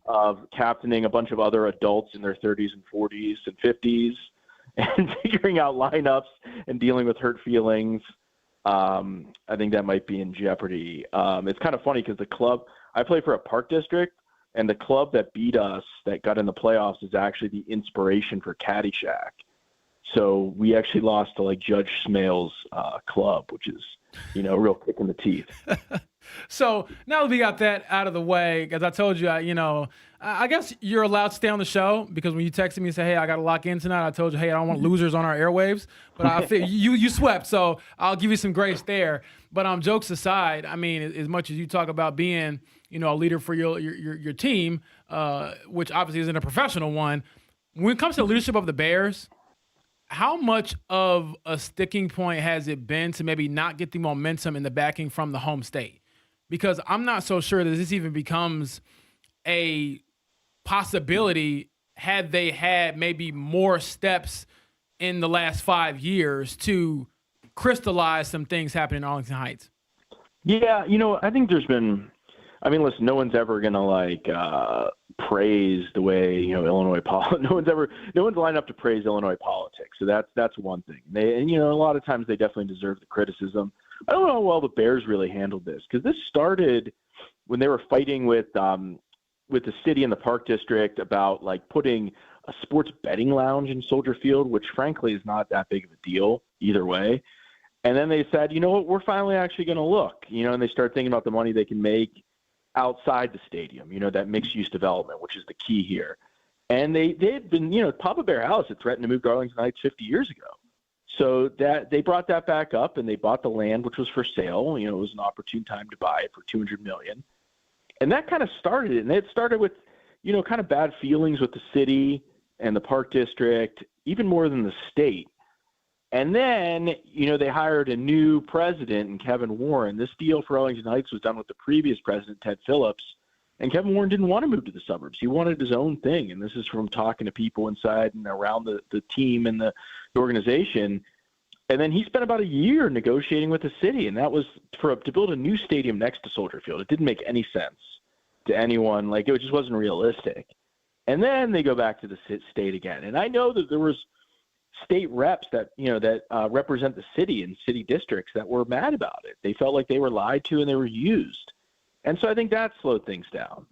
of captaining a bunch of other adults in their 30s and 40s and 50s and figuring out lineups and dealing with hurt feelings. I think that might be in jeopardy. It's kind of funny because the club – I play for a park district, and the club that beat us that got in the playoffs is actually the inspiration for Caddyshack. So we actually lost to Judge Smale's club, which is, a real kick in the teeth. So now that we got that out of the way, as I told you, I guess you're allowed to stay on the show because when you texted me and said, hey, I got to lock in tonight, I told you, hey, I don't want losers on our airwaves. But I feel you swept, so I'll give you some grace there. But jokes aside, as much as you talk about being, a leader for your team, which obviously isn't a professional one, when it comes to the leadership of the Bears, how much of a sticking point has it been to maybe not get the momentum and the backing from the home state? Because I'm not so sure that this even becomes a possibility had they had maybe more steps in the last 5 years to crystallize some things happening in Arlington Heights. Yeah, I think there's been – listen, no one's ever going to praise the way, Illinois – no one's lined up to praise Illinois politics. So that's one thing. A lot of times they definitely deserve the criticism. I don't know how well the Bears really handled this because this started when they were fighting with the city and the park district about putting a sports betting lounge in Soldier Field, which frankly is not that big of a deal either way. And then they said, you know what, we're finally actually going to look, and they start thinking about the money they can make outside the stadium, that mixed use development, which is the key here. And they had been, Papa Bear House had threatened to move to Arlington Heights 50 years ago. So that they brought that back up and they bought the land, which was for sale. It was an opportune time to buy it for $200 million. And that kind of started it. And it started with, kind of bad feelings with the city and the park district, even more than the state. And then, they hired a new president in Kevin Warren. This deal for Arlington Heights was done with the previous president, Ted Phillips. And Kevin Warren didn't want to move to the suburbs. He wanted his own thing. And this is from talking to people inside and around the team and the organization. And then he spent about a year negotiating with the city, and that was to build a new stadium next to Soldier Field. It didn't make any sense to anyone. Like, it just wasn't realistic. And then they go back to the state again. And I know that there was state reps that represent the city and city districts that were mad about it. They felt like they were lied to and they were used. And so I think that slowed things down.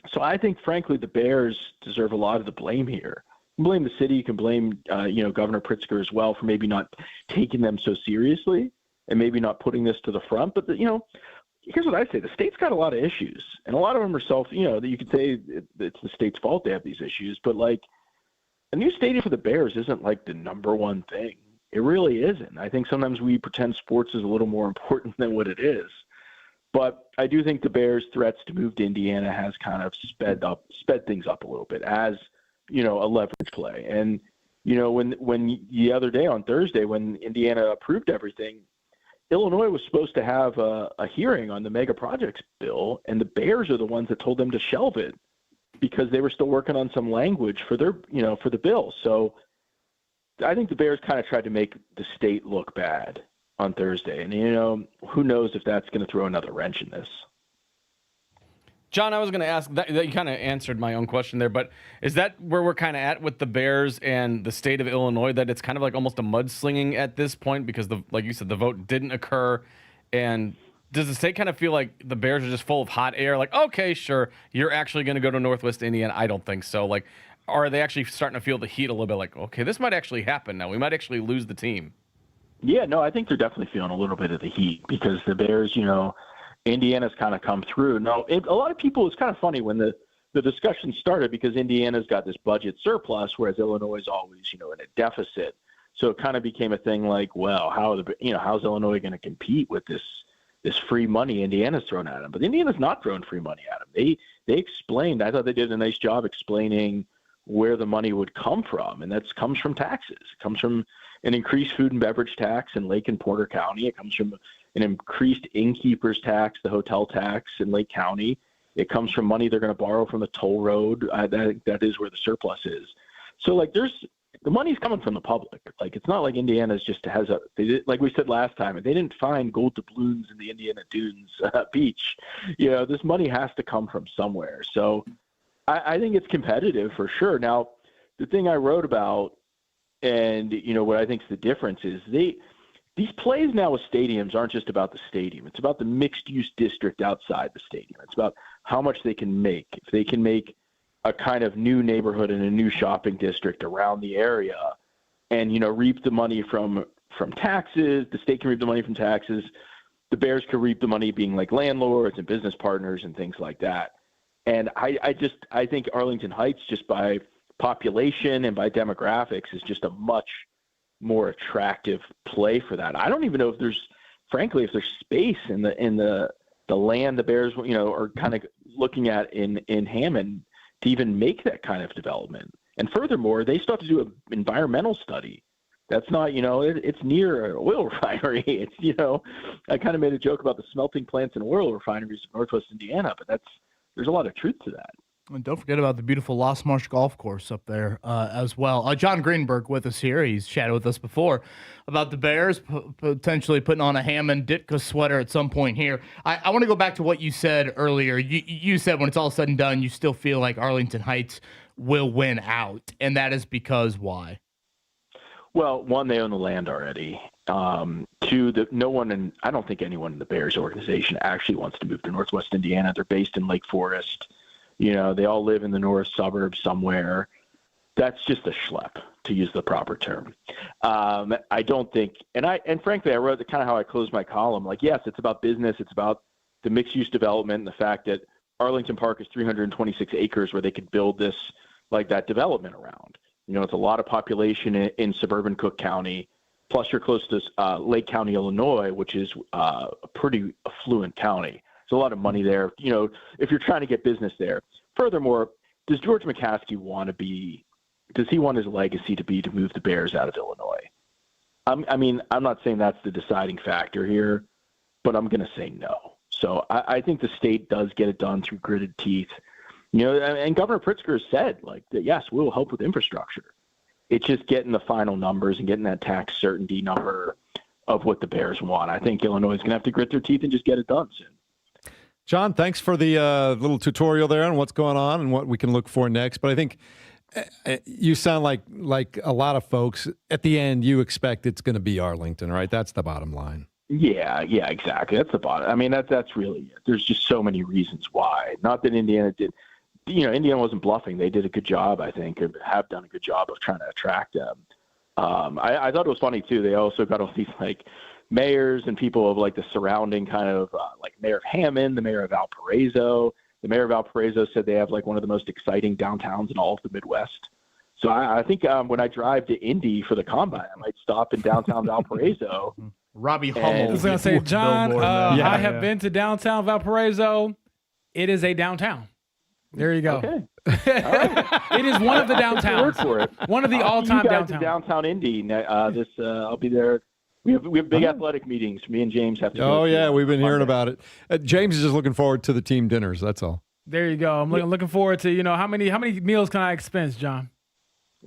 So I think, frankly, the Bears deserve a lot of the blame here. You can blame the city. You can blame, Governor Pritzker as well for maybe not taking them so seriously and maybe not putting this to the front. But, here's what I say. The state's got a lot of issues, and a lot of them are that you could say it's the state's fault they have these issues. But, like, a new stadium for the Bears isn't, like, the number one thing. It really isn't. I think sometimes we pretend sports is a little more important than what it is. But I do think the Bears' threats to move to Indiana has kind of sped things up a little bit as, a leverage play. And, when the other day on Thursday, when Indiana approved everything, Illinois was supposed to have a hearing on the mega projects bill, and the Bears are the ones that told them to shelve it because they were still working on some language for their, for the bill. So I think the Bears kind of tried to make the state look bad on Thursday. And, who knows if that's going to throw another wrench in this. John, I was going to ask that you kind of answered my own question there, but is that where we're kind of at with the Bears and the state of Illinois, that it's kind of like almost a mudslinging at this point because, like you said, the vote didn't occur? And does the state kind of feel like the Bears are just full of hot air? Like, okay, sure, you're actually going to go to Northwest Indiana? I don't think so. Like, are they actually starting to feel the heat a little bit? Like, okay, this might actually happen now. We might actually lose the team. Yeah, no, I think they're definitely feeling a little bit of the heat because the Bears, Indiana's kind of come through. No, a lot of people, it's kind of funny when the discussion started because Indiana's got this budget surplus, whereas Illinois is always, in a deficit. So it kind of became a thing like, well, how's Illinois going to compete with this free money Indiana's thrown at them? But Indiana's not throwing free money at them. They explained, I thought they did a nice job explaining where the money would come from, and that comes from taxes. It comes from an increased food and beverage tax in Lake and Porter County. It comes from an increased innkeeper's tax, the hotel tax in Lake County. It comes from money they're going to borrow from the toll road. That is where the surplus is. So, like, the money's coming from the public. Like, it's not like Indiana's just like we said last time, they didn't find gold doubloons in the Indiana Dunes beach. This money has to come from somewhere. So I think it's competitive for sure. Now, the thing I wrote about, and what I think is the difference is these plays now with stadiums aren't just about the stadium. It's about the mixed-use district outside the stadium. It's about how much they can make. If they can make a kind of new neighborhood and a new shopping district around the area and, reap the money from taxes, the state can reap the money from taxes, the Bears can reap the money being like landlords and business partners and things like that. And I think Arlington Heights, just by population and by demographics, is just a much more attractive play for that. I don't even know if there's space in the land the Bears, are kind of looking at in Hammond to even make that kind of development. And furthermore, they still have to do an environmental study. That's not, it's near an oil refinery. It's, I kind of made a joke about the smelting plants and oil refineries of Northwest Indiana, but there's a lot of truth to that. And don't forget about the beautiful Lost Marsh Golf Course up there as well. John Greenberg with us here. He's chatted with us before about the Bears potentially putting on a Hammond Ditka sweater at some point here. I want to go back to what you said earlier. You said when it's all said and done, you still feel like Arlington Heights will win out. And that is because why? Well, one, they own the land already. Two, I don't think anyone in the Bears organization actually wants to move to Northwest Indiana. They're based in Lake Forest. They all live in the north suburbs somewhere. That's just a schlep, to use the proper term. I don't think, and frankly, I wrote kind of how I closed my column. Like, yes, it's about business. It's about the mixed-use development and the fact that Arlington Park is 326 acres where they could build this, like, that development around. It's a lot of population in suburban Cook County. Plus, you're close to Lake County, Illinois, which is a pretty affluent county. There's a lot of money there, if you're trying to get business there. Furthermore, does George McCaskey does he want his legacy to move the Bears out of Illinois? I'm not saying that's the deciding factor here, but I'm going to say no. So I think the state does get it done through gritted teeth. And Governor Pritzker has said, like, that, yes, we'll help with infrastructure. It's just getting the final numbers and getting that tax certainty number of what the Bears want. I think Illinois is going to have to grit their teeth and just get it done soon. John, thanks for the little tutorial there on what's going on and what we can look for next. But I think you sound like a lot of folks. At the end, you expect it's going to be Arlington, right? That's the bottom line. Yeah, exactly. That's the bottom. I mean, that's really it. There's just so many reasons why. Not that Indiana did. Indiana wasn't bluffing. They did a good job, I think, or have done a good job of trying to attract them. I thought it was funny too. They also got all these like mayors and people of like the surrounding kind of like Mayor of Hammond, the mayor of Valparaiso. The mayor of Valparaiso said they have like one of the most exciting downtowns in all of the Midwest. So I think when I drive to Indy for the combine, I might stop in downtown Valparaiso. Robbie Hummel. I was going to say, John, I have been to downtown Valparaiso. It is a downtown. There you go. Okay. All right. It is one of the downtowns. Word for it. One of the all-time downtowns. Downtown Indy. I'll be there. We have big athletic meetings. Me and James have to. Oh yeah, we've been hearing about it. James is just looking forward to the team dinners. That's all. There you go. I'm looking forward to how many meals can I expense, John?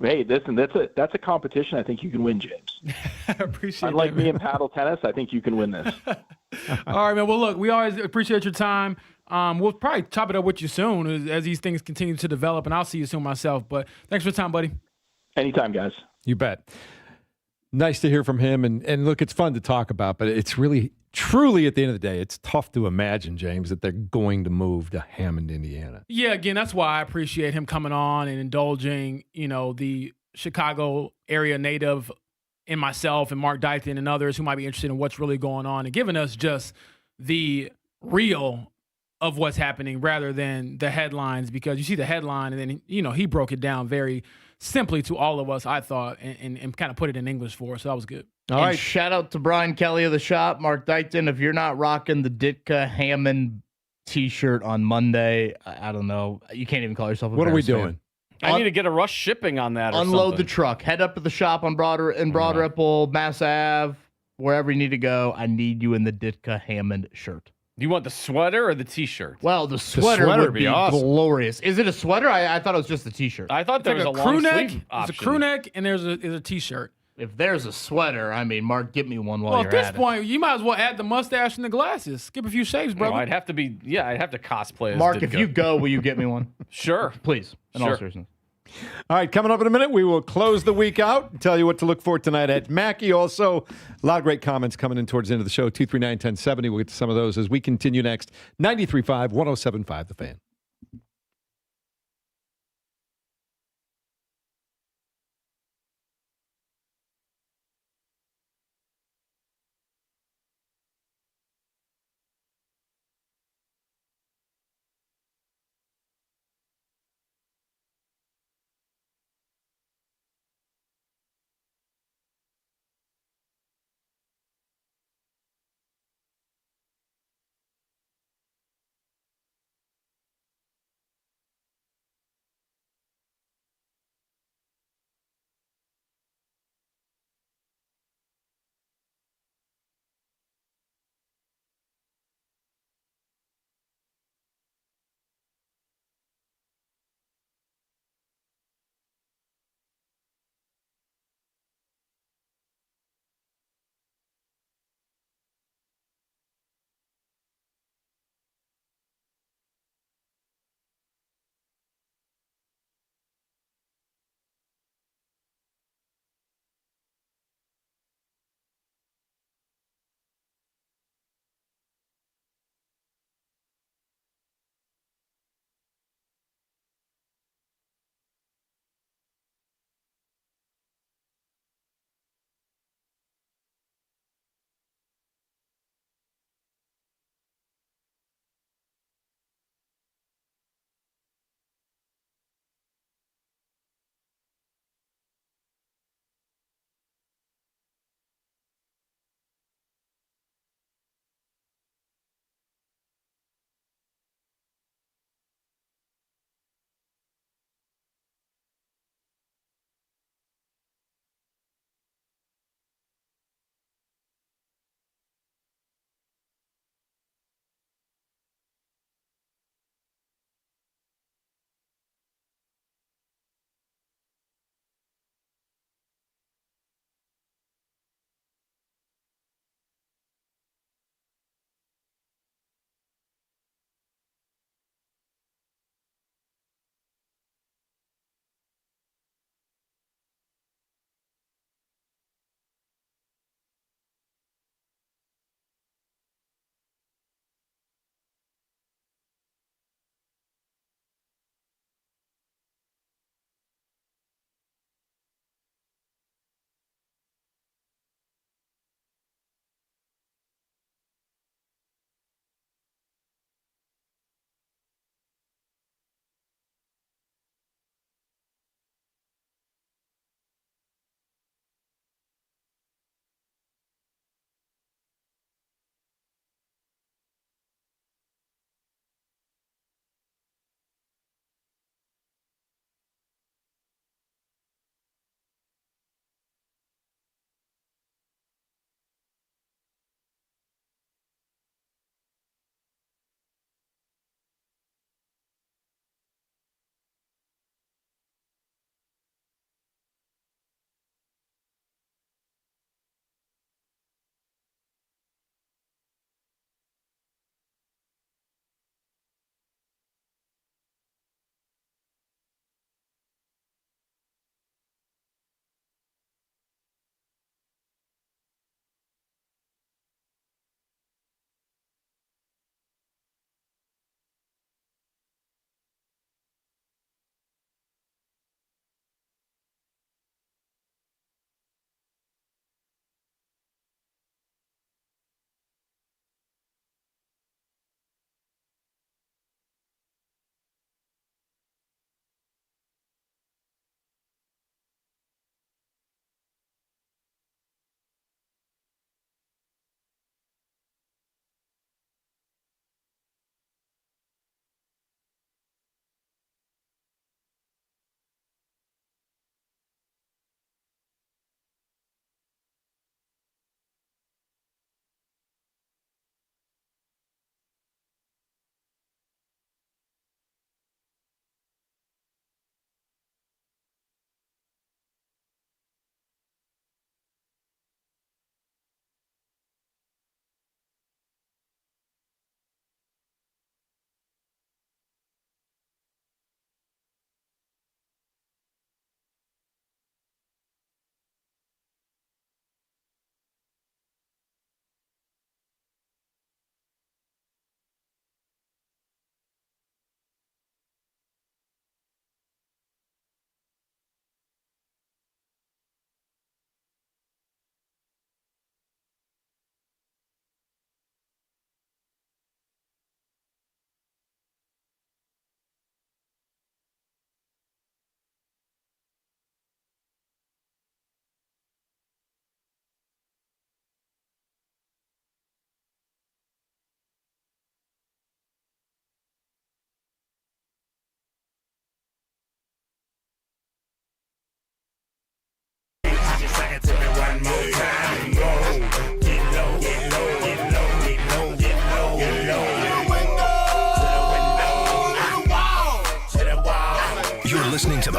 Hey, listen, that's a competition. I think you can win, James. I appreciate it. Unlike me in paddle tennis, I think you can win this. All right, man. Well, look, we always appreciate your time. We'll probably chop it up with you soon as these things continue to develop, and I'll see you soon myself. But thanks for the time, buddy. Anytime, guys. You bet. Nice to hear from him. And look, it's fun to talk about, but it's really, truly at the end of the day, it's tough to imagine, James, that they're going to move to Hammond, Indiana. Yeah, again, that's why I appreciate him coming on and indulging, the Chicago area native in myself and Mark Dykton and others who might be interested in what's really going on and giving us just the real of what's happening rather than the headlines, because you see the headline and then, he broke it down very simply to all of us, I thought, and kind of put it in English for us. So that was good. All right. Shout out to Brian Kelly of the shop, Mark Dykton. If you're not rocking the Ditka Hammond t-shirt on Monday, I don't know. You can't even call yourself a What are we Bears fan. doing? I need to get a rush shipping on that. Unload the truck. Head up to the shop on Broad Ripple, Mass Ave, wherever you need to go. I need you in the Ditka Hammond shirt. Do you want the sweater or the T-shirt? Well, the sweater would be awesome. glorious. Is it a sweater? I thought it was just a T-shirt. I thought there was like a long crew neck. sleeve There's a option. crew neck and there's a T-shirt. If there's a sweater, Mark, get me one while Well, you're at this at point, you might as well add the mustache and the glasses. Skip a few shaves, brother. I'd have to cosplay as Mark, Ditka. if you go, will you get me one? Sure. Please. In all seriousness. All right, coming up in a minute, we will close the week out and tell you what to look for tonight at Mackey. Also, a lot of great comments coming in towards the end of the show. 239-1070. We'll get to some of those as we continue next. 93.5, 107.5, The Fan.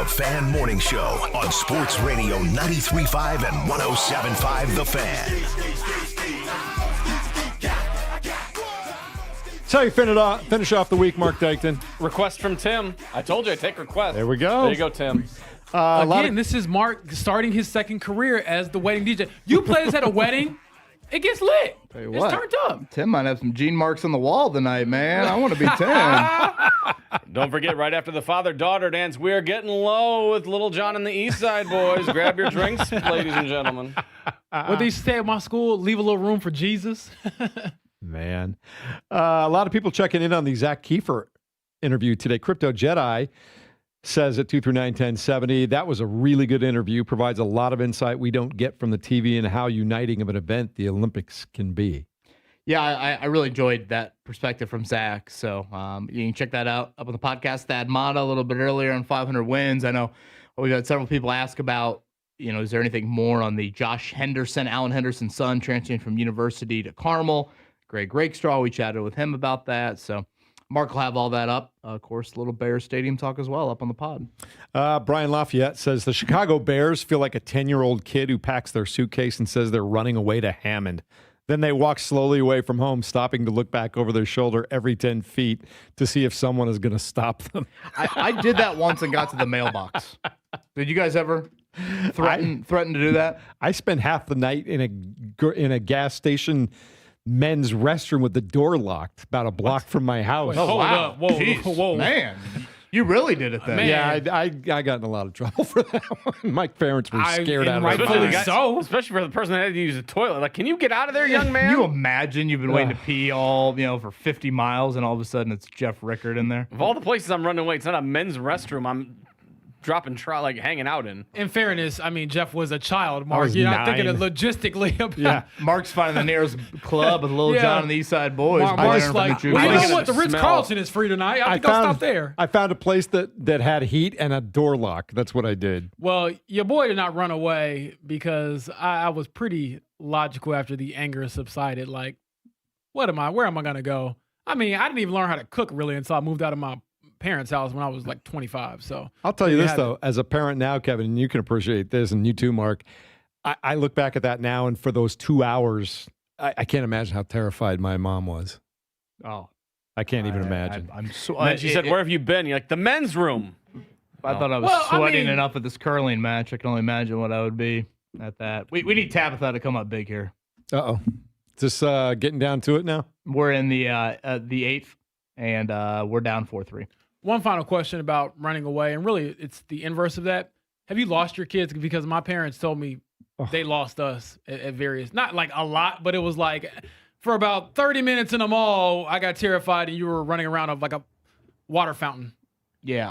The Fan Morning Show on Sports Radio 93.5 and 107.5 The Fan. So you finish off the week, Mark Dykton. Request from Tim. I told you I take requests. There we go. There you go, Tim. Again, this is Mark starting his second career as the wedding DJ. You play this at a wedding, it gets lit. It's turned up. Tim might have some Gene marks on the wall tonight, man. I want to be Tim. Don't forget, right after the father-daughter dance, we're getting low with Little John and the East Side Boys. Grab your drinks, ladies and gentlemen. What they say at my school, leave a little room for Jesus. Man. A lot of people checking in on the Zach Kiefer interview today. Crypto Jedi says at 239-1070, that was a really good interview, provides a lot of insight we don't get from the TV and how uniting of an event the Olympics can be. Yeah, I really enjoyed that perspective from Zach. So you can check that out up on the podcast. Thad Mata a little bit earlier on 500 wins. I know we've had several people ask about, is there anything more on the Josh Henderson, Alan Henderson's son, transferring from University to Carmel? Greg Rakestraw, we chatted with him about that. So Mark will have all that up. Of course, little Bears Stadium talk as well up on the pod. Brian Lafayette says the Chicago Bears feel like a 10-year-old kid who packs their suitcase and says they're running away to Hammond. Then they walk slowly away from home, stopping to look back over their shoulder every 10 feet to see if someone is going to stop them. I did that once and got to the mailbox. Did you guys ever threaten to do that? I spent half the night in a gas station men's restroom with the door locked about a block from my house. Hold up. Whoa, Jeez, whoa. Man, you really did it then. Man. Yeah, I got in a lot of trouble for that one. My parents were scared out of it. Especially for the person that had to use the toilet. Like, can you get out of there, young man? Can you imagine you've been waiting to pee all, for 50 miles and all of a sudden it's Jeff Rickard in there? Of all the places I'm running away, it's not a men's restroom I'm hanging out in. In fairness, Jeff was a child, Mark. You're not thinking of logistically about. Yeah, Mark's finding the nearest club with Little John and the East Side Boys. Mark's like, you know what? The Ritz-Carlton is free tonight. I think I'll stop there. I found a place that had heat and a door lock. That's what I did. Well, your boy did not run away because I was pretty logical after the anger subsided. Like, where am I going to go? I didn't even learn how to cook really until I moved out of my parents' house when I was like 25. So I'll tell you this though, as a parent now, Kevin, and you can appreciate this, and you too, Mark. I look back at that now, and for those 2 hours, I can't imagine how terrified my mom was. Oh, I can't even imagine. And then she said, "Where have you been?" You're like, "The men's room." I thought I was sweating enough at this curling match. I can only imagine what I would be at that. We need Tabitha to come up big here. Uh-oh. Is this getting down to it now? We're in the 8th, and we're down 4-3. One final question about running away, and really it's the inverse of that. Have you lost your kids? Because my parents told me they lost us at various, not like a lot, but it was like for about 30 minutes in the mall, I got terrified and you were running around of like a water fountain. Yeah,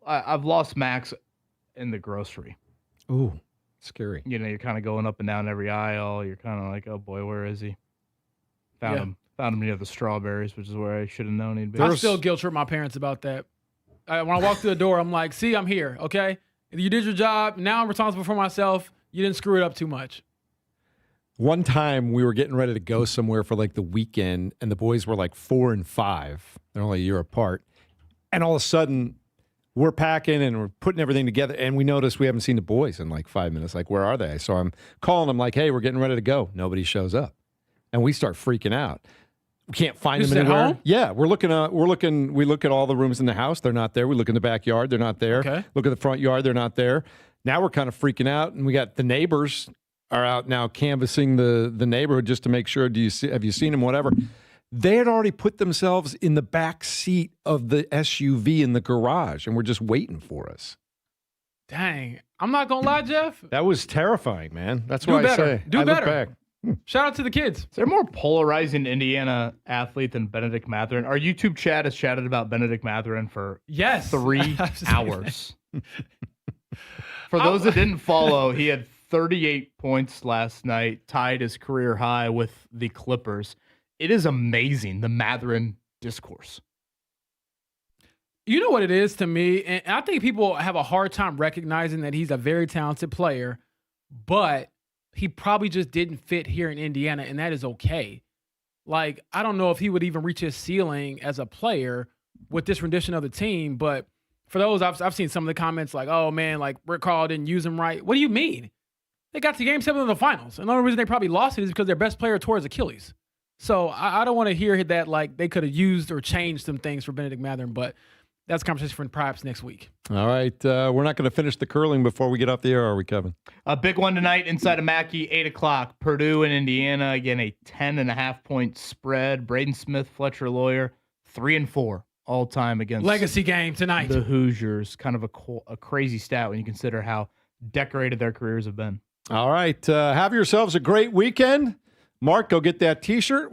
I've lost Max in the grocery. Ooh, scary. You're kind of going up and down every aisle. You're kind of like, oh boy, where is he? Found him near the strawberries, which is where I should have known he'd be. I still guilt trip my parents about that. When I walk through the door, I'm like, see, I'm here, okay? You did your job. Now I'm responsible for myself. You didn't screw it up too much. One time we were getting ready to go somewhere for like the weekend, and the boys were like 4 and 5. They're only a year apart. And all of a sudden, we're packing and we're putting everything together, and we notice we haven't seen the boys in like 5 minutes. Like, where are they? So I'm calling them like, hey, we're getting ready to go. Nobody shows up. And we start freaking out. We can't find them anywhere. Home? Yeah, we look at all the rooms in the house. They're not there. We look in the backyard. They're not there. Okay. Look at the front yard. They're not there. Now we're kind of freaking out, and we got the neighbors are out now canvassing the neighborhood just to make sure, have you seen them, whatever. They had already put themselves in the back seat of the SUV in the garage, and were just waiting for us. Dang. I'm not going to lie, Jeff. That was terrifying, man. That's what I say. Do better. Look back. Shout out to the kids. Is there a more polarizing Indiana athlete than Benedict Mathurin? Our YouTube chat has chatted about Benedict Mathurin for 3 hours. For those that didn't follow, he had 38 points last night, tied his career high with the Clippers. It is amazing, the Mathurin discourse. You know what it is to me? And I think people have a hard time recognizing that he's a very talented player, but he probably just didn't fit here in Indiana, and that is okay. Like, I don't know if he would even reach his ceiling as a player with this rendition of the team, but for those, I've seen some of the comments like, oh, man, like Rick Carl didn't use him right. What do you mean? They got to Game 7 of the finals. And the only reason they probably lost it is because their best player tore his Achilles. So I don't want to hear that like they could have used or changed some things for Benedict Mathurin, but that's a conversation for perhaps next week. All right. We're not going to finish the curling before we get off the air, are we, Kevin? A big one tonight inside of Mackey, 8 o'clock. Purdue and Indiana. Again, a 10.5-point spread. Braden Smith, Fletcher Lawyer, 3-4 all time against legacy game tonight. The Hoosiers. Kind of a crazy stat when you consider how decorated their careers have been. All right. Have yourselves a great weekend. Mark, go get that T-shirt.